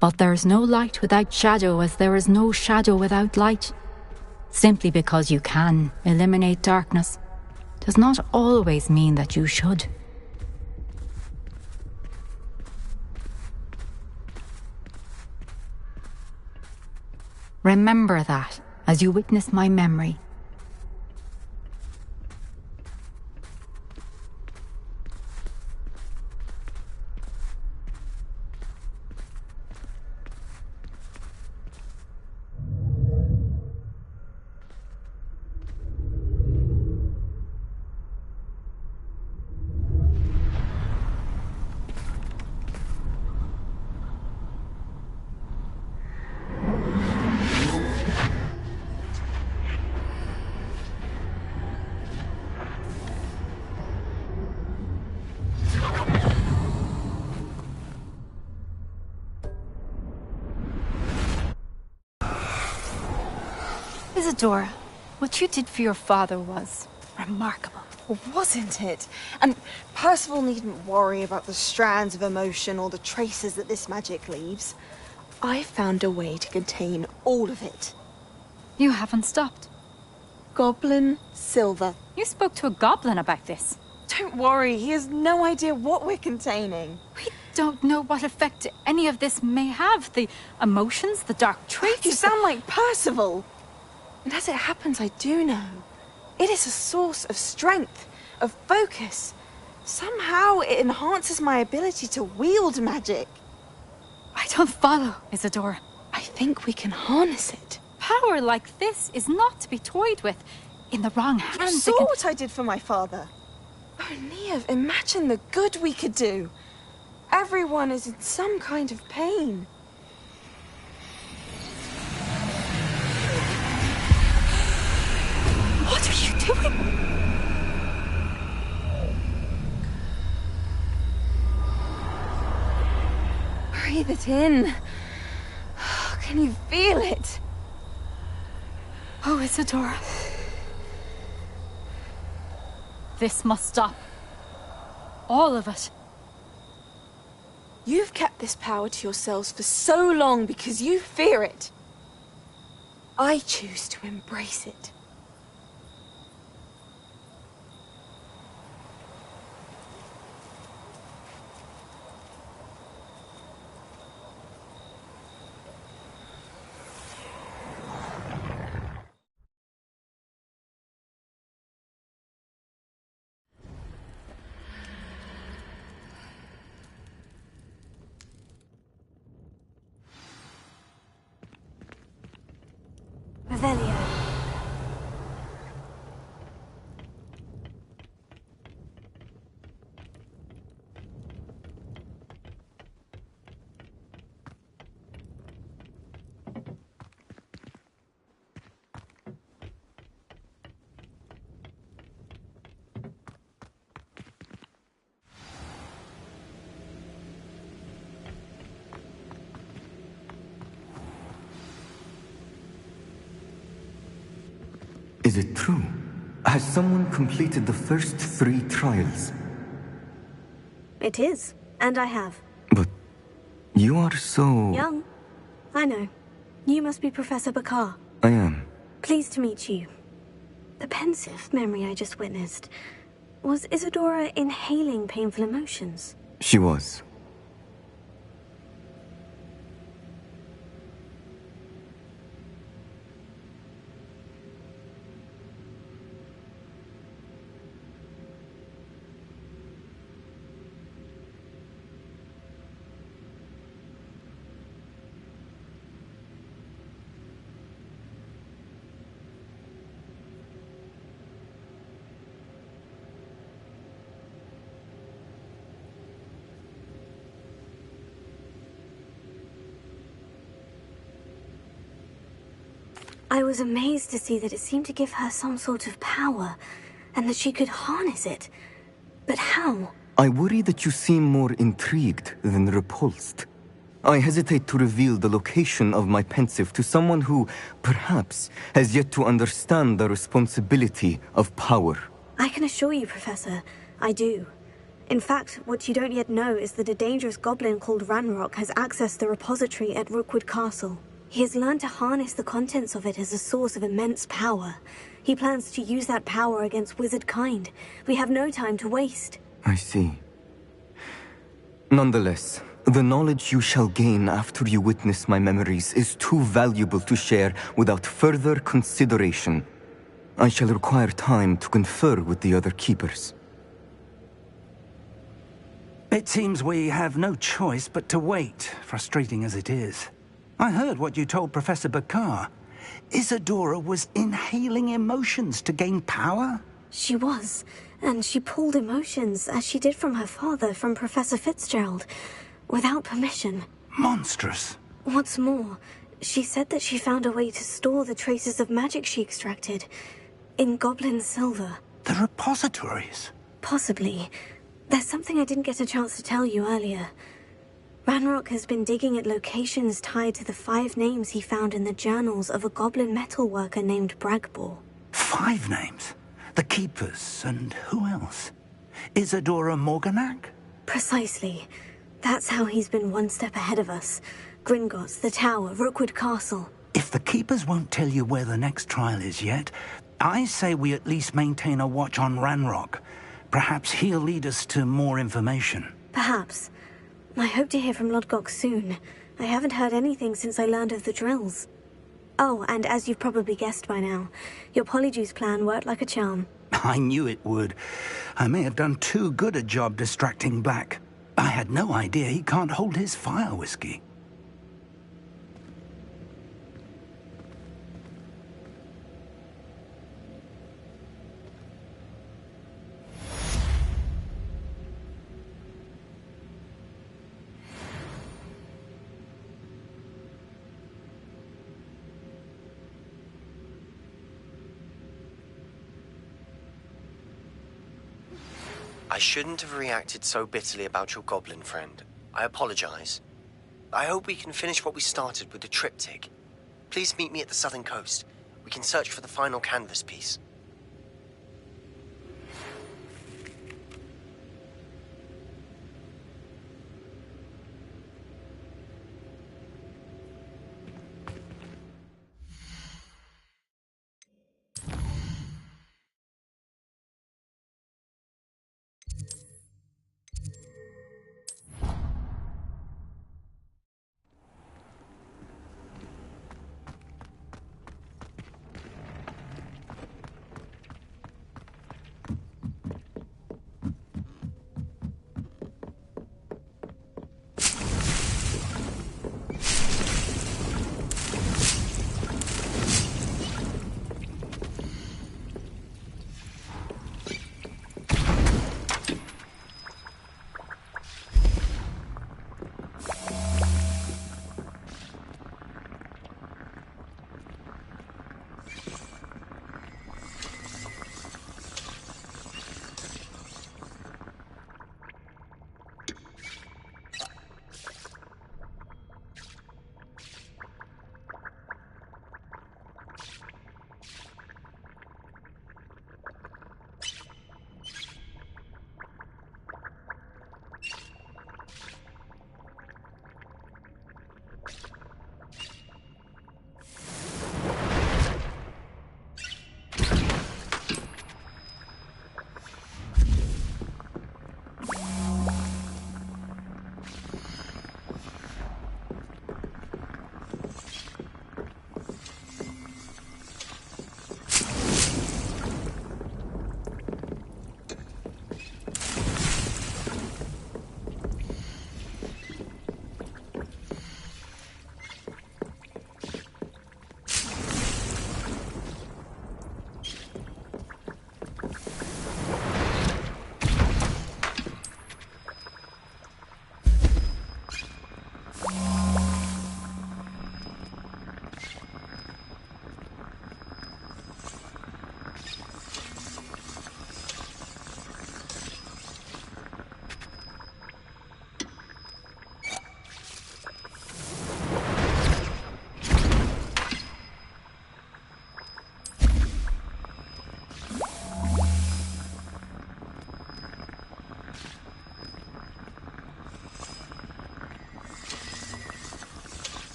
But there is no light without shadow, as there is no shadow without light. Simply because you can eliminate darkness does not always mean that you should. Remember that as you witness my memory. Isadora, what you did for your father was remarkable. Wasn't it? And Percival needn't worry about the strands of emotion or the traces that this magic leaves. I found a way to contain all of it. You haven't stopped. Goblin Silver. You spoke to a goblin about this. Don't worry, he has no idea what we're containing. We don't know what effect any of this may have. The emotions, the dark traits. You sound like Percival. And as it happens, I do know. It is a source of strength, of focus. Somehow it enhances my ability to wield magic. I don't follow, Isadora. I think we can harness it. Power like this is not to be toyed with. In the wrong hands, You saw what I did for my father. Oh, Neve, imagine the good we could do. Everyone is in some kind of pain. What are you doing? Breathe it in. Can you feel it? Oh, Isadora. This must stop. All of it. You've kept this power to yourselves for so long because you fear it. I choose to embrace it. it true? Has someone completed the first 3 trials? It is, and I have. But you are so... Young. I know. You must be Professor Bakar. I am. Pleased to meet you. The pensive memory I just witnessed. Was Isadora inhaling painful emotions? She was. I was amazed to see that it seemed to give her some sort of power, and that she could harness it. But how? I worry that you seem more intrigued than repulsed. I hesitate to reveal the location of my pensive to someone who, perhaps, has yet to understand the responsibility of power. I can assure you, Professor, I do. In fact, what you don't yet know is that a dangerous goblin called Ranrock has accessed the repository at Rookwood Castle. He has learned to harness the contents of it as a source of immense power. He plans to use that power against wizard kind. We have no time to waste. I see. Nonetheless, the knowledge you shall gain after you witness my memories is too valuable to share without further consideration. I shall require time to confer with the other keepers. It seems we have no choice but to wait, frustrating as it is. I heard what you told Professor Bakar. Isadora was inhaling emotions to gain power? She was, and she pulled emotions, as she did from her father, from Professor Fitzgerald, without permission. Monstrous. What's more, she said that she found a way to store the traces of magic she extracted in goblin silver. The repositories? Possibly. There's something I didn't get a chance to tell you earlier. Ranrock has been digging at locations tied to the 5 names he found in the journals of a goblin metalworker named Bragbor. 5 names? The Keepers, and who else? Isadora Morganac? Precisely. That's how he's been one step ahead of us. Gringotts, the Tower, Rookwood Castle. If the Keepers won't tell you where the next trial is yet, I say we at least maintain a watch on Ranrock. Perhaps he'll lead us to more information. Perhaps. I hope to hear from Lodgok soon. I haven't heard anything since I learned of the drills. Oh, and as you've probably guessed by now, your polyjuice plan worked like a charm. I knew it would. I may have done too good a job distracting Black. I had no idea he can't hold his fire whiskey. I shouldn't have reacted so bitterly about your goblin friend. I apologize. I hope we can finish what we started with the triptych. Please meet me at the southern coast. We can search for the final canvas piece.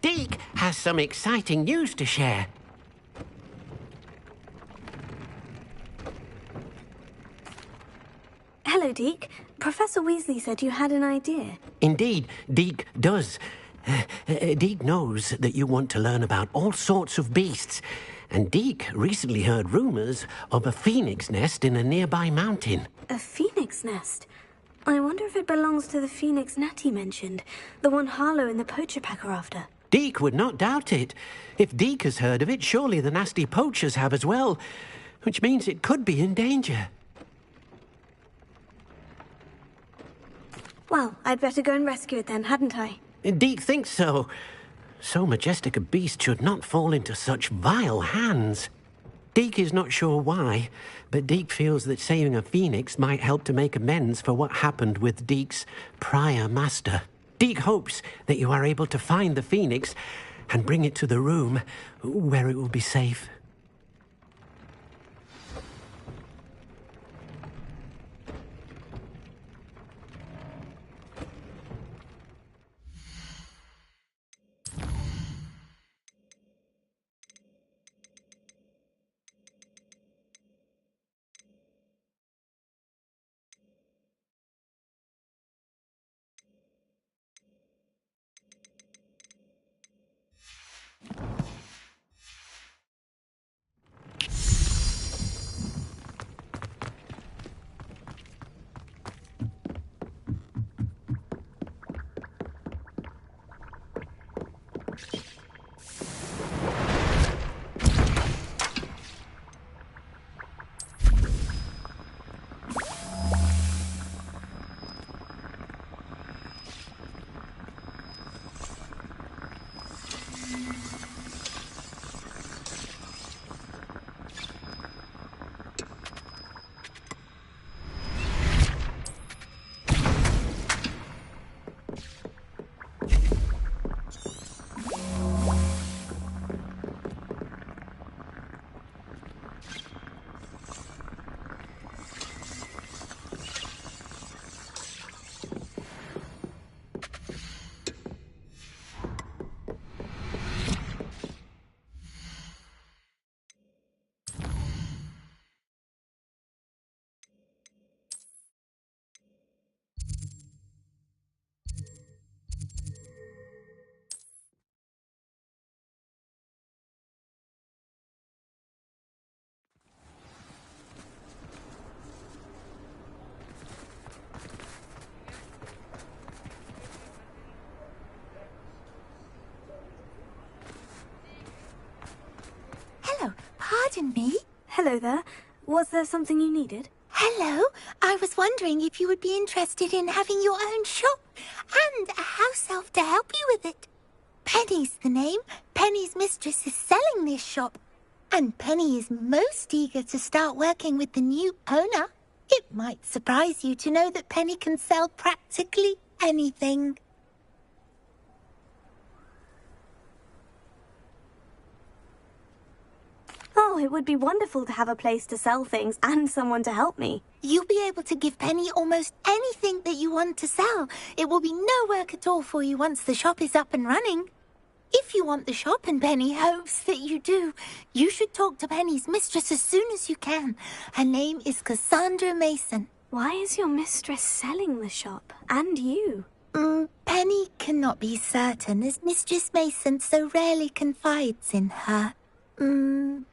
Deke has some exciting news to share. Hello, Deke. Professor Weasley said you had an idea. Indeed, Deke does. Deke knows that you want to learn about all sorts of beasts, and Deke recently heard rumours of a phoenix nest in a nearby mountain. A phoenix nest? I wonder if it belongs to the phoenix Natty mentioned, the one Harlow and the poacher pack are after. Deke would not doubt it. If Deke has heard of it, surely the nasty poachers have as well, which means it could be in danger. Well, I'd better go and rescue it then, hadn't I? Deke thinks so. So majestic a beast should not fall into such vile hands. Deke is not sure why, but Deke feels that saving a phoenix might help to make amends for what happened with Deke's prior master. Deke hopes that you are able to find the phoenix and bring it to the room where it will be safe. Pardon me? Hello there. Was there something you needed? Hello. I was wondering if you would be interested in having your own shop and a house elf to help you with it. Penny's the name. Penny's mistress is selling this shop. And Penny is most eager to start working with the new owner. It might surprise you to know that Penny can sell practically anything. Oh, it would be wonderful to have a place to sell things and someone to help me. You'll be able to give Penny almost anything that you want to sell. It will be no work at all for you once the shop is up and running. If you want the shop, and Penny hopes that you do, you should talk to Penny's mistress as soon as you can. Her name is Cassandra Mason. Why is your mistress selling the shop? And you? Penny cannot be certain, as Mistress Mason so rarely confides in her.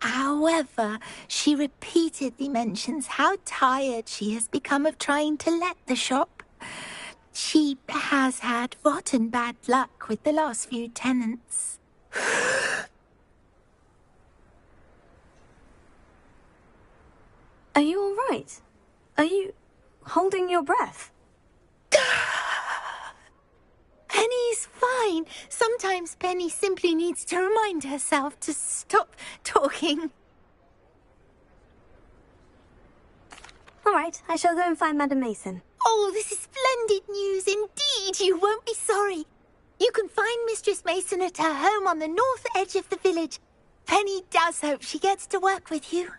However, she repeatedly mentions how tired she has become of trying to let the shop. She has had rotten bad luck with the last few tenants. Are you all right? Are you holding your breath? Penny's fine. Sometimes Penny simply needs to remind herself to stop talking. All right, I shall go and find Madam Mason. Oh, this is splendid news indeed. You won't be sorry. You can find Mistress Mason at her home on the north edge of the village. Penny does hope she gets to work with you.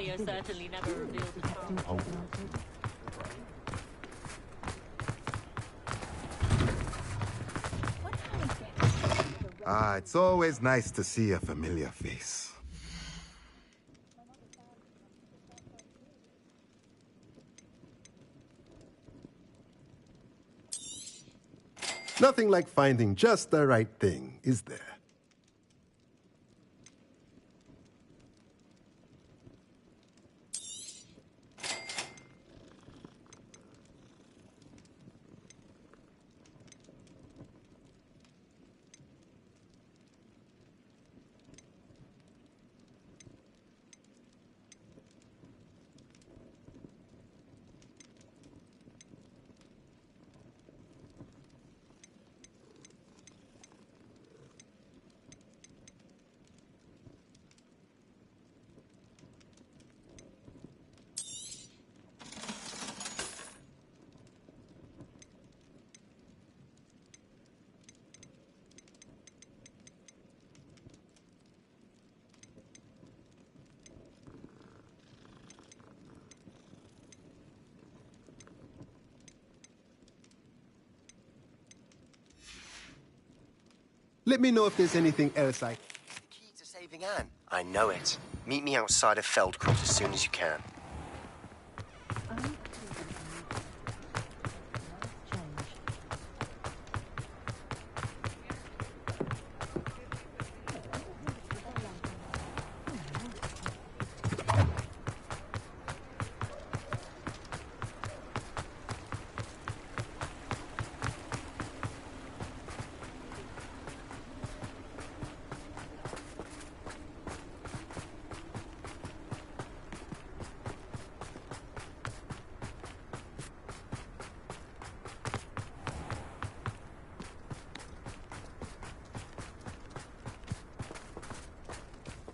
Leo certainly never revealed the truth. Ah, it's always nice to see a familiar face. Nothing like finding just the right thing, is there? Let me know if there's anything else I... Key to saving Anne. I know it. Meet me outside of Feldcroft as soon as you can.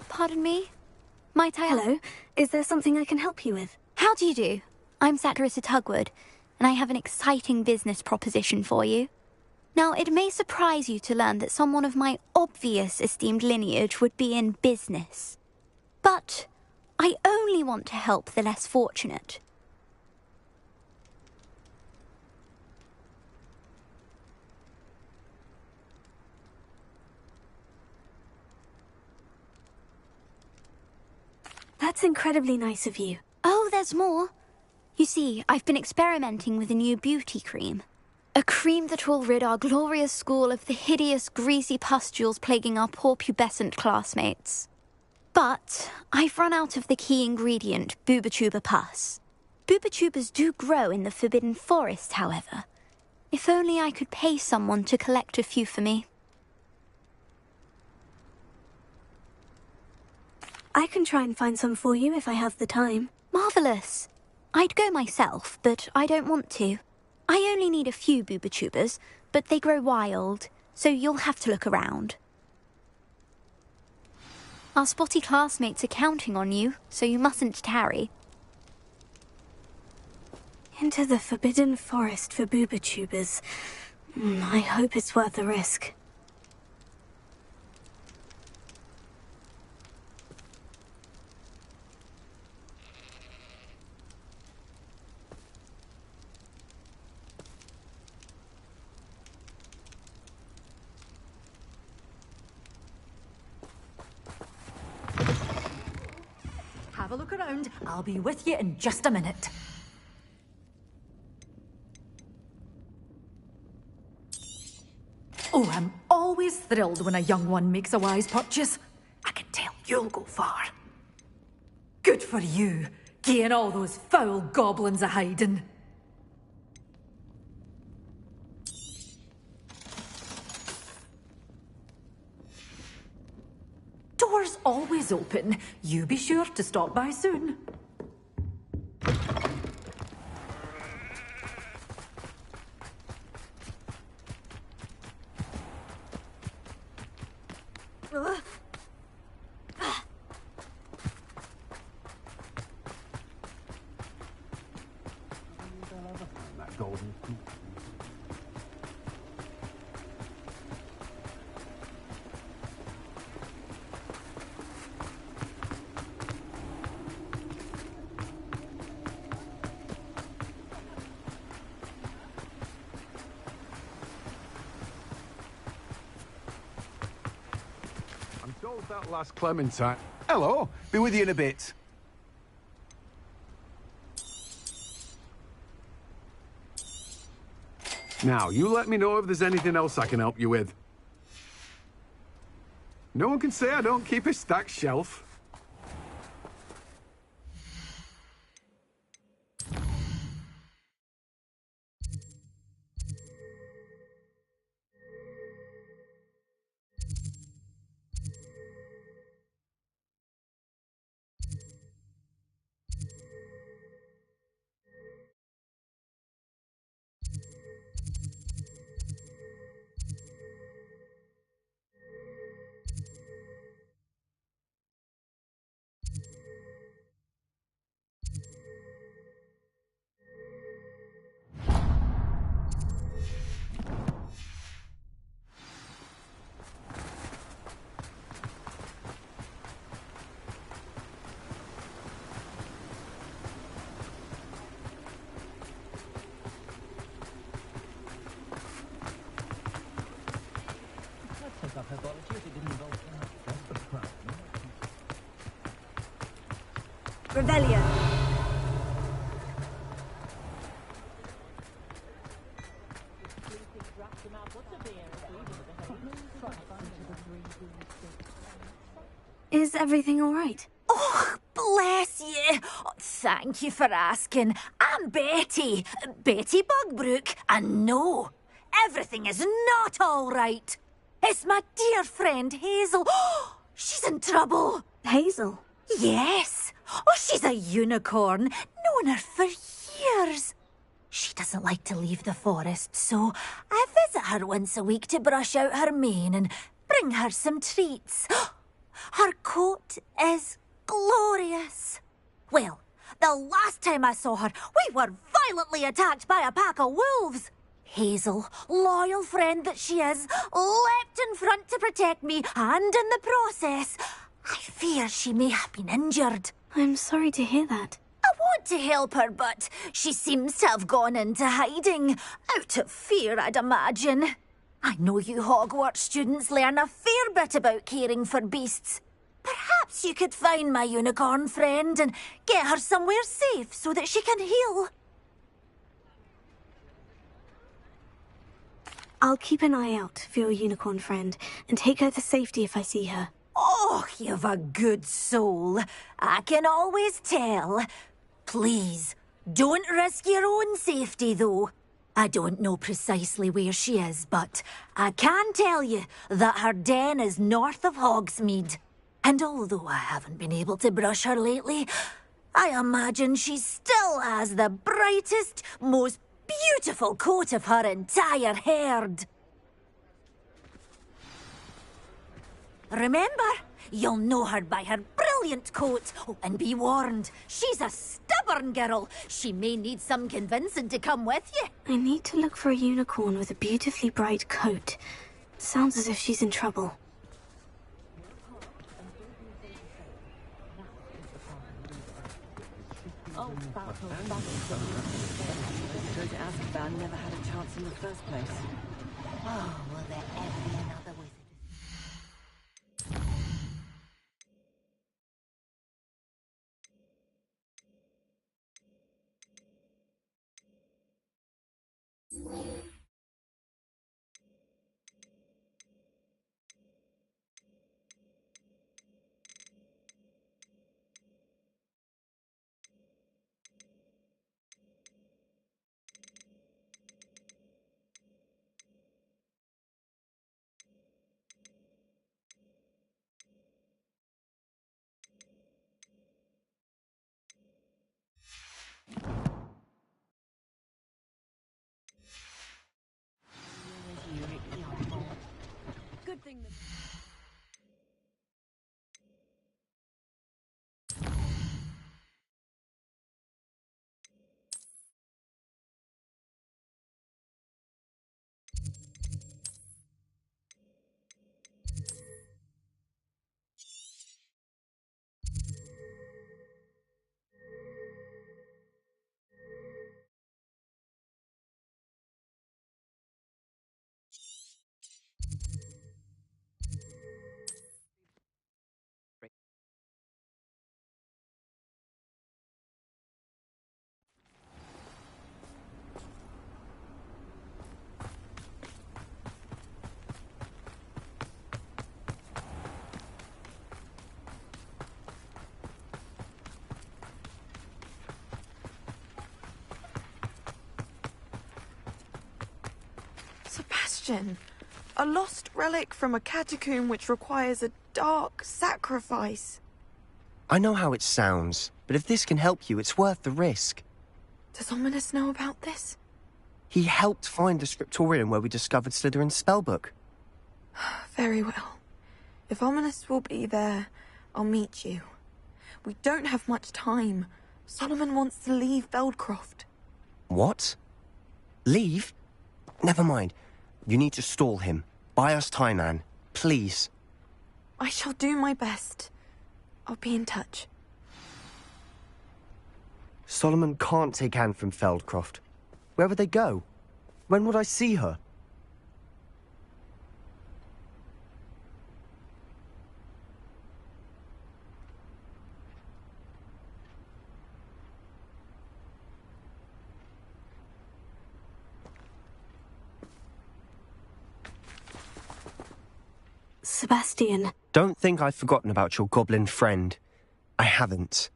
Pardon me? Might I... Hello. Is there something I can help you with? How do you do? I'm Satirissa Tugwood, and I have an exciting business proposition for you. Now, it may surprise you to learn that someone of my obvious esteemed lineage would be in business. But I only want to help the less fortunate. That's incredibly nice of you. Oh, there's more. You see, I've been experimenting with a new beauty cream. A cream that will rid our glorious school of the hideous, greasy pustules plaguing our poor pubescent classmates. But I've run out of the key ingredient, boobotuber pus. Boobotubers do grow in the Forbidden Forest, however. If only I could pay someone to collect a few for me. I can try and find some for you if I have the time. Marvellous. I'd go myself, but I don't want to. I only need a few boobotubers, but they grow wild, so you'll have to look around. Our spotty classmates are counting on you, so you mustn't tarry. Into the Forbidden Forest for boobotubers. I hope it's worth the risk. Have a look around. I'll be with you in just a minute. Oh, I'm always thrilled when a young one makes a wise purchase. I can tell you'll go far. Good for you, getting all those foul goblins a hiding. Door's always open. You be sure to stop by soon. hell's that last Clementine? Hello, be with you in a bit. Now, you let me know if there's anything else I can help you with. No one can say I don't keep a stacked shelf. Revelio. Is everything all right? Oh, bless you. Oh, thank you for asking. I'm Betty. Betty Bugbrook. And no, everything is not all right. It's my dear friend Hazel. Oh, she's in trouble. Hazel? Yes. Oh, she's a unicorn. Known her for years. She doesn't like to leave the forest, so I visit her once a week to brush out her mane and bring her some treats. Her coat is glorious. Well, the last time I saw her, we were violently attacked by a pack of wolves. Hazel, loyal friend that she is, leapt in front to protect me, and in the process, I fear she may have been injured. I'm sorry to hear that. I want to help her, but she seems to have gone into hiding. Out of fear, I'd imagine. I know you Hogwarts students learn a fair bit about caring for beasts. Perhaps you could find my unicorn friend and get her somewhere safe so that she can heal. I'll keep an eye out for your unicorn friend and take her to safety if I see her. Oh, you've a good soul. I can always tell. Please, don't risk your own safety, though. I don't know precisely where she is, but I can tell you that her den is north of Hogsmeade. And although I haven't been able to brush her lately, I imagine she still has the brightest, most beautiful coat of her entire herd. Remember, you'll know her by her brilliant coat. Oh, and be warned, she's a stubborn girl. She may need some convincing to come with you. I need to look for a unicorn with a beautifully bright coat. Sounds as if she's in trouble. Oh, going to ask about never had a chance in the first place. Oh, will there ever be another wizard? question. A lost relic from a catacomb which requires a dark sacrifice. I know how it sounds, but if this can help you, it's worth the risk. Does Ominous know about this? He helped find the scriptorium where we discovered Slytherin's spellbook. Very well. If Ominous will be there, I'll meet you. We don't have much time. Solomon wants to leave Beldcroft. What? Leave? Never mind. You need to stall him. Buy us time, Anne. Please. I shall do my best. I'll be in touch. Solomon can't take Anne from Feldcroft. Where would they go? When would I see her? Sebastian. Don't think I've forgotten about your goblin friend. I haven't.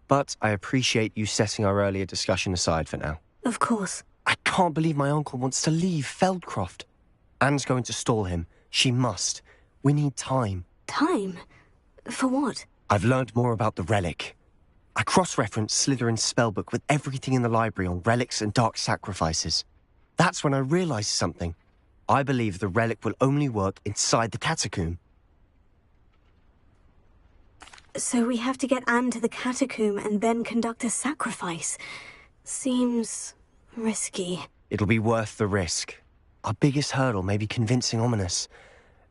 But I appreciate you setting our earlier discussion aside for now. Of course. I can't believe my uncle wants to leave Feldcroft. Anne's going to stall him. She must. We need time. Time? For what? I've learned more about the relic. I cross-referenced Slytherin's spellbook with everything in the library on relics and dark sacrifices. That's when I realized something. I believe the relic will only work inside the catacomb. So we have to get Anne to the catacomb and then conduct a sacrifice. Seems risky. It'll be worth the risk. Our biggest hurdle may be convincing Ominous.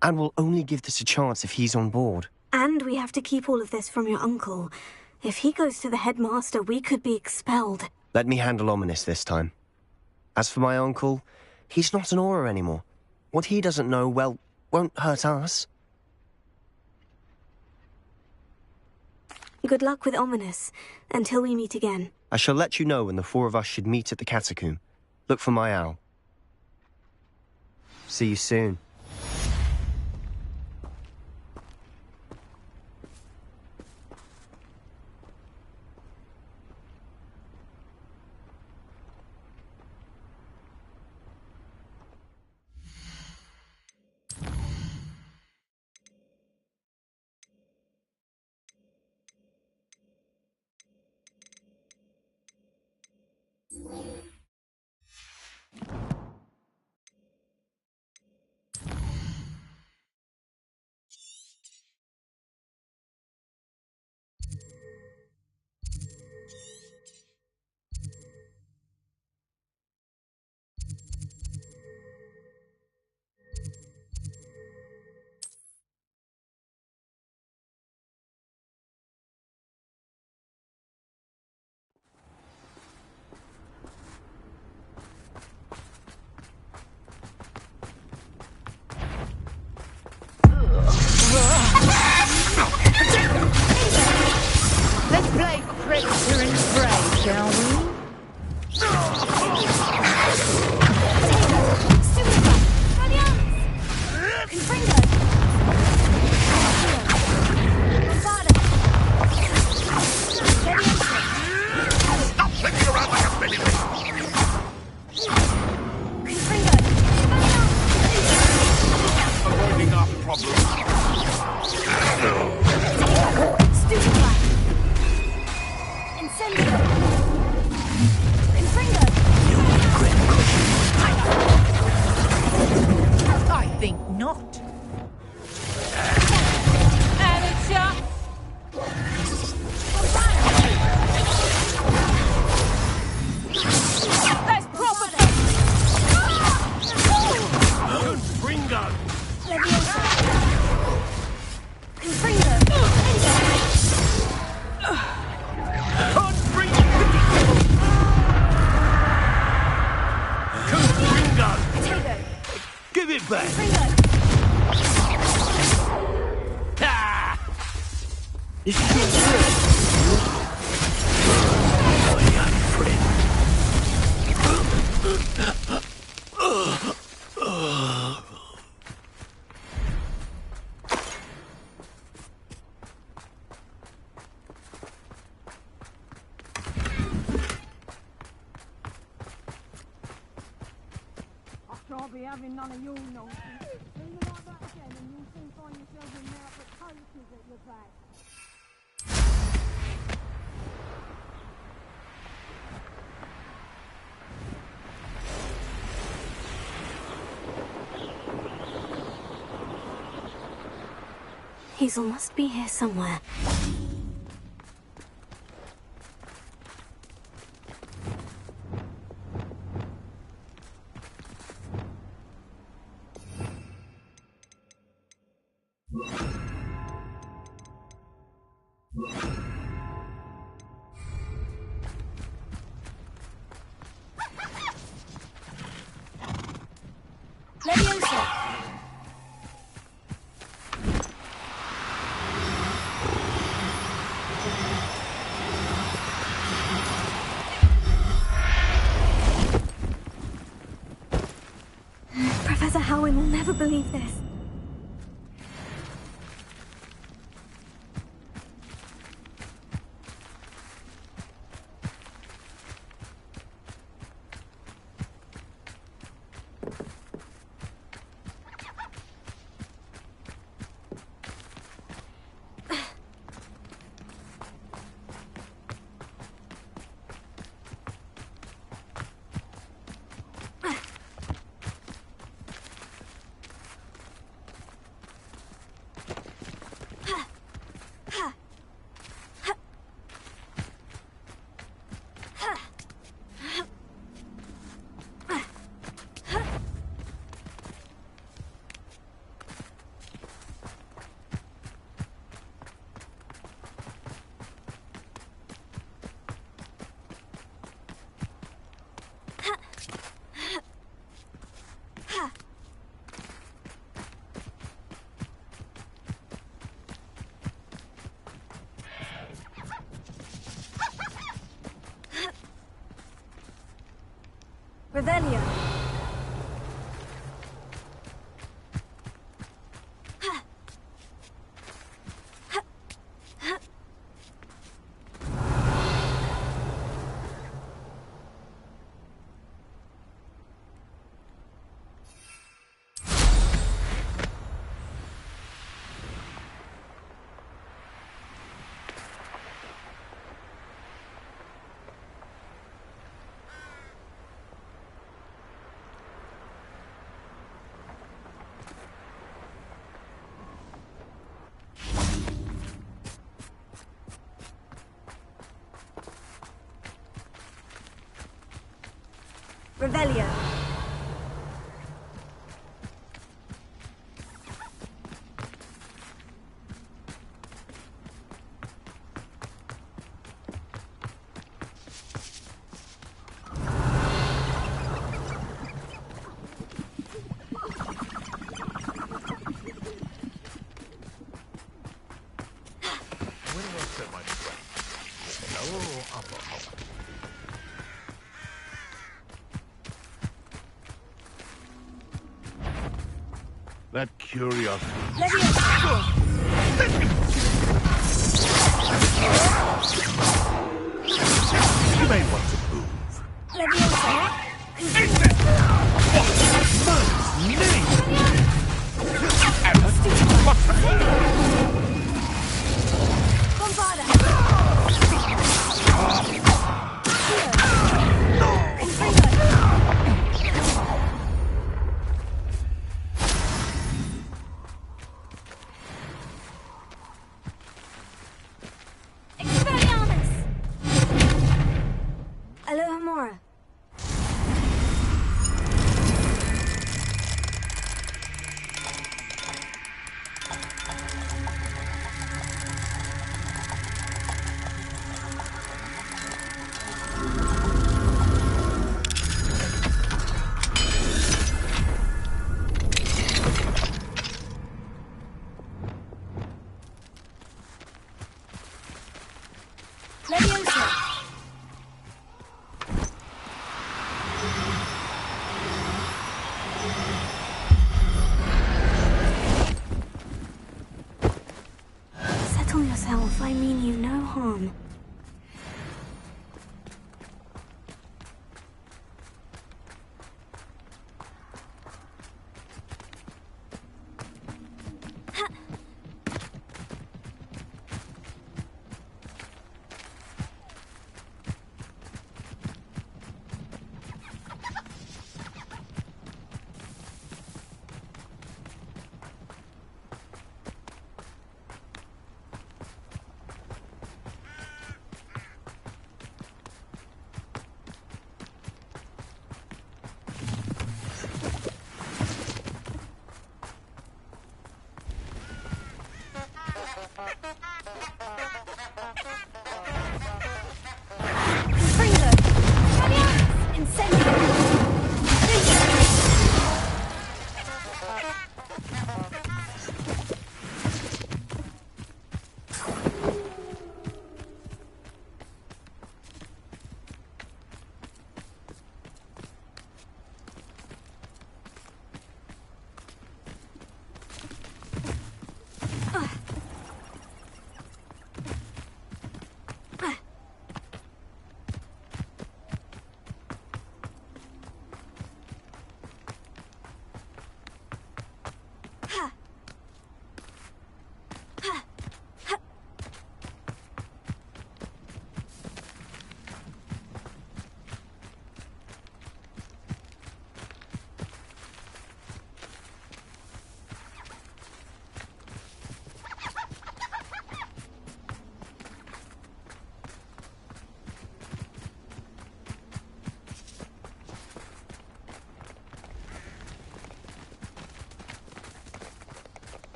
And we'll only give this a chance if he's on board. And we have to keep all of this from your uncle. If he goes to the headmaster, we could be expelled. Let me handle Ominous this time. As for my uncle, he's not an Auror anymore. What he doesn't know, well, won't hurt us. Good luck with Ominous, until we meet again. I shall let you know when the four of us should meet at the catacomb. Look for my owl. See you soon. Let's play predator and prey, shall we? Stop flicking around like a billy goat! Avoiding our problem. I think not. And it's up. That's proper. Confringo! Give it back! Ah! This is your friend. My young friend. be having none of your nonsense. Do you like that again and you'll soon find yourself in there for coaches at your back. Hazel must be here somewhere. Professor Howin will never believe this. Revelio. Revelio. That curiosity. You may want to move. Alohomora.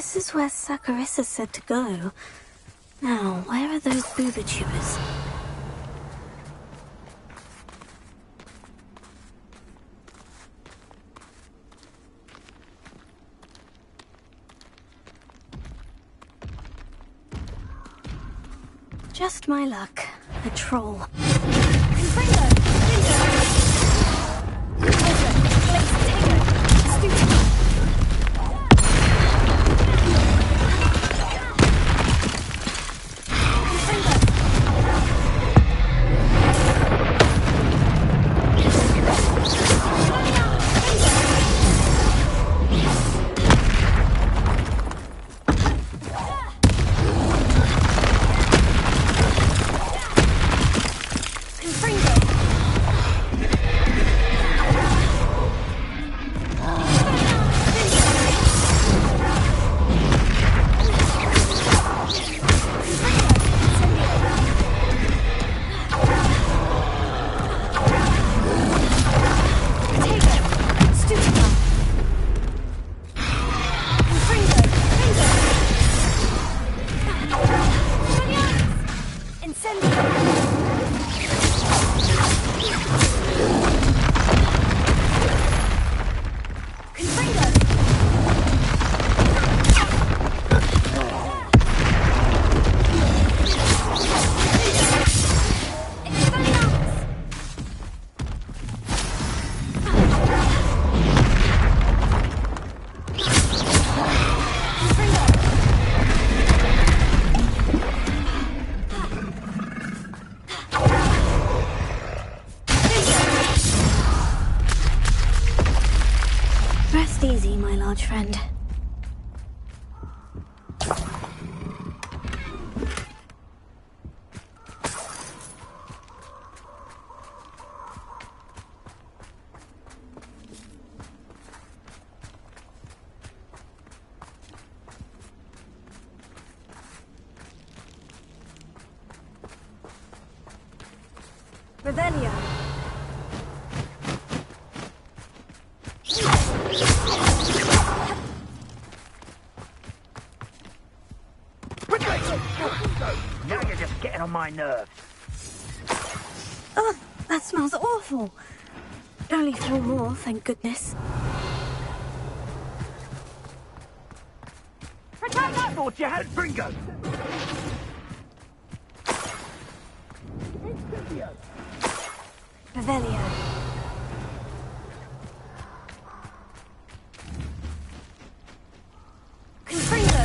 This is where Saccharissa said to go. Now, where are those booba tubers? Just my luck. A troll. Rest easy, my large friend. Revelio. Now you're just getting on my nerves. Oh, that smells awful. Only 4 more, thank goodness. I thought you had Bringo. Revelio. Confringo.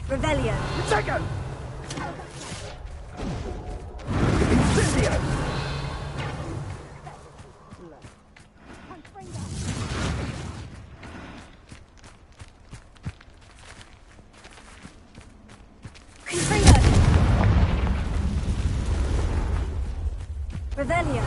Revelio. Second. Incendio. Revelio.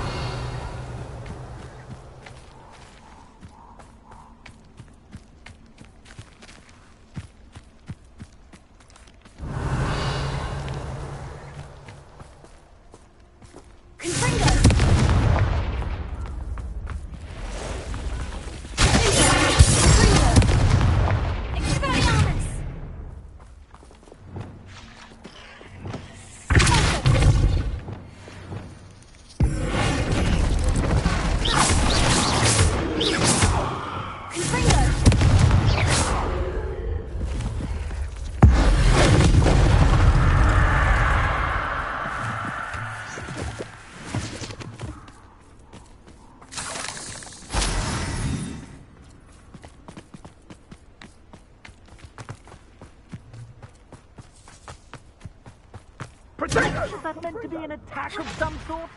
Potato! Is that meant to be an attack of some sort?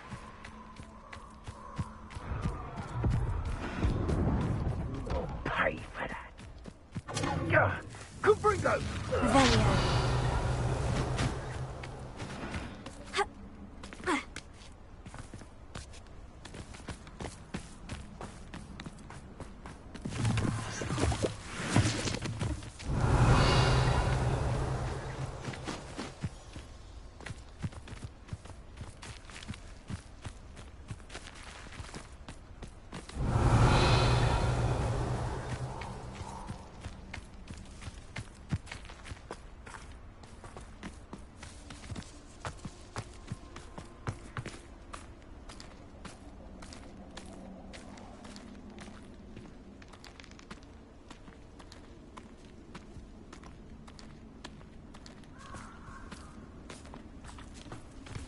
You'll pay for that. Confringo! Revelio.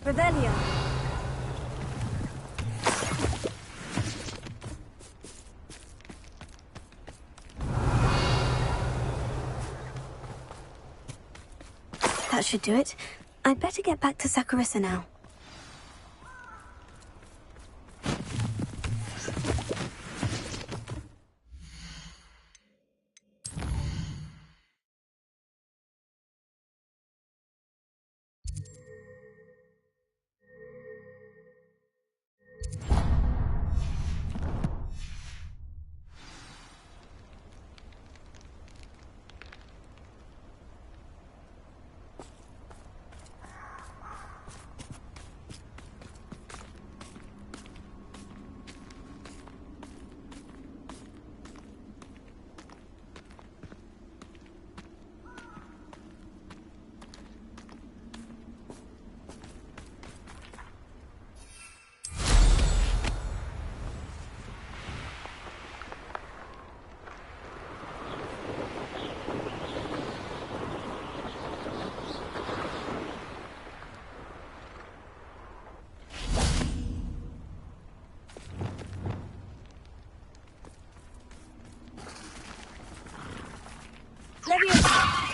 Revelio. That should do it. I'd better get back to Saccharissa now.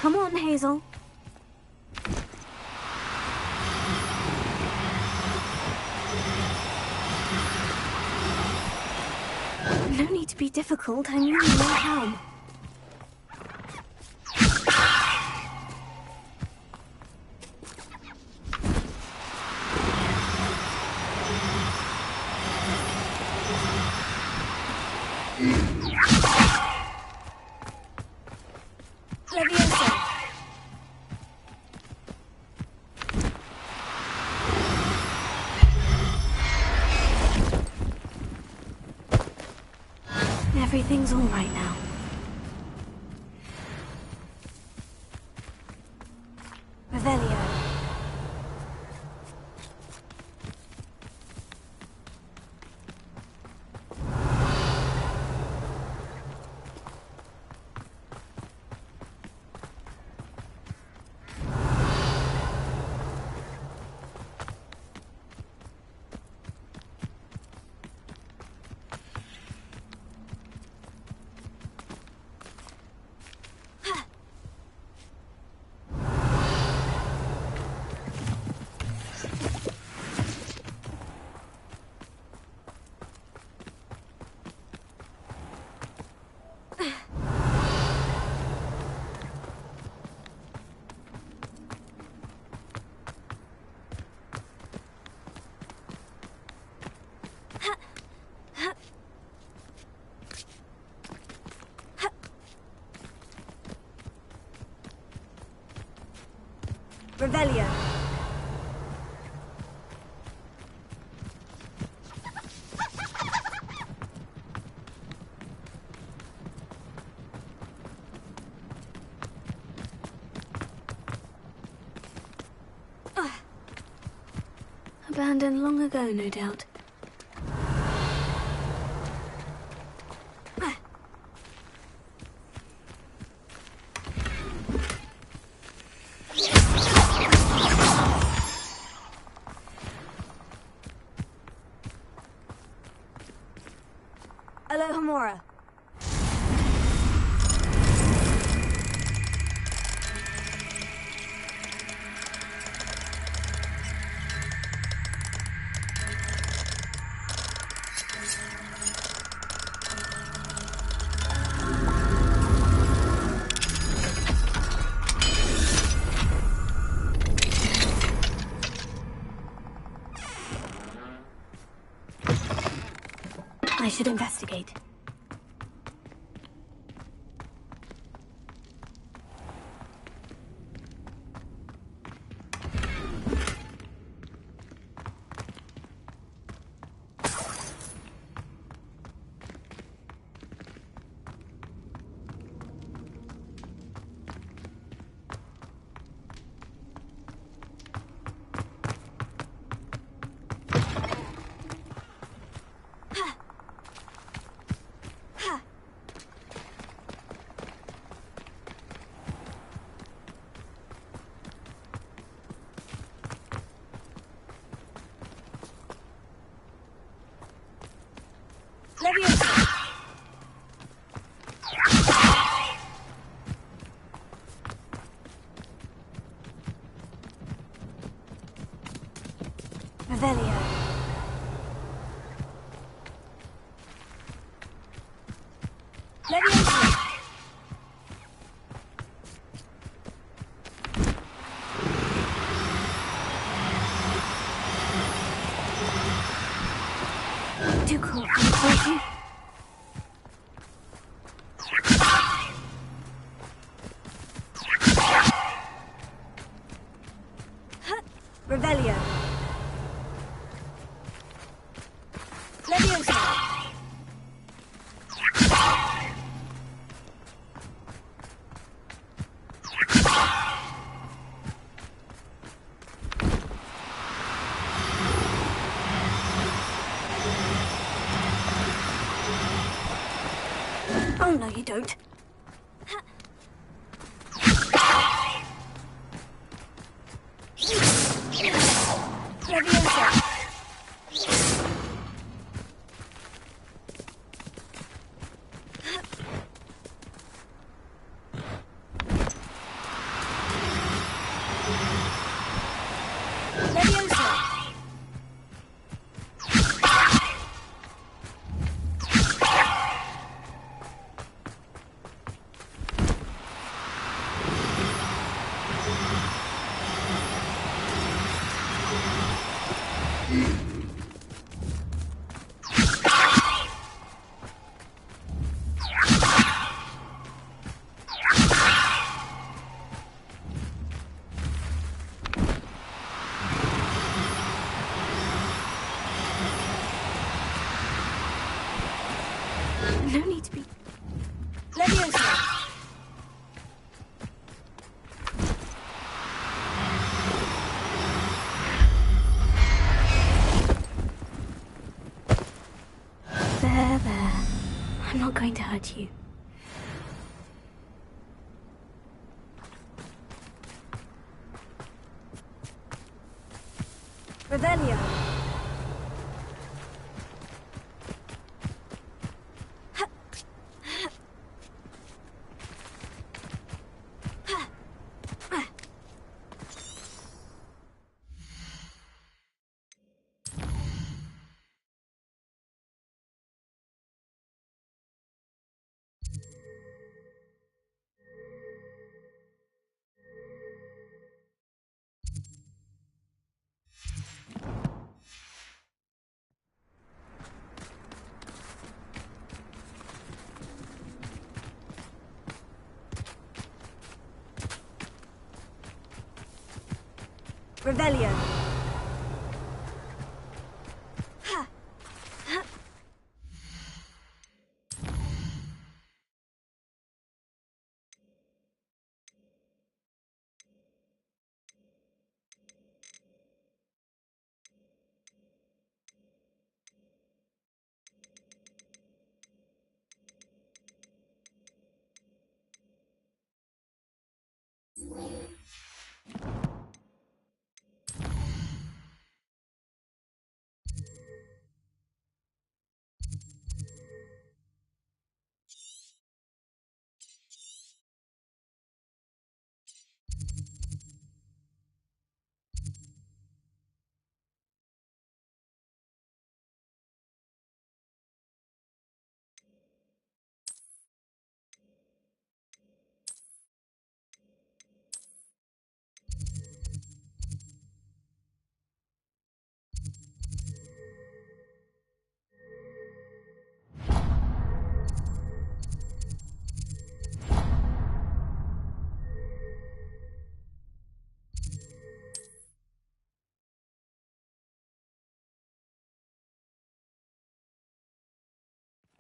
Come on, Hazel. No need to be difficult. I really know how. Everything's all right now. Revelio. Revelio. Abandoned long ago, no doubt. Alohomora. I should investigate. you don't. Leviosa. No need to be... Leviosa! There. I'm not going to hurt you. Revelio! Revelio.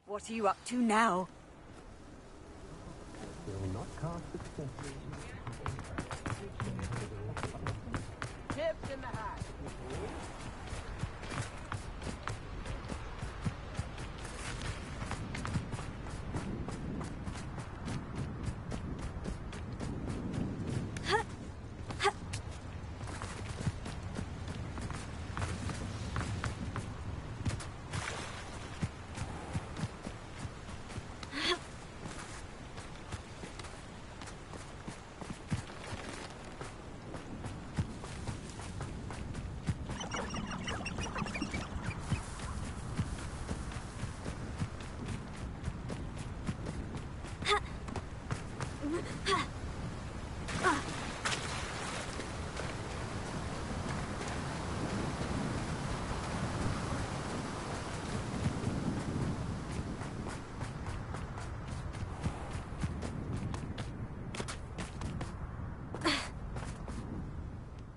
What are you up to now? Will not cast successfully. Chips in the hat.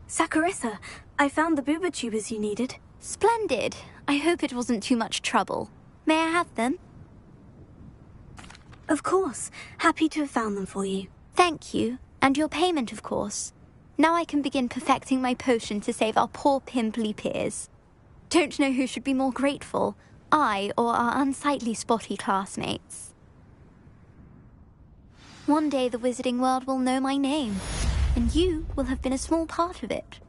Saccharissa, I found the booba tubers you needed. Splendid. I hope it wasn't too much trouble. May I have them? Of course. Happy to have found them for you. Thank you. And your payment, of course. Now I can begin perfecting my potion to save our poor pimply peers. Don't know who should be more grateful, I or our unsightly spotty classmates. One day the wizarding world will know my name, and you will have been a small part of it.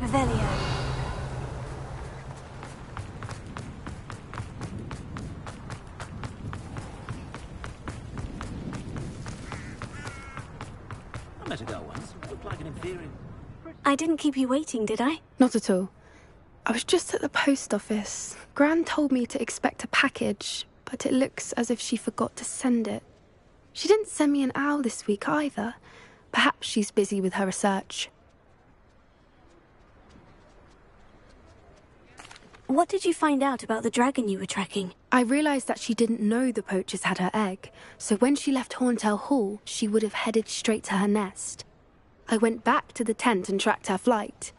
Revelio. I met a girl once. Looked like an inferior. I didn't keep you waiting, did I? Not at all. I was just at the post office. Gran told me to expect a package, but it looks as if she forgot to send it. She didn't send me an owl this week either. Perhaps she's busy with her research. What did you find out about the dragon you were tracking? I realised that she didn't know the poachers had her egg, so when she left Horntail Hall, she would have headed straight to her nest. I went back to the tent and tracked her flight.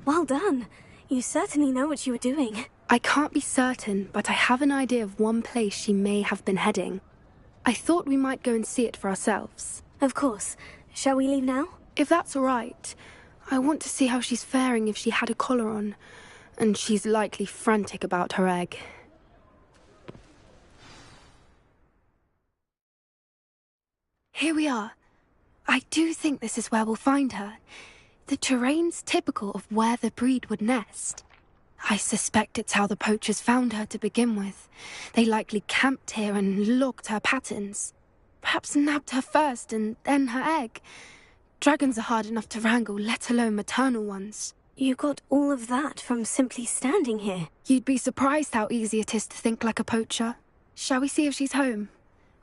Well done. You certainly know what you were doing. I can't be certain, but I have an idea of one place she may have been heading. I thought we might go and see it for ourselves. Of course. Shall we leave now? If that's all right. I want to see how she's faring if she had a collar on. And she's likely frantic about her egg. Here we are. I do think this is where we'll find her. The terrain's typical of where the breed would nest. I suspect it's how the poachers found her to begin with. They likely camped here and logged her patterns. Perhaps nabbed her first and then her egg. Dragons are hard enough to wrangle, let alone maternal ones. You got all of that from simply standing here. You'd be surprised how easy it is to think like a poacher. Shall we see if she's home?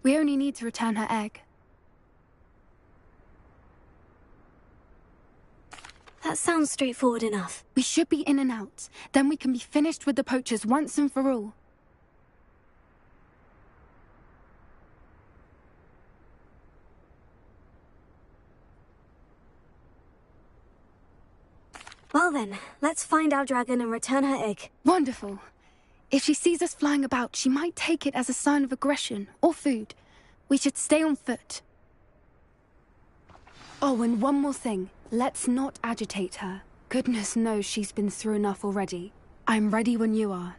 We only need to return her egg. That sounds straightforward enough. We should be in and out. Then we can be finished with the poachers once and for all. Well then, let's find our dragon and return her egg. Wonderful. If she sees us flying about, she might take it as a sign of aggression or food. We should stay on foot. Oh, and one more thing. Let's not agitate her. Goodness knows she's been through enough already. I'm ready when you are.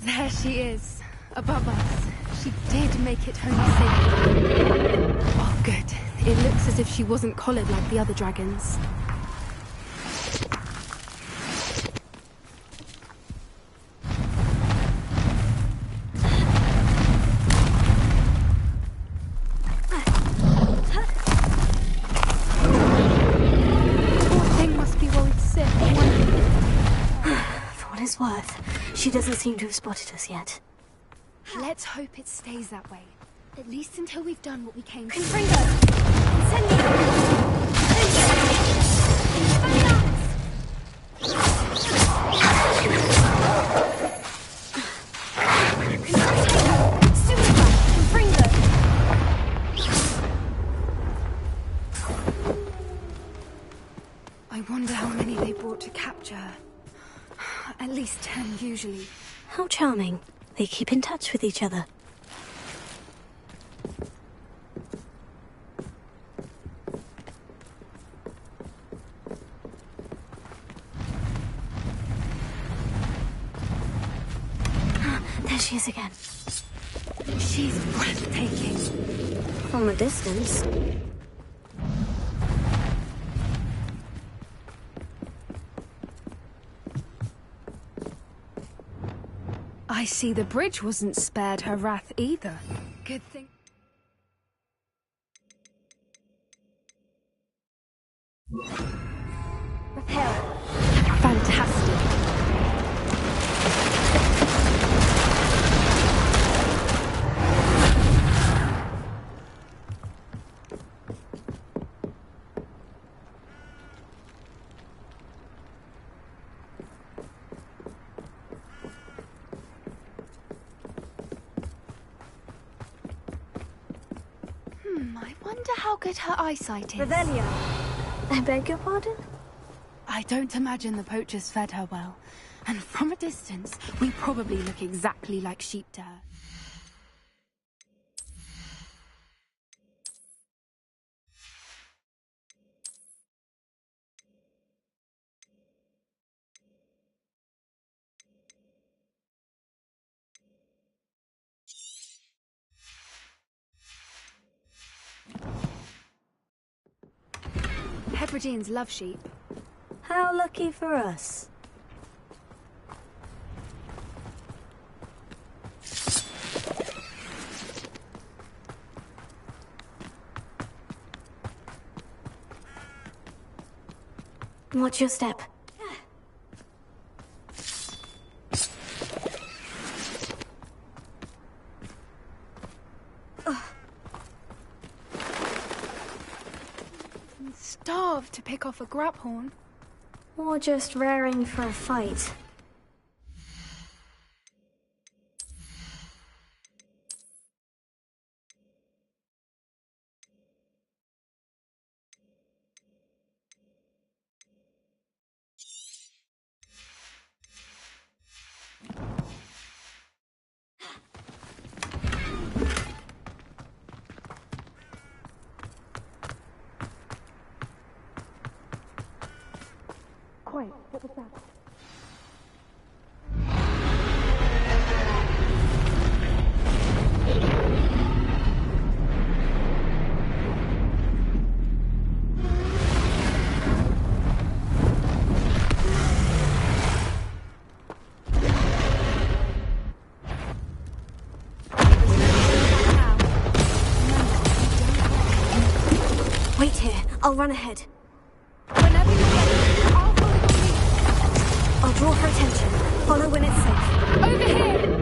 There she is, above us. She did make it home safe. Oh, good. It looks as if she wasn't collared like the other dragons. She doesn't seem to have spotted us yet. Let's hope it stays that way. At least until we've done what we came to. Confringo! how many they brought to capture her. At least 10, usually. How charming. They keep in touch with each other. There she is again. She's breathtaking. From a distance. I see the bridge wasn't spared her wrath either. Good thing. Repair. Fantastic. I wonder how good her eyesight is. Revelia. I beg your pardon? I don't imagine the poachers fed her well. And from a distance, we probably look exactly like sheep to her. Hebrideans love sheep. How lucky for us. Watch your step. Starved to pick off a graphorn. Or just raring for a fight. Quiet, what was that? Wait here. I'll run ahead. Whenever you're ready, I'll follow your lead. I'll draw her attention. Follow when it's safe. Over here!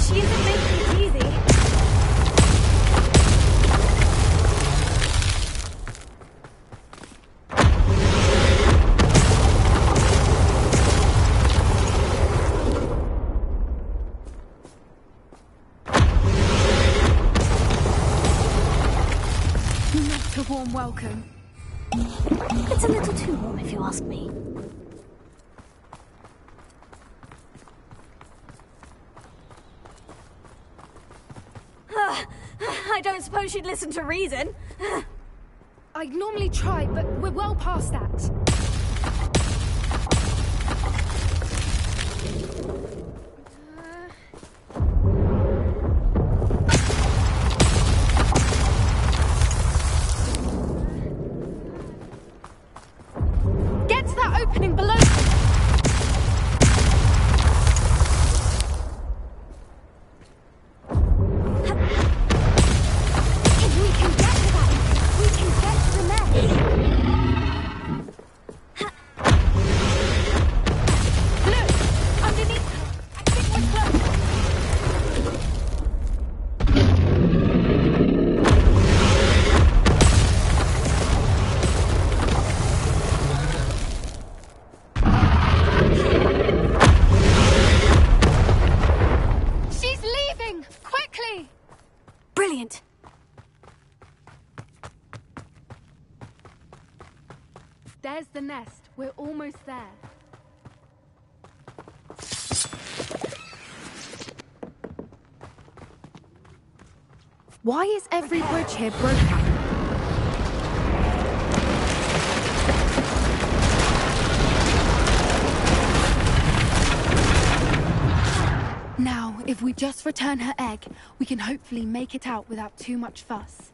She isn't making it easy. Not a warm welcome. It's a little too warm, if you ask me. I don't suppose she'd listen to reason. I'd normally try, but we're well past that. Brilliant. There's the nest. We're almost there. Why is every bridge here broken? Now, if we just return her egg, we can hopefully make it out without too much fuss.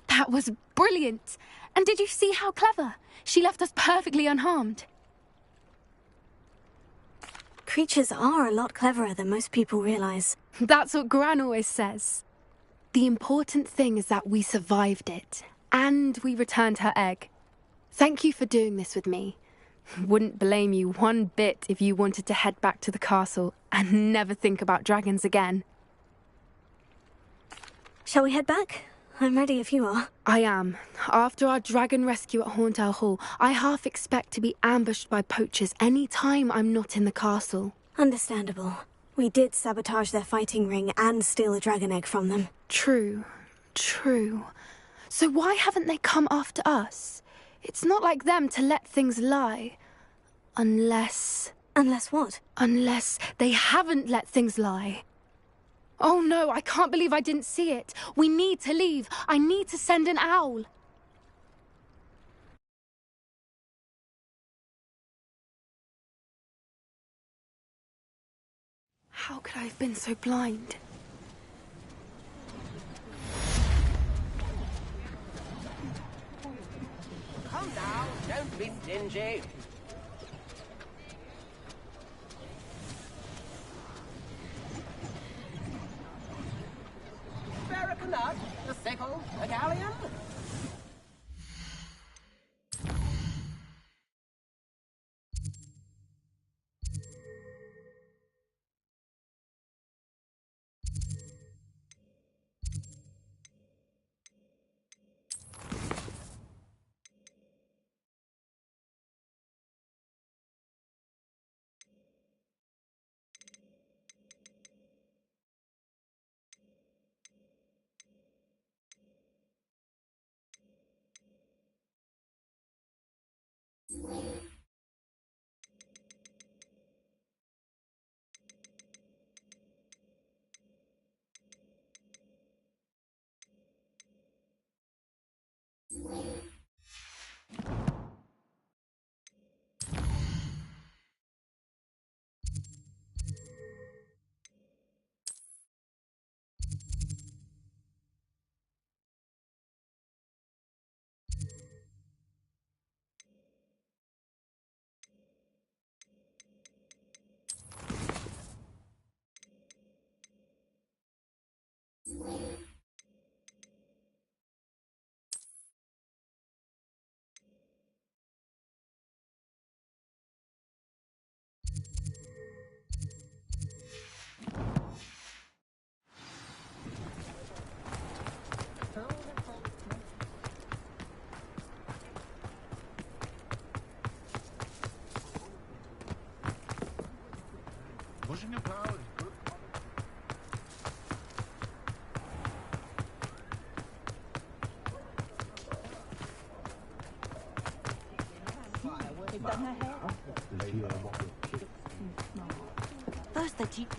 That was brilliant! And did you see how clever? She left us perfectly unharmed. Creatures are a lot cleverer than most people realize. That's what Gran always says. The important thing is that we survived it, and we returned her egg. Thank you for doing this with me. Wouldn't blame you one bit if you wanted to head back to the castle and never think about dragons again. Shall we head back? I'm ready if you are. I am. After our dragon rescue at Hauntow Hall, I half expect to be ambushed by poachers any time I'm not in the castle. Understandable. We did sabotage their fighting ring and steal a dragon egg from them. True. So why haven't they come after us? It's not like them to let things lie. Unless... Unless what? Unless they haven't let things lie. Oh no, I can't believe I didn't see it. We need to leave. I need to send an owl. How could I have been so blind? Come now, don't be stingy. Spare a nut, the sickle, a galleon. Pushing your power is good. First the jeep.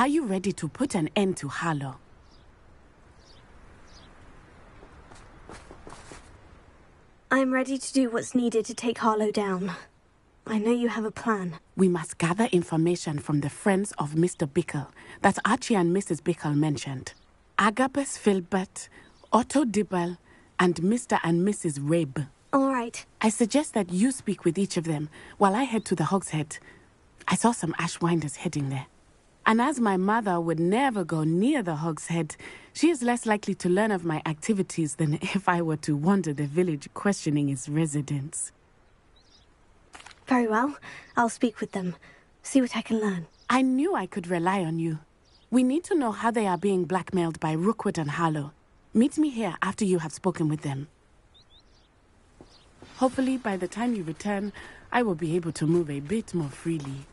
Are you ready to put an end to Harlow? I'm ready to do what's needed to take Harlow down. I know you have a plan. We must gather information from the friends of Mr. Bickle that Archie and Mrs. Bickle mentioned. Agabus Filbert, Otto Dibble, and Mr. and Mrs. Rabe. All right. I suggest that you speak with each of them while I head to the Hogshead. I saw some Ashwinders heading there. And as my mother would never go near the Hogshead, she is less likely to learn of my activities than if I were to wander the village questioning its residents. Very well. I'll speak with them. See what I can learn. I knew I could rely on you. We need to know how they are being blackmailed by Rookwood and Harlow. Meet me here after you have spoken with them. Hopefully, by the time you return, I will be able to move a bit more freely.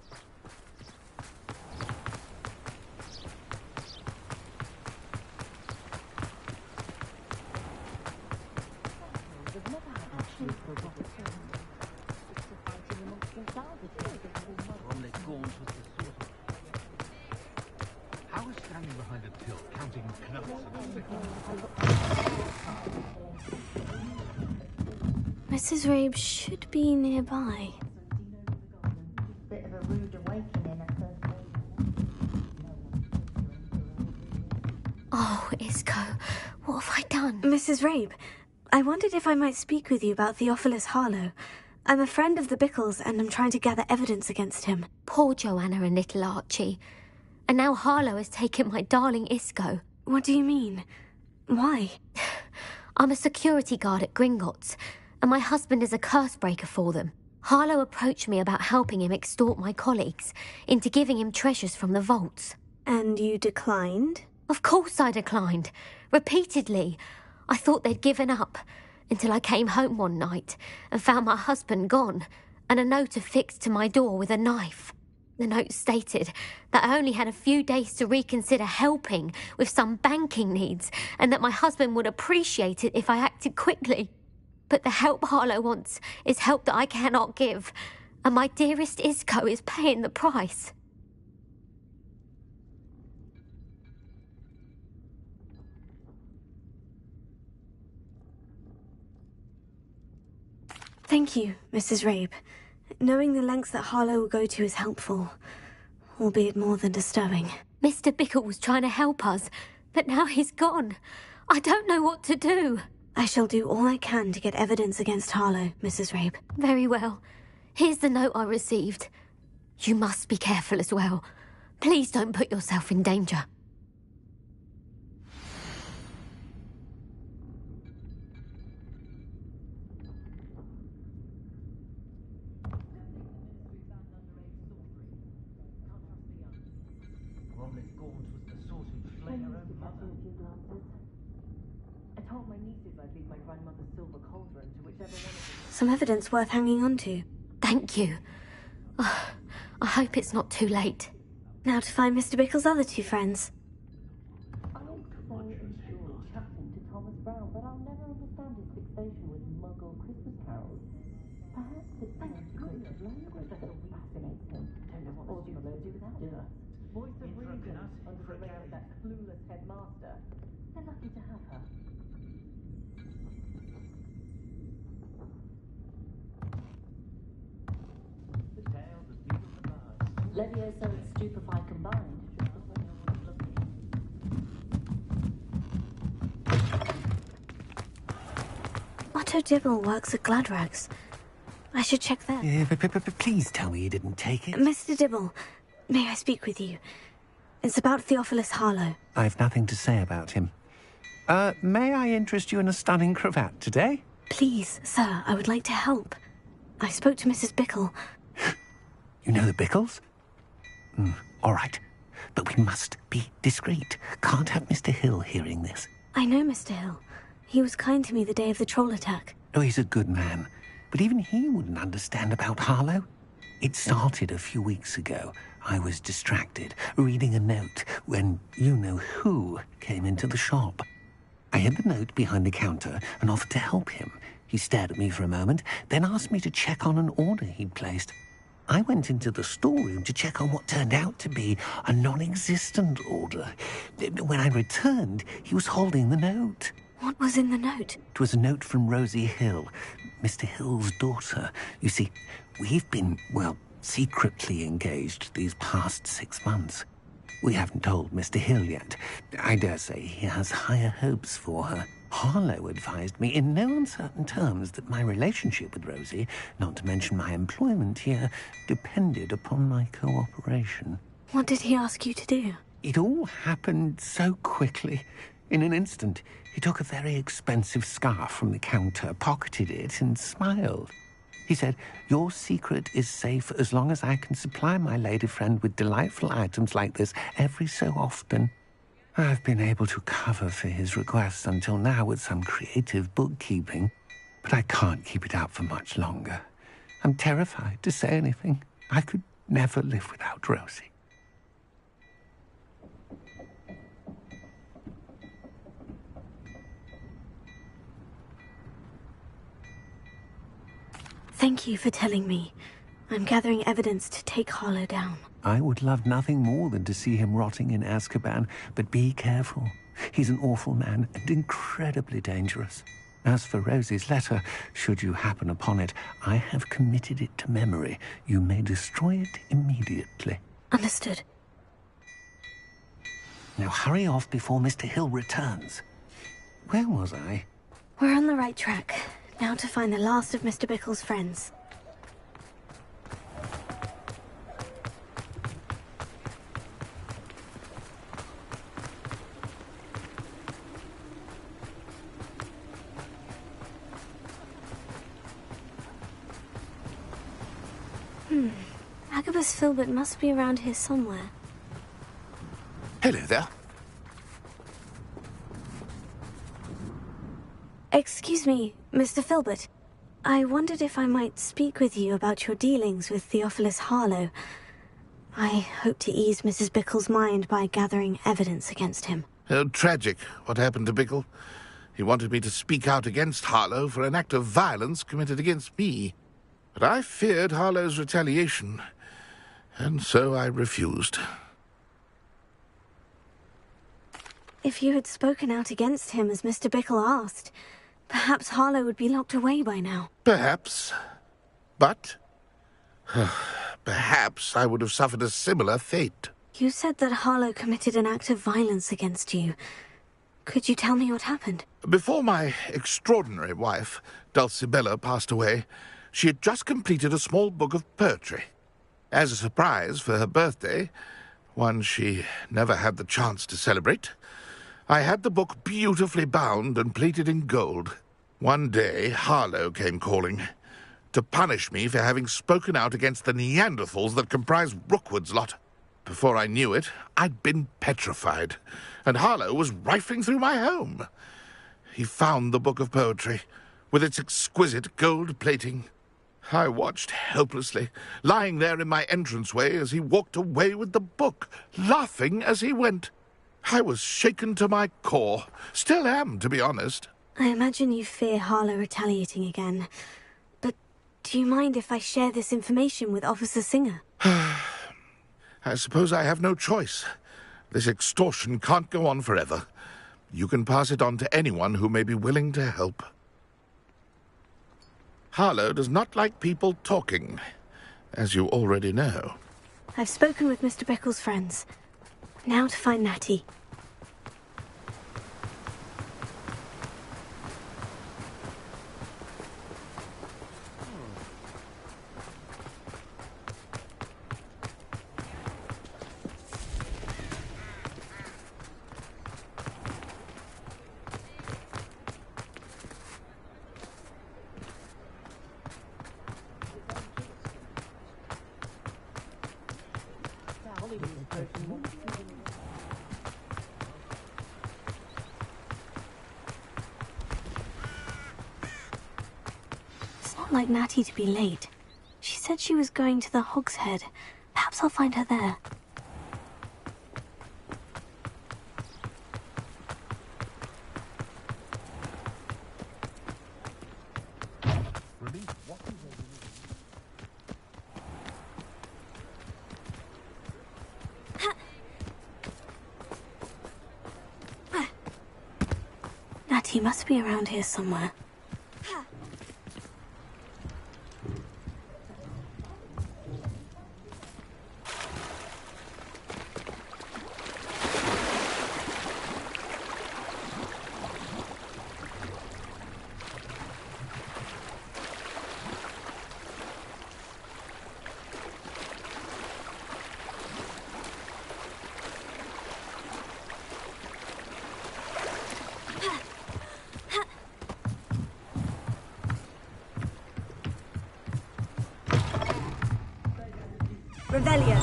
How is standing behind a till counting knuckles? Mrs. Rabe should be nearby. Bit of a rude awakening at first. Oh, Isco, what have I done? Mrs. Rabe, I wondered if I might speak with you about Theophilus Harlow. I'm a friend of the Bickles and I'm trying to gather evidence against him. Poor Joanna and little Archie. And now Harlow has taken my darling Isco. What do you mean? Why? I'm a security guard at Gringotts, and my husband is a curse breaker for them. Harlow approached me about helping him extort my colleagues into giving him treasures from the vaults. And you declined? Of course I declined. Repeatedly. I thought they'd given up, until I came home one night and found my husband gone, and a note affixed to my door with a knife. The note stated that I only had a few days to reconsider helping with some banking needs, and that my husband would appreciate it if I acted quickly. But the help Harlow wants is help that I cannot give, and my dearest Isco is paying the price. Thank you, Mrs. Rabe. Knowing the lengths that Harlow will go to is helpful, albeit more than disturbing. Mr. Bickle was trying to help us, but now he's gone. I don't know what to do. I shall do all I can to get evidence against Harlow, Mrs. Rabe. Very well. Here's the note I received. You must be careful as well. Please don't put yourself in danger. Some evidence worth hanging on to. Thank you. Oh, I hope it's not too late. Now to find Mr. Bickle's other two friends. I so enjoy chatting to Thomas Brown, but I'll never understand his fixation with Muggle Christmas carols. Perhaps it's the antiquated language that fascinates him. I don't know what to do without her. Voice of reason under the reign of that clueless headmaster. They're lucky to have her. Levioso and Stupefy combined. Otto Dibble works at Gladrags. I should check there. Yeah, but please tell me you didn't take it. Mr. Dibble, may I speak with you? It's about Theophilus Harlow. I've nothing to say about him. May I interest you in a stunning cravat today? Please, sir, I would like to help. I spoke to Mrs. Bickle. You know the Bickles? All right. But we must be discreet. Can't have Mr. Hill hearing this. I know Mr. Hill. He was kind to me the day of the troll attack. Oh, he's a good man. But even he wouldn't understand about Harlow. It started a few weeks ago. I was distracted, reading a note, when you-know-who came into the shop. I hid the note behind the counter and offered to help him. He stared at me for a moment, then asked me to check on an order he'd placed. I went into the storeroom to check on what turned out to be a non-existent order. When I returned, he was holding the note. What was in the note? It was a note from Rosie Hill, Mr. Hill's daughter. You see, we've been, well, secretly engaged these past 6 months. We haven't told Mr. Hill yet. I dare say he has higher hopes for her. Harlow advised me in no uncertain terms that my relationship with Rosie, not to mention my employment here, depended upon my cooperation. What did he ask you to do? It all happened so quickly. In an instant, he took a very expensive scarf from the counter, pocketed it, and smiled. He said, "Your secret is safe as long as I can supply my lady friend with delightful items like this every so often." I've been able to cover for his requests until now with some creative bookkeeping, but I can't keep it out for much longer. I'm terrified to say anything. I could never live without Rosie. Thank you for telling me. I'm gathering evidence to take Harlow down. I would love nothing more than to see him rotting in Azkaban, but be careful. He's an awful man and incredibly dangerous. As for Rosie's letter, should you happen upon it, I have committed it to memory. You may destroy it immediately. Understood. Now hurry off before Mr. Hill returns. Where was I? We're on the right track. Now to find the last of Mr. Bickle's friends. Agabus Filbert must be around here somewhere. Hello there. Excuse me, Mr. Filbert. I wondered if I might speak with you about your dealings with Theophilus Harlow. I hope to ease Mrs. Bickle's mind by gathering evidence against him. Oh, tragic, what happened to Bickle. He wanted me to speak out against Harlow for an act of violence committed against me. But I feared Harlow's retaliation, and so I refused. If you had spoken out against him as Mr. Bickle asked, perhaps Harlow would be locked away by now. Perhaps. But perhaps I would have suffered a similar fate. You said that Harlow committed an act of violence against you. Could you tell me what happened? Before my extraordinary wife, Dulcibella, passed away, she had just completed a small book of poetry. As a surprise for her birthday, one she never had the chance to celebrate, I had the book beautifully bound and plated in gold. One day, Harlow came calling to punish me for having spoken out against the Neanderthals that comprise Rookwood's lot. Before I knew it, I'd been petrified, and Harlow was rifling through my home. He found the book of poetry, with its exquisite gold plating. I watched helplessly, lying there in my entranceway as he walked away with the book, laughing as he went. I was shaken to my core. Still am, to be honest. I imagine you fear Harlow retaliating again. But do you mind if I share this information with Officer Singer? I suppose I have no choice. This extortion can't go on forever. You can pass it on to anyone who may be willing to help. Harlow does not like people talking, as you already know. I've spoken with Mr. Bickle's friends. Now to find Natty. It's not like Natty to be late. She said she was going to the Hog's Head. Perhaps I'll find her there. Natty must be around here somewhere. Revelio.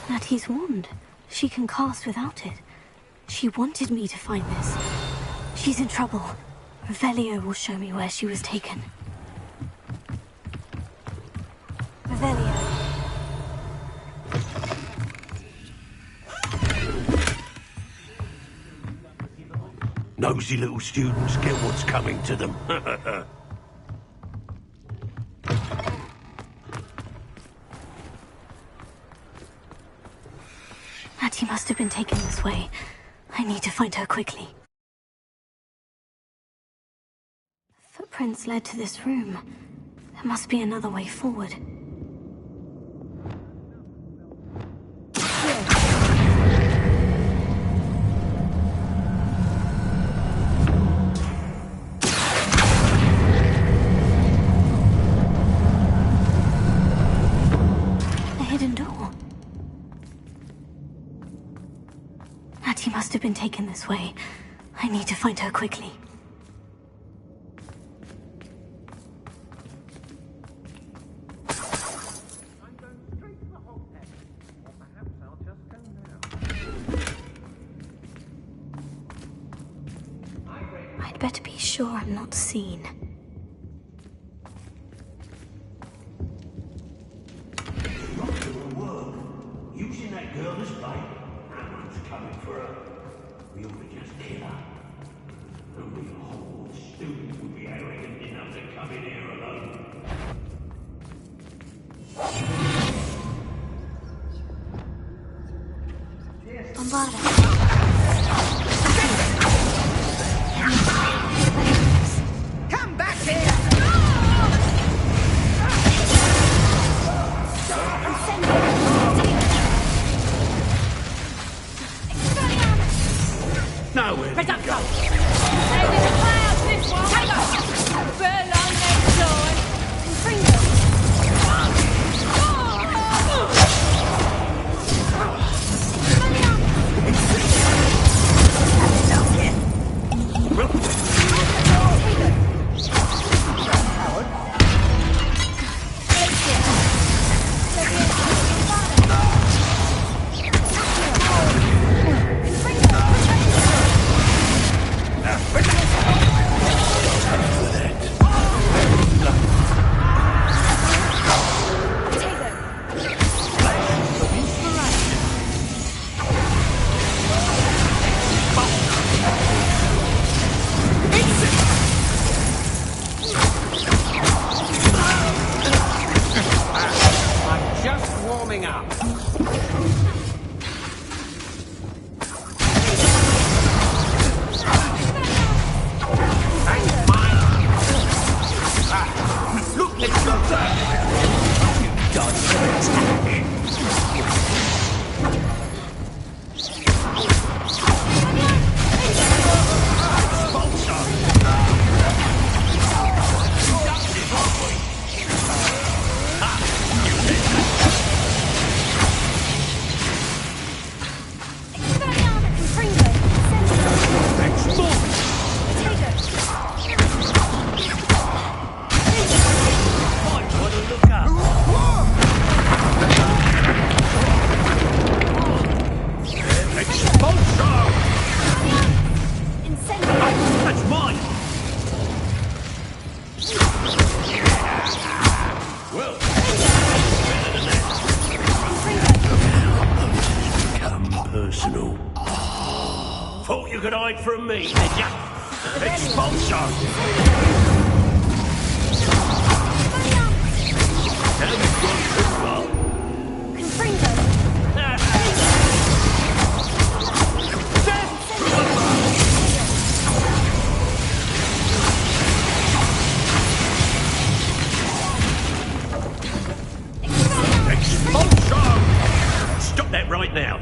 Natty's wand. She can cast without it. She wanted me to find this. She's in trouble. Revelio will show me where she was taken. Revelio. Nosy little students get what's coming to them. Natty must have been taken this way. I need to find her quickly. Footprints led to this room. There must be another way forward. A hidden door. Natty must have been taken this way. I need to find her quickly. I'd better be sure I'm not seen. Using that girl as bait. Someone's coming for her. We ought to just kill her. Only a Hogwarts student would be arrogant enough to come in here alone. Bombarda. Come back here! Nowhere. Reducto! Save in the clouds, this one! Take off! Furlong next door! Bring them! personal. Thought you could hide from me, did ya? Expulsion! How you got this far? Confringo! Expulsion! Stop that right now.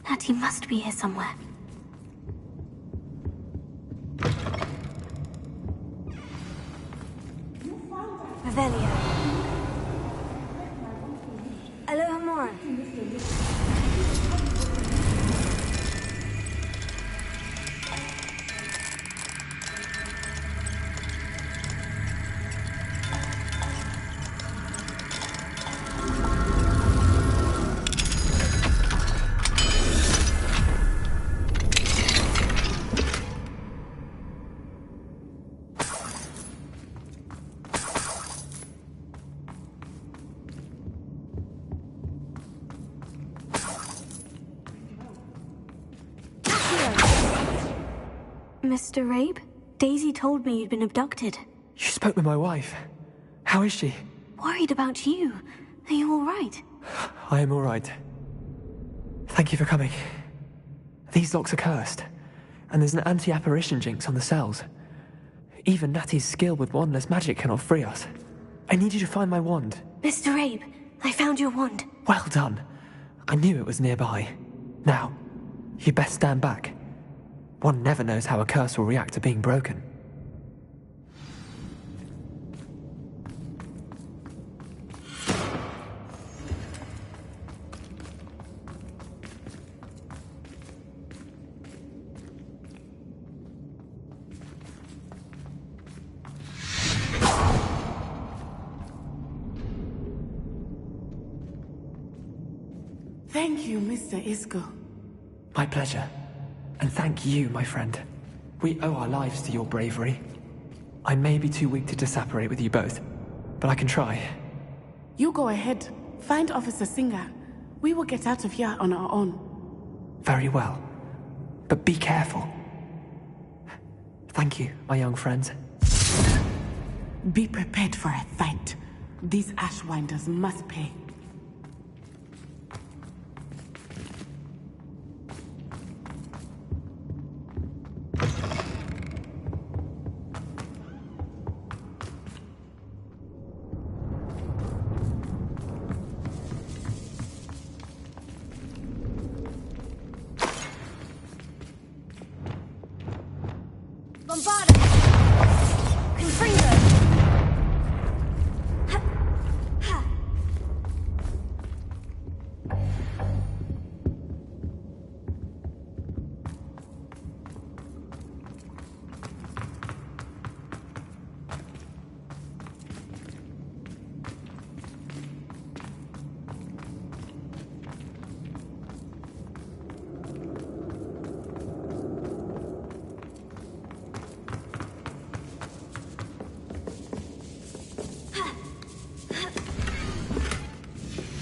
Natty must be here somewhere. Revelio. Alohomora. Mr. Rabe? Daisy told me you'd been abducted. You spoke with my wife. How is she? Worried about you. Are you all right? I am all right. Thank you for coming. These locks are cursed, and there's an anti-apparition jinx on the cells. Even Natty's skill with wandless magic cannot free us. I need you to find my wand. Mr. Rabe, I found your wand. Well done. I knew it was nearby. Now, you best stand back. One never knows how a curse will react to being broken. Thank you, Mr. Isco. My pleasure. And thank you, my friend. We owe our lives to your bravery. I may be too weak to disapparate with you both, but I can try. You go ahead. Find Officer Singer. We will get out of here on our own. Very well. But be careful. Thank you, my young friends. Be prepared for a fight. These Ashwinders must pay.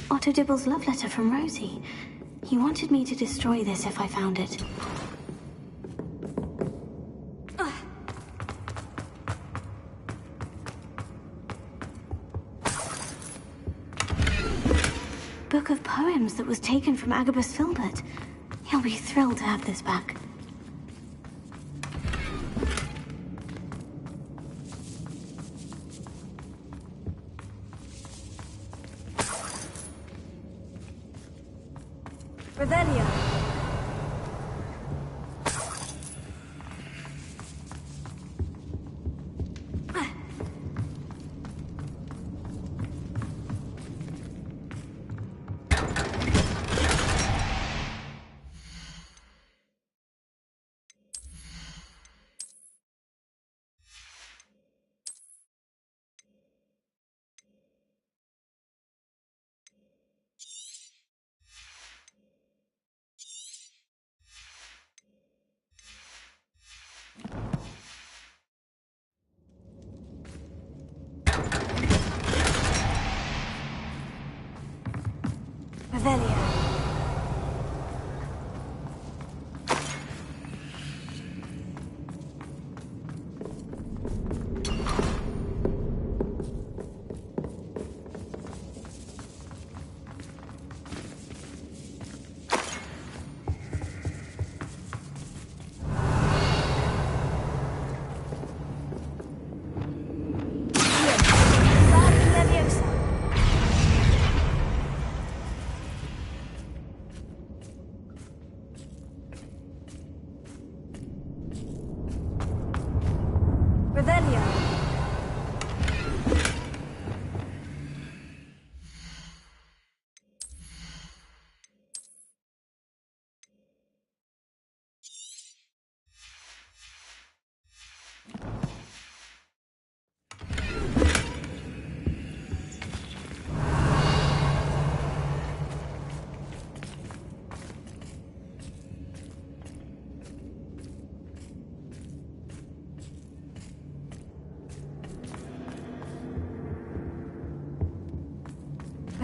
Otto Dibble's love letter from Rosie. He wanted me to destroy this if I found it. Book of poems that was taken from Agabus Filbert. He'll be thrilled to have this back. Revelio. Revelio.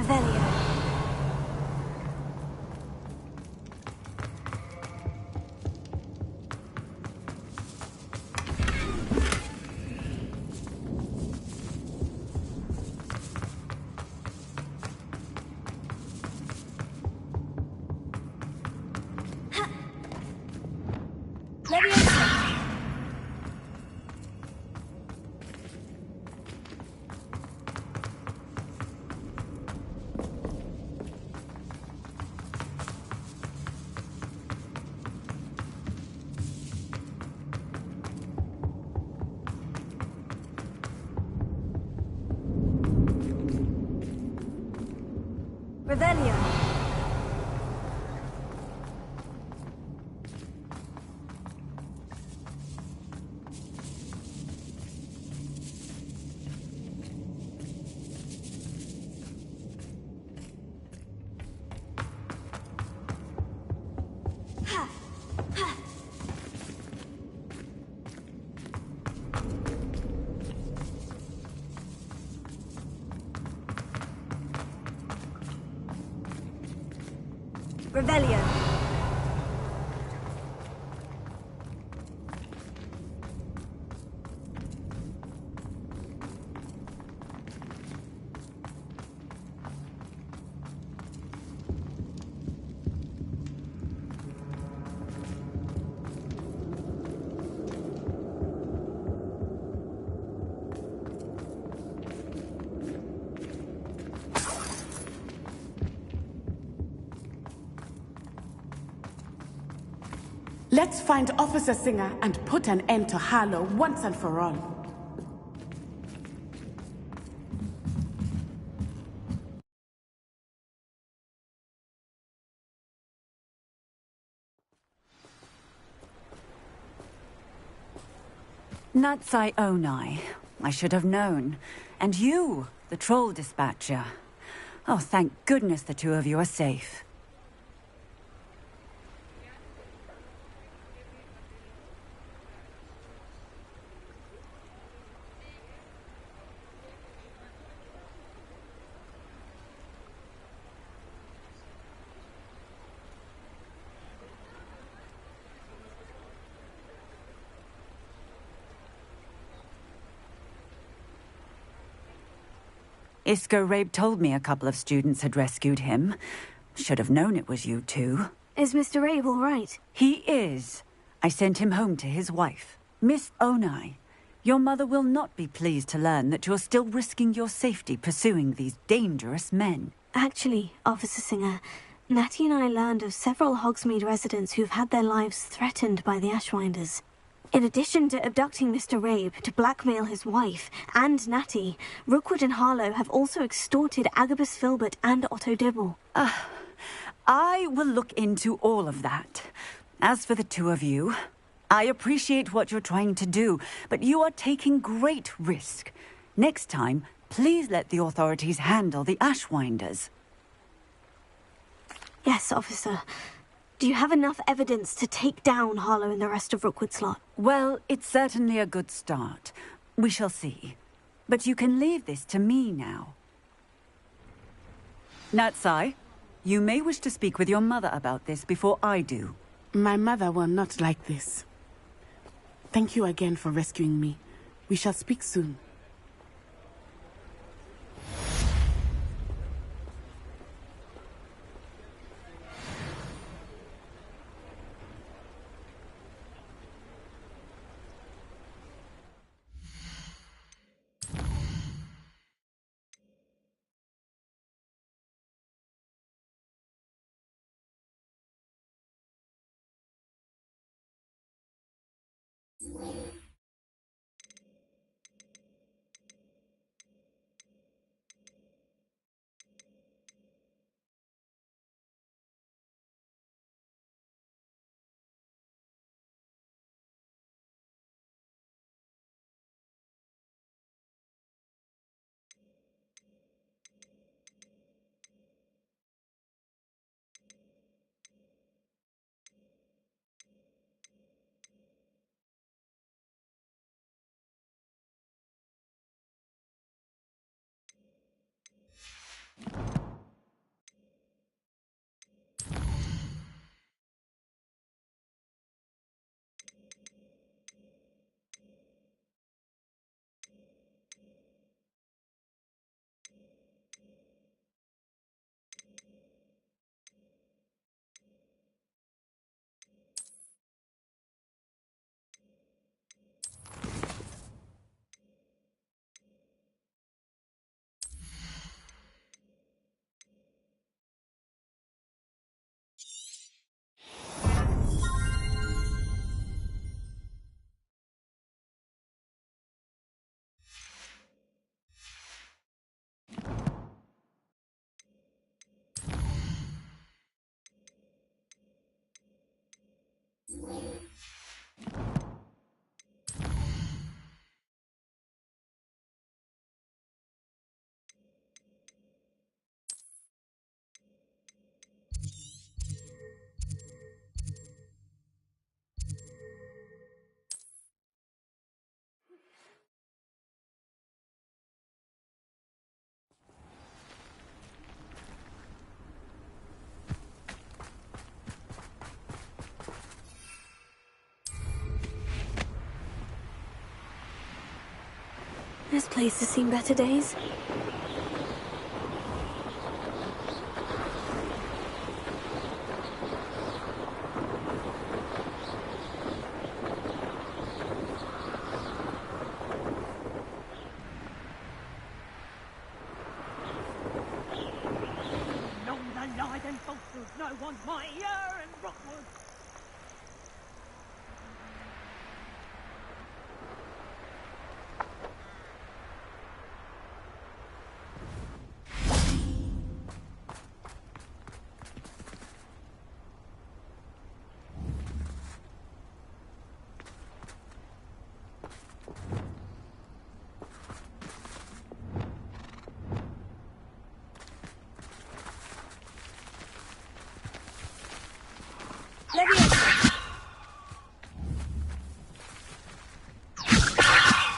Revelio. Revelio. Let's find Officer Singer and put an end to Harlow once and for all. Natsai Onai. I should have known. And you, the troll dispatcher. Oh, thank goodness the two of you are safe. Isco Rabe told me a couple of students had rescued him. Should have known it was you two. Is Mr. Rabe all right? He is. I sent him home to his wife. Miss Onai, your mother will not be pleased to learn that you're still risking your safety pursuing these dangerous men. Actually, Officer Singer, Natty and I learned of several Hogsmeade residents who've had their lives threatened by the Ashwinders. In addition to abducting Mr. Rabe to blackmail his wife and Natty, Rookwood and Harlow have also extorted Agabus Filbert and Otto Dibble. I will look into all of that. As for the two of you, I appreciate what you're trying to do, but you are taking great risk. Next time, please let the authorities handle the Ashwinders. Yes, officer. Do you have enough evidence to take down Harlow and the rest of Rookwood's lot? Well, it's certainly a good start. We shall see. But you can leave this to me now. Natsai, you may wish to speak with your mother about this before I do. My mother will not like this. Thank you again for rescuing me. We shall speak soon. This place has seen better days. Long the lies and falsehoods, no one's mightier in Rookwood.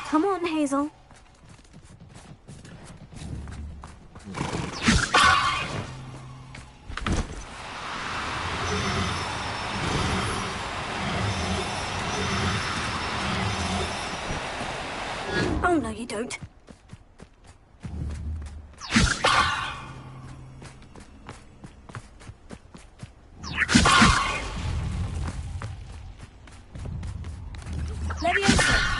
Come on, Hazel. Oh, no, you don't. Leviosa!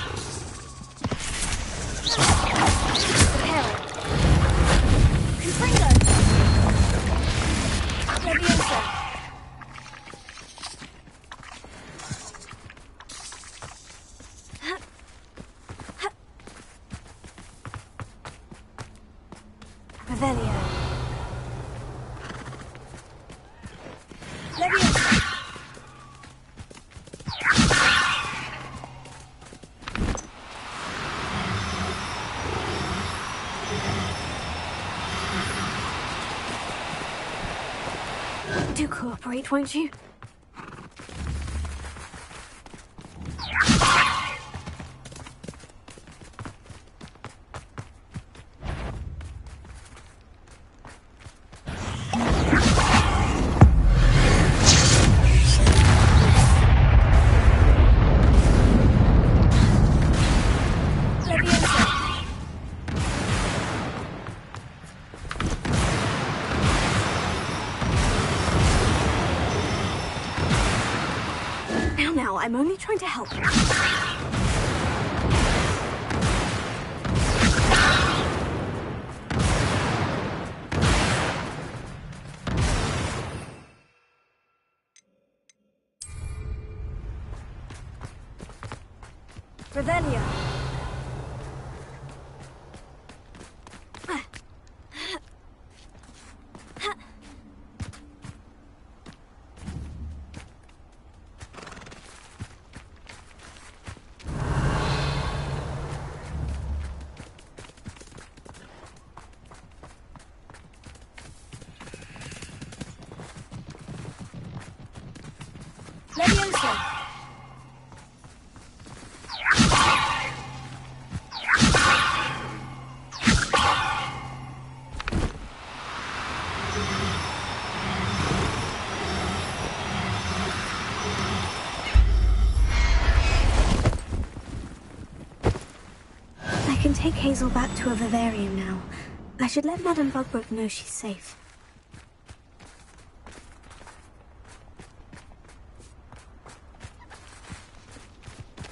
Do cooperate, won't you? Now, I'm only trying to help. Revelia. I can take Hazel back to a vivarium now. I should let Madame Bugbrook know she's safe.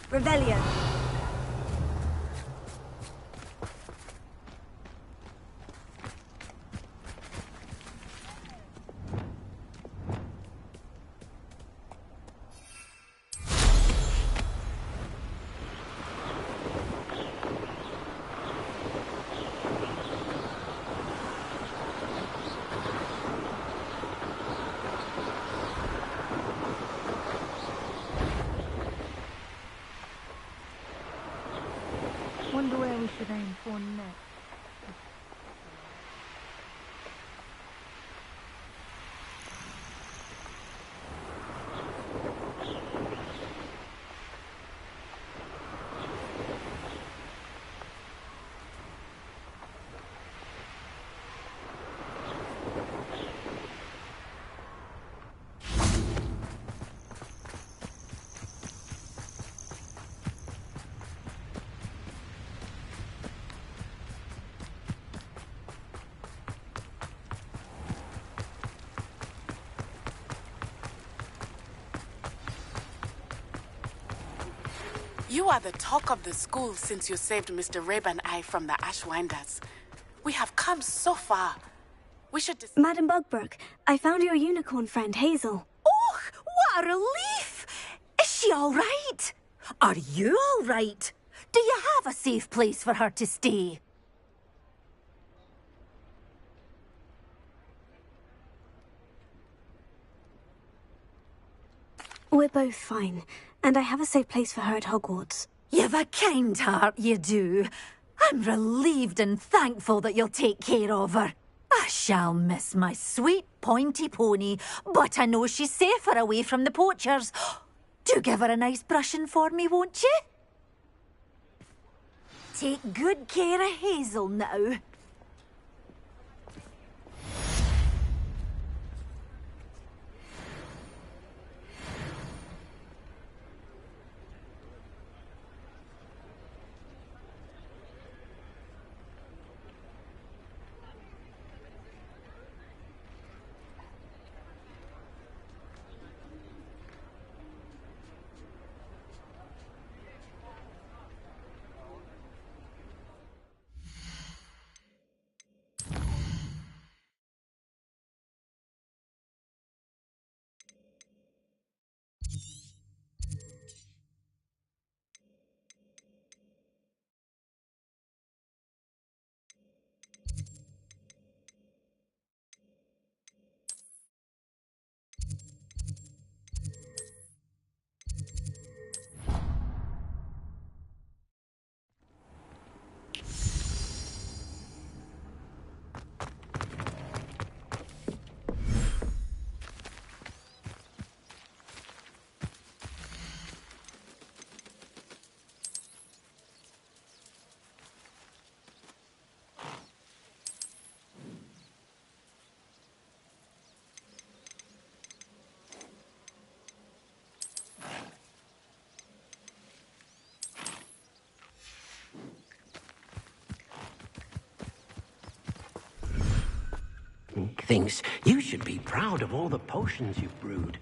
Revelia. Wonder where we should aim for next. You are the talk of the school since you saved Mr. Rabe and I from the Ashwinders. We have come so far. We should... Madame Bugbrook, I found your unicorn friend, Hazel. Oh, what a relief! Is she all right? Are you all right? Do you have a safe place for her to stay? We're both fine, and I have a safe place for her at Hogwarts. You've a kind heart, you do. I'm relieved and thankful that you'll take care of her. I shall miss my sweet pointy pony, but I know she's safer away from the poachers. Do give her a nice brushing for me, won't you? Take good care of Hazel now. Dink thinks you should be proud of all the potions you've brewed.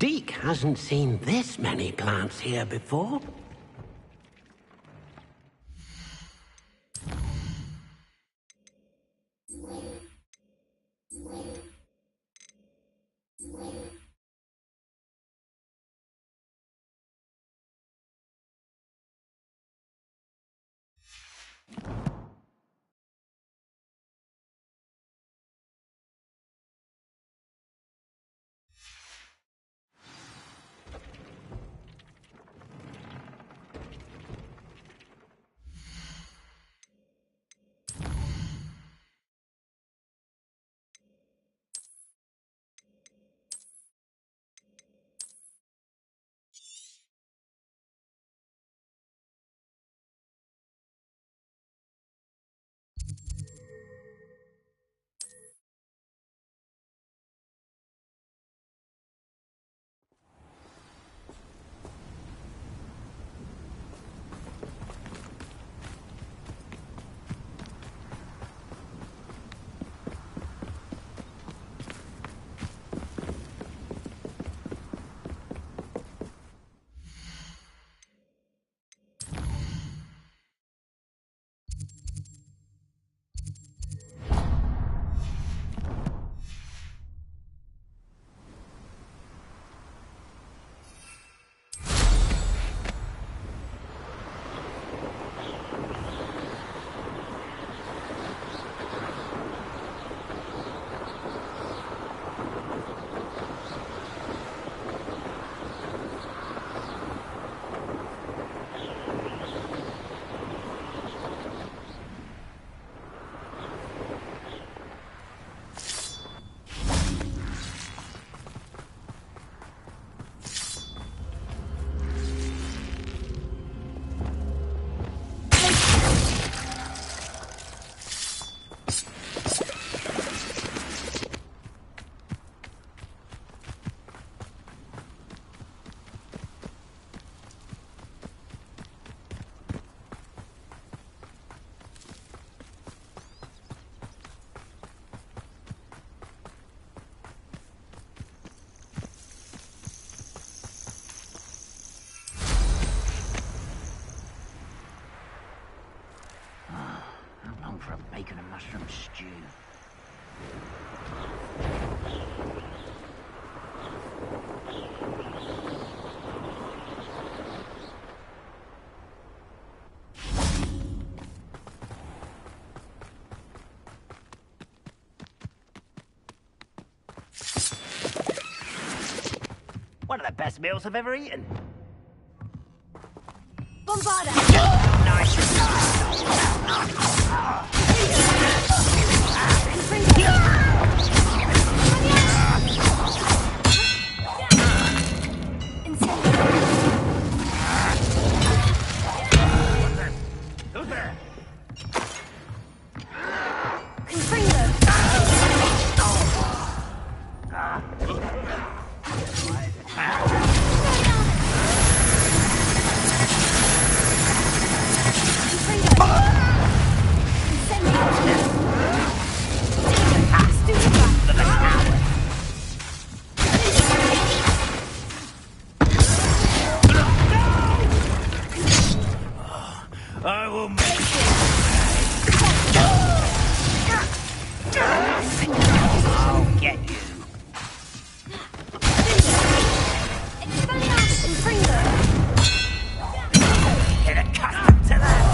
Deke hasn't seen this many plants here before. For a bacon and mushroom stew. One of the best meals I've ever eaten. Bombarda! Who's there? I will make I'll get you. Get accustomed to that.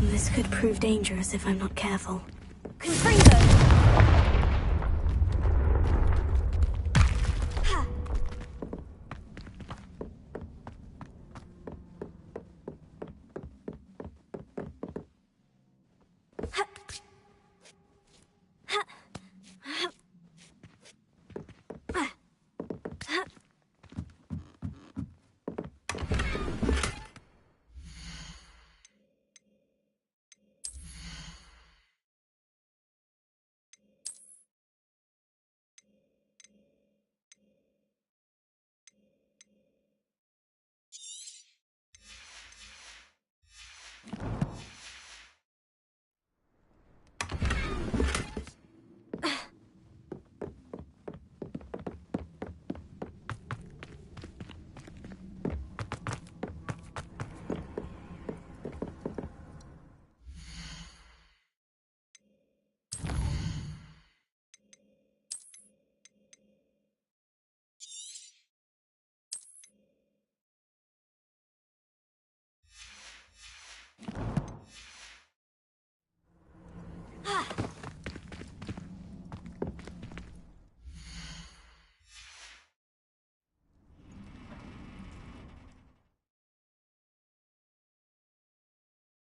This could prove dangerous if I'm not careful. Confringo!